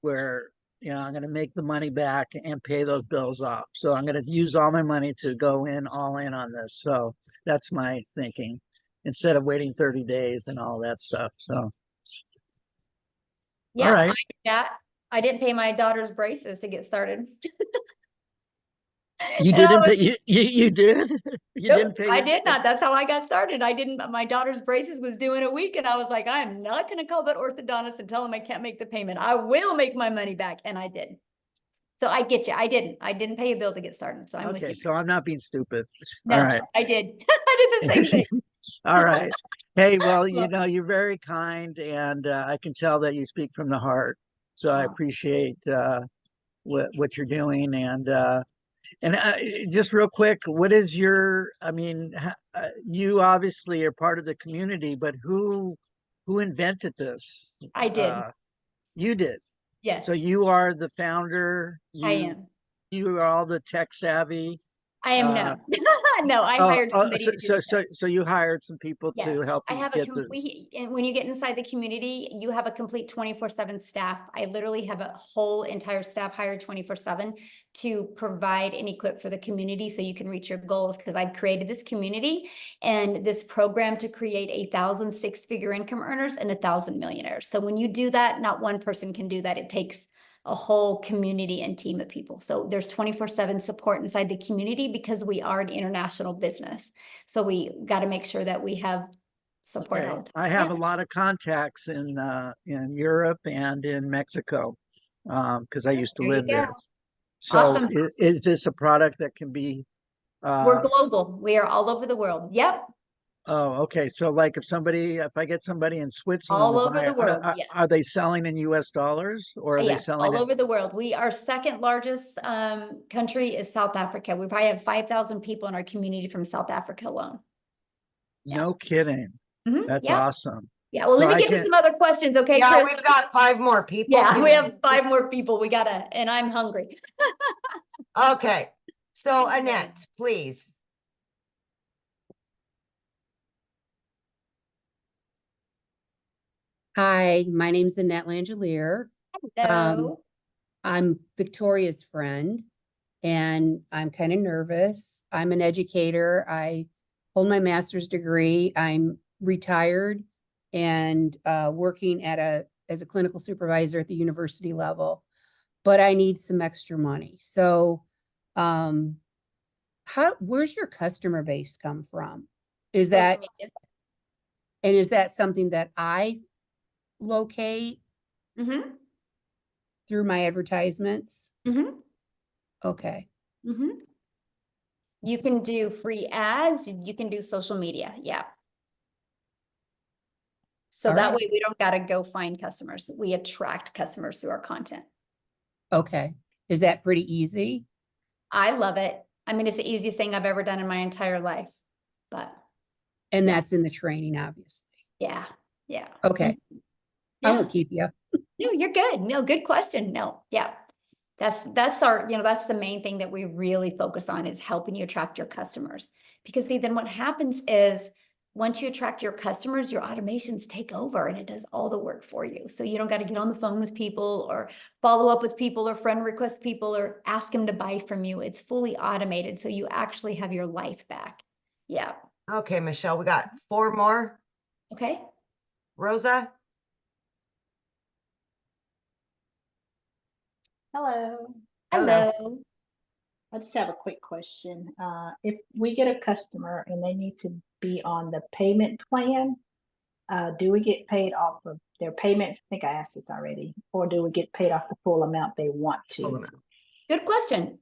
where, you know, I'm going to make the money back and pay those bills off. So I'm going to use all my money to go in all in on this. So that's my thinking, instead of waiting 30 days and all that stuff. So Yeah, all right. I didn't pay my daughter's braces to get started. You didn't pay, you did? You Nope, didn't pay? I did not. That's how I got started. I didn't, my daughter's braces was due in a week, and I was like, I'm not going to call that orthodontist and tell him I can't make the payment. I will make my money back. And I did. So I get you. I didn't pay a bill to get started. So I'm with Okay, you. so I'm not being stupid. No, All right. I did. I did the same thing. All right. Hey, well, you know, you're very kind, and I can tell that you speak from the heart. So I appreciate what you're doing. And just real quick, what is your, I mean, you obviously are part of the community, but who invented this? I did. You did. Yes. So you are the founder. I am. You are all the tech savvy. I am no. No, I hired somebody to do it. So you hired some people to Yes, help I you have get and when you get inside the community, you have a complete 24/7 staff. I literally have a whole entire staff hired 24/7 to provide and equip for the community so you can reach your goals, because I've created this community and this program to create 1,000 six-figure income earners and 1,000 millionaires. So when you do that, not one person can do that. It takes a whole community and team of people. So there's 24/7 support inside the community because we are an international business. So we got to make sure that we have support. Okay. All the time. I have a lot of contacts in Europe and in Mexico, because I used to There you live there. go. So Awesome. is this a product that can be We're global. We are all over the world. Yep. oh, okay. So like if I get somebody in Switzerland All to over buy, the world. Yes. are they selling in US dollars, or are they Yes, selling all it? over the world. Our second largest country is South Africa. We probably have 5,000 people in our community from South Africa alone. No kidding. That's Yeah. awesome. Yeah. Well, So let me I get to can- some other questions. Okay, Yeah, Chris? we've got 5 more people. Yeah, we have 5 more people. And I'm hungry. Okay. So Annette, please. Hi, my name's Annette Langelier. Hello. I'm Victoria's friend, and I'm kind of nervous. I'm an educator. I hold my master's degree. I'm retired and working at a as a clinical supervisor at the university level, but I need some extra money. So, where's your customer base come from? Is that, and is that something that I locate through my advertisements? Okay. You can do free ads, you can do social media. Yeah. So All that right. way we don't got to go find customers. We attract customers through our content. Okay. Is that pretty easy? I love it. I mean, it's the easiest thing I've ever done in my entire life, but. And Yeah. that's in the training, obviously. Yeah. Yeah. Okay. I won't keep you. No, you're good. No, good question. No. Yeah. That's our, that's the main thing that we really focus on is helping you attract your customers. Because see, then what happens is once you attract your customers, your automations take over and it does all the work for you. So you don't got to get on the phone with people or follow up with people or friend request people or ask them to buy from you. It's fully automated. So you actually have your life back. Yeah. Okay, Michelle, we got 4 more. Okay. Rosa? Hello. Hello. I just have a quick question. If we get a customer and they need to be on the payment plan, do we get paid off of their payments? I think I asked this already. Or do we get paid off the full amount they want to? Good question.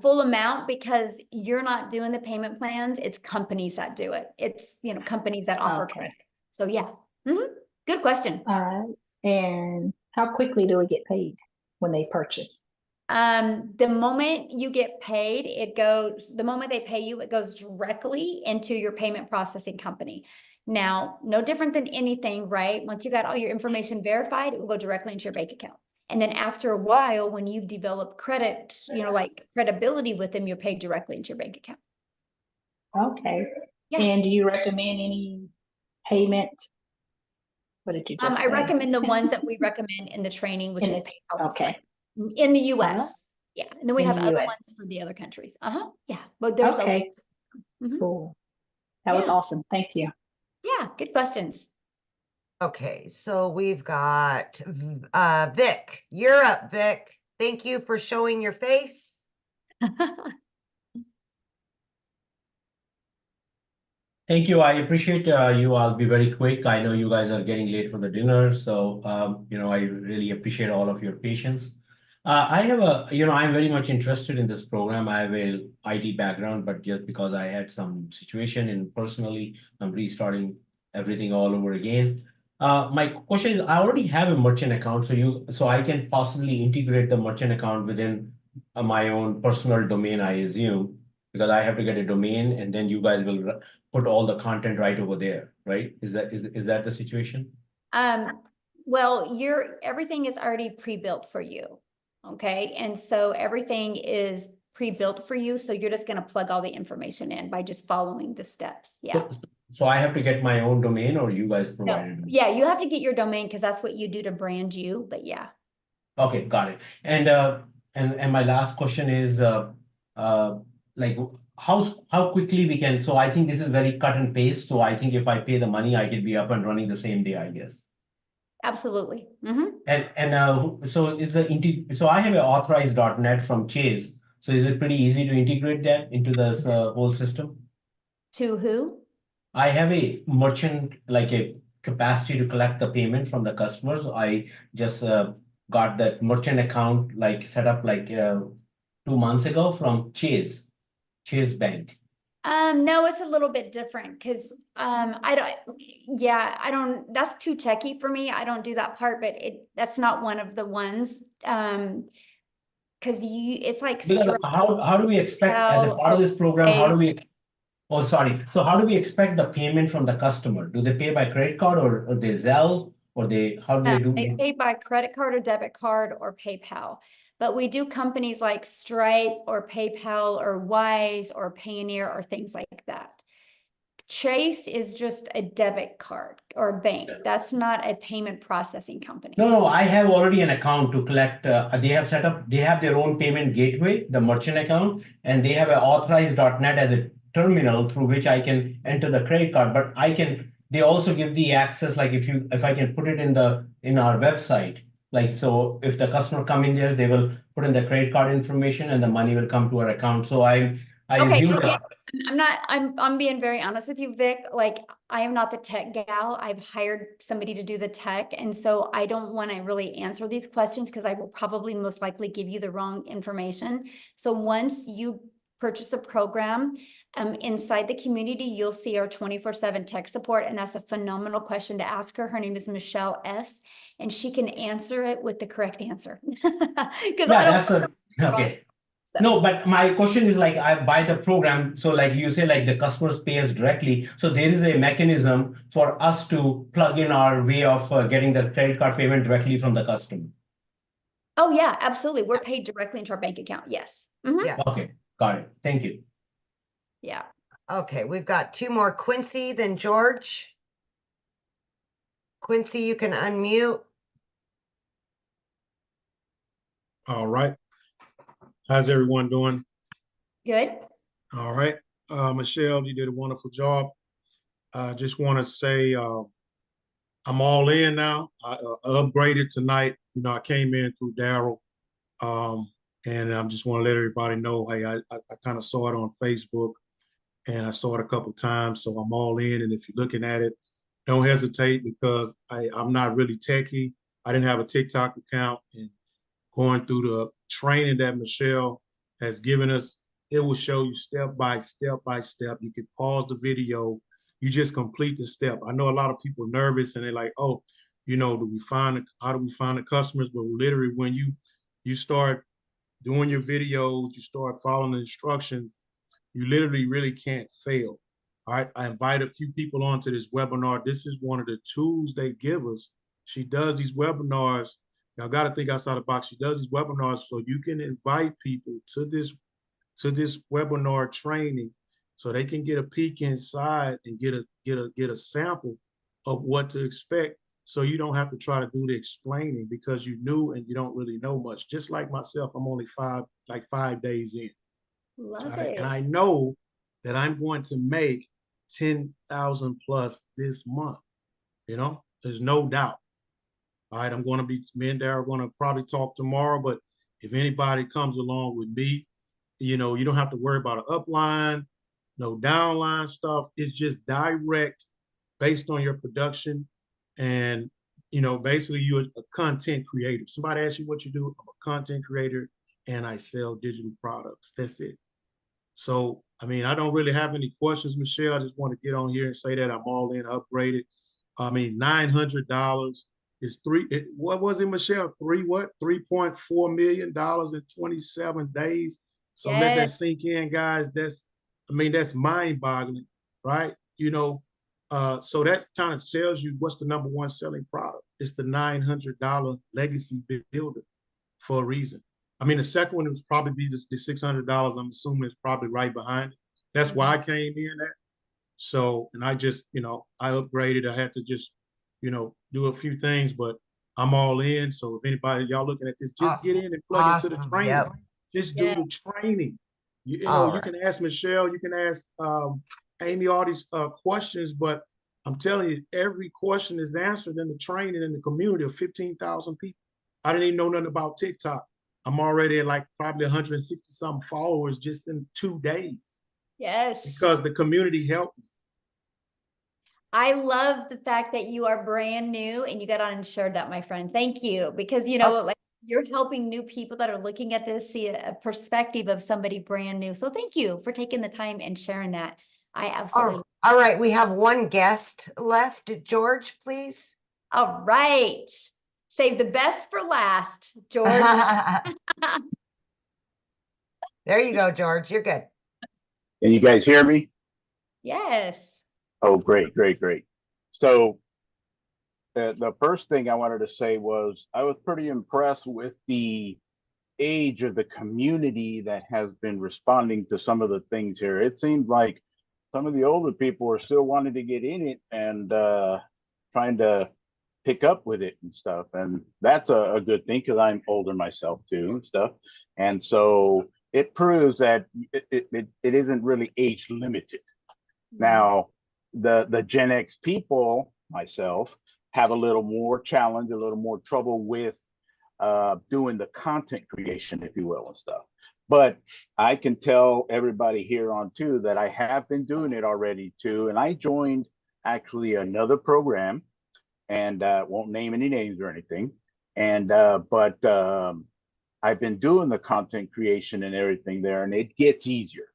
Full amount because you're not doing the payment plans. It's companies that do it. It's, companies that offer Okay. credit. So yeah. Good question. All right. And how quickly do we get paid when they purchase? The moment you get paid, the moment they pay you, it goes directly into your payment processing company. Now, no different than anything, right? Once you got all your information verified, it will go directly into your bank account. And then after a while, when you've developed credit, like credibility with them, you're paid directly into your bank account. Okay. Yeah. And do you recommend any payment? What did you just I say? recommend the ones that we recommend in the training, which is PayPal. Okay. In the US. Yeah. And then we In have the other US. ones for the other countries. Yeah. But there's Okay. Cool. That was awesome. Thank you. Yeah. Good questions. Okay, so we've got Vic. You're up, Vic. Thank you for showing your face. Thank you. I appreciate you. I'll be very quick. I know you guys are getting late for the dinner, so I really appreciate all of your patience. I have I'm very much interested in this program. I have a IT background, but just because I had some situation and personally, I'm restarting everything all over again. My question is, I already have a merchant account, so I can possibly integrate the merchant account within my own personal domain, I assume, because I have to get a domain, and then you guys will put all the content right over there, right? Is that the situation? Well, everything is already pre-built for you. Okay. And so everything is pre-built for you. So you're just going to plug all the information in by just following the steps. Yeah. So I have to get my own domain, or you guys provide it? Yeah, you have to get your domain because that's what you do to brand you. But yeah. Okay, got it. And my last question is like how quickly we can. So I think this is very cut and paste. So I think if I pay the money, I can be up and running the same day, I guess. Absolutely. So I have an authorized.net from Chase. So is it pretty easy to integrate that into this whole system? To who? I have a merchant, like a capacity to collect the payment from the customers. I just got that merchant account set up 2 months ago from Chase Bank. No, it's a little bit different because I don't, that's too techy for me. I don't do that part, but that's not one of the ones. Because it's like Because how do we expect as a part of this program, so how do we expect the payment from the customer? Do they pay by credit card or they Zelle or how do they do? They pay by credit card or debit card or PayPal. But we do companies like Stripe or PayPal or Wise or Payoneer or things like that. Chase is just a debit card or bank. That's not a payment processing company. No, I have already an account to collect. They have their own payment gateway, the merchant account, and they have an authorized.net as a terminal through which I can enter the credit card, but they also give the access, like if I can put it in our website, like, so if the customer come in there, they will put in the credit card information and the money will come to our account. So I Okay, assume okay. that. I'm being very honest with you, Vic. Like, I am not the tech gal. I've hired somebody to do the tech. And so I don't want to really answer these questions because I will probably most likely give you the wrong information. So once you purchase a program, inside the community, you'll see our 24/7 tech support. And that's a phenomenal question to ask her. Her name is Michelle S. And she can answer it with the correct answer. Because Okay. No, but my question is, like, I buy the program. So like you say, like the customers pay us directly. So there is a mechanism for us to plug in our way of getting the credit card payment directly from the customer. Oh yeah, absolutely. We're paid directly into our bank account. Yes. Mhm. Yeah. Okay, got it. Thank you. Yeah. Okay, we've got two more, Quincy, then George. Quincy, you can unmute. All right. How's everyone doing? Good. All right. Michelle, you did a wonderful job. I just want to say I'm all in now. I upgraded tonight. You know, I came in through Daryl. And I just want to let everybody know, hey, I kind of saw it on Facebook and I saw it a couple times. So I'm all in. And if you're looking at it, don't hesitate because I'm not really techie. I didn't have a TikTok account, and going through the training that Michelle has given us, it will show you step by step by step. You can pause the video. You just complete the step. I know a lot of people are nervous and they're like, oh, you know, how do we find the customers? But literally when you start doing your videos, you start following the instructions, you literally really can't fail. All right. I invite a few people onto this webinar. This is one of the tools they give us. She does these webinars. Y'all got to think outside the box. She does these webinars so you can invite people to this webinar training so they can get a peek inside and get a sample of what to expect, so you don't have to try to do the explaining because you knew and you don't really know much. Just like myself, I'm only 5 days in. Love Right? it. And I know that I'm going to make 10,000 plus this month. You know, there's no doubt. All right, me and Darryl are going to probably talk tomorrow, but if anybody comes along with me, you know, you don't have to worry about an upline, no downline stuff. It's just direct based on your production. And, you know, basically you're a content creator. Somebody asks you what you do, I'm a content creator and I sell digital products. That's it. So, I mean, I don't really have any questions, Michelle. I just want to get on here and say that I'm all in, upgraded. I mean, $900 is what was it, Michelle? $3.4 million in 27 days. So let that Yes. sink in, guys. That's mind boggling, right? You know, so that kind of tells you what's the number one selling product. It's the $900 legacy builder for a reason. I mean, the second one was probably be the $600. I'm assuming it's probably right behind it. That's why I came in at. So, and I just, you know, I upgraded. I had to just, you know, do a few things, but I'm all in. So if anybody, y'all looking at this, just get in and plug into the training. Yep. Just do the training. You know, All you right. can ask Michelle, you can ask Amy all these questions, but I'm telling you, every question is answered in the training in the community of 15,000 people. I didn't even know nothing about TikTok. I'm already at like probably 160 some followers just in 2 days. Yes. Because the community helped me. I love the fact that you are brand new and you got on and shared that, my friend. Thank you. Because, you know, like you're helping new people that are looking at this see a perspective of somebody brand new. So thank you for taking the time and sharing that. I absolutely. All right. We have one guest left. George, please. All right. Save the best for last, George. There you go, George. You're good. Can you guys hear me? Yes. Oh, great, great, great. So the first thing I wanted to say was I was pretty impressed with the age of the community that has been responding to some of the things here. It seems like some of the older people are still wanting to get in it and trying to pick up with it and stuff. And that's a good thing because I'm older myself too and stuff. And so it proves that it isn't really age limited. Now, the Gen X people, myself, have a little more challenge, a little more trouble with doing the content creation, if you will, and stuff. But I can tell everybody here on too that I have been doing it already too. And I joined actually another program, and won't name any names or anything. And but I've been doing the content creation and everything there, and it gets easier.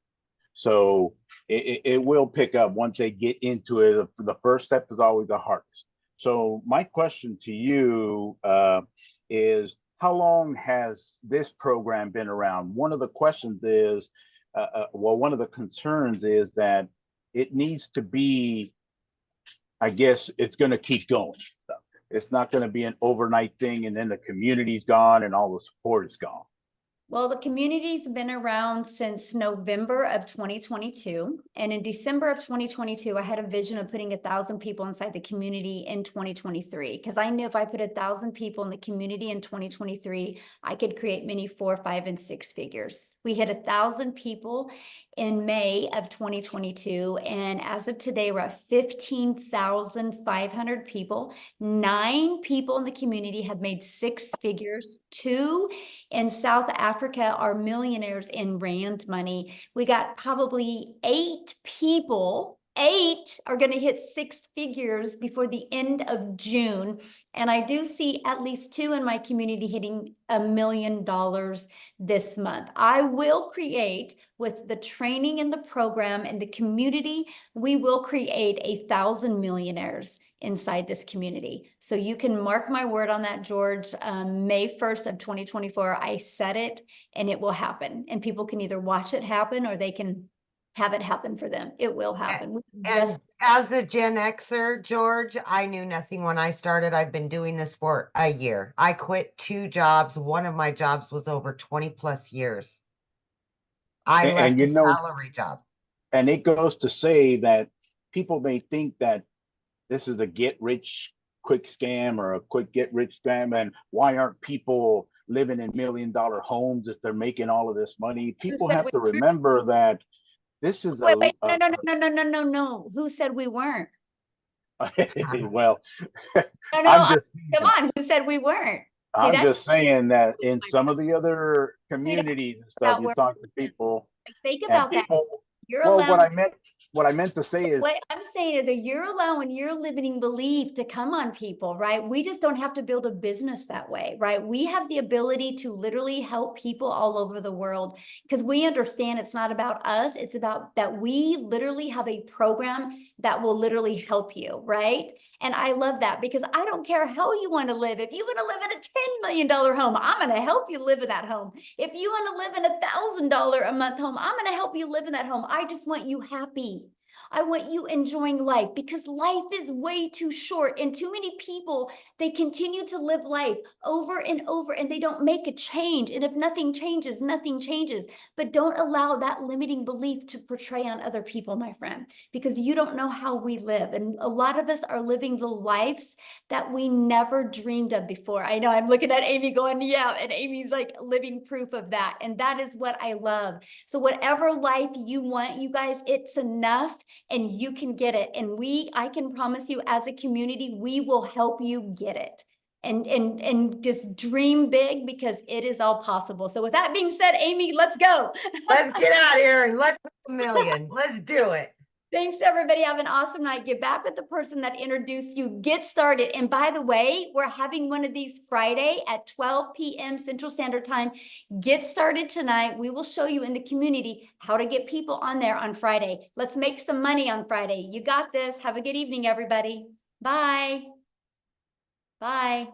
So it will pick up once they get into it. The first step is always the hardest. So my question to you is, how long has this program been around? One of the questions is, well, one of the concerns is that it needs to be, I guess it's going to keep going. It's not going to be an overnight thing and then the community's gone and all the support is gone. Well, the community's been around since November of 2022. And in December of 2022, I had a vision of putting 1,000 people inside the community in 2023. Because I knew if I put 1,000 people in the community in 2023, I could create many 4, 5, and 6 figures. We hit 1,000 people in May of 2022. And as of today, we're at 15,500 people. 9 people in the community have made 6 figures. 2 in South Africa are millionaires in rand money. We got probably 8 people. 8 are going to hit 6 figures before the end of June. And I do see at least 2 in my community hitting $1 million this month. I will create, with the training and the program and the community, we will create 1,000 millionaires inside this community. So you can mark my word on that, George. May 1st of 2024, I said it, and it will happen. And people can either watch it happen or they can have it happen for them. It will happen. And as a Gen Xer, George, I knew nothing when I started. I've been doing this for a year. I quit 2 jobs. One of my jobs was over 20 plus years. I left a salary job. And it goes to say that people may think that this is a get rich quick scam or a quick get rich scam. And why aren't people living in $1 million homes if they're making all of this money? People have to remember that this is no. Who said we weren't? well, come on. Who said we weren't? I'm just saying that in some of the other communities and stuff, you talk to people. Think about that. You're well, allowed. what I meant to say is, what I'm saying is you're allowing your limiting belief to come on people, right? We just don't have to build a business that way, right? We have the ability to literally help people all over the world because we understand it's not about us. It's about that we literally have a program that will literally help you, right? And I love that because I don't care how you want to live. If you want to live in a $10 million home, I'm going to help you live in that home. If you want to live in $1,000 a month home, I'm going to help you live in that home. I just want you happy. I want you enjoying life because life is way too short and too many people, they continue to live life over and over and they don't make a change. And if nothing changes, nothing changes. But don't allow that limiting belief to portray on other people, my friend, because you don't know how we live. And a lot of us are living the lives that we never dreamed of before. I know I'm looking at Amy going, yeah, and Amy's like living proof of that. And that is what I love. So whatever life you want, you guys, it's enough. And you can get it. And I can promise you as a community, we will help you get it. And just dream big because it is all possible. So with that being said, Amy, let's go. Let's get out of here and let's do $1 million. Let's do it. Thanks, everybody. Have an awesome night. Get back with the person that introduced you. Get started. And by the way, we're having one of these Friday at 12 p.m. Central Standard Time. Get started tonight. We will show you in the community how to get people on there on Friday. Let's make some money on Friday. You got this. Have a good evening, everybody. Bye. Bye.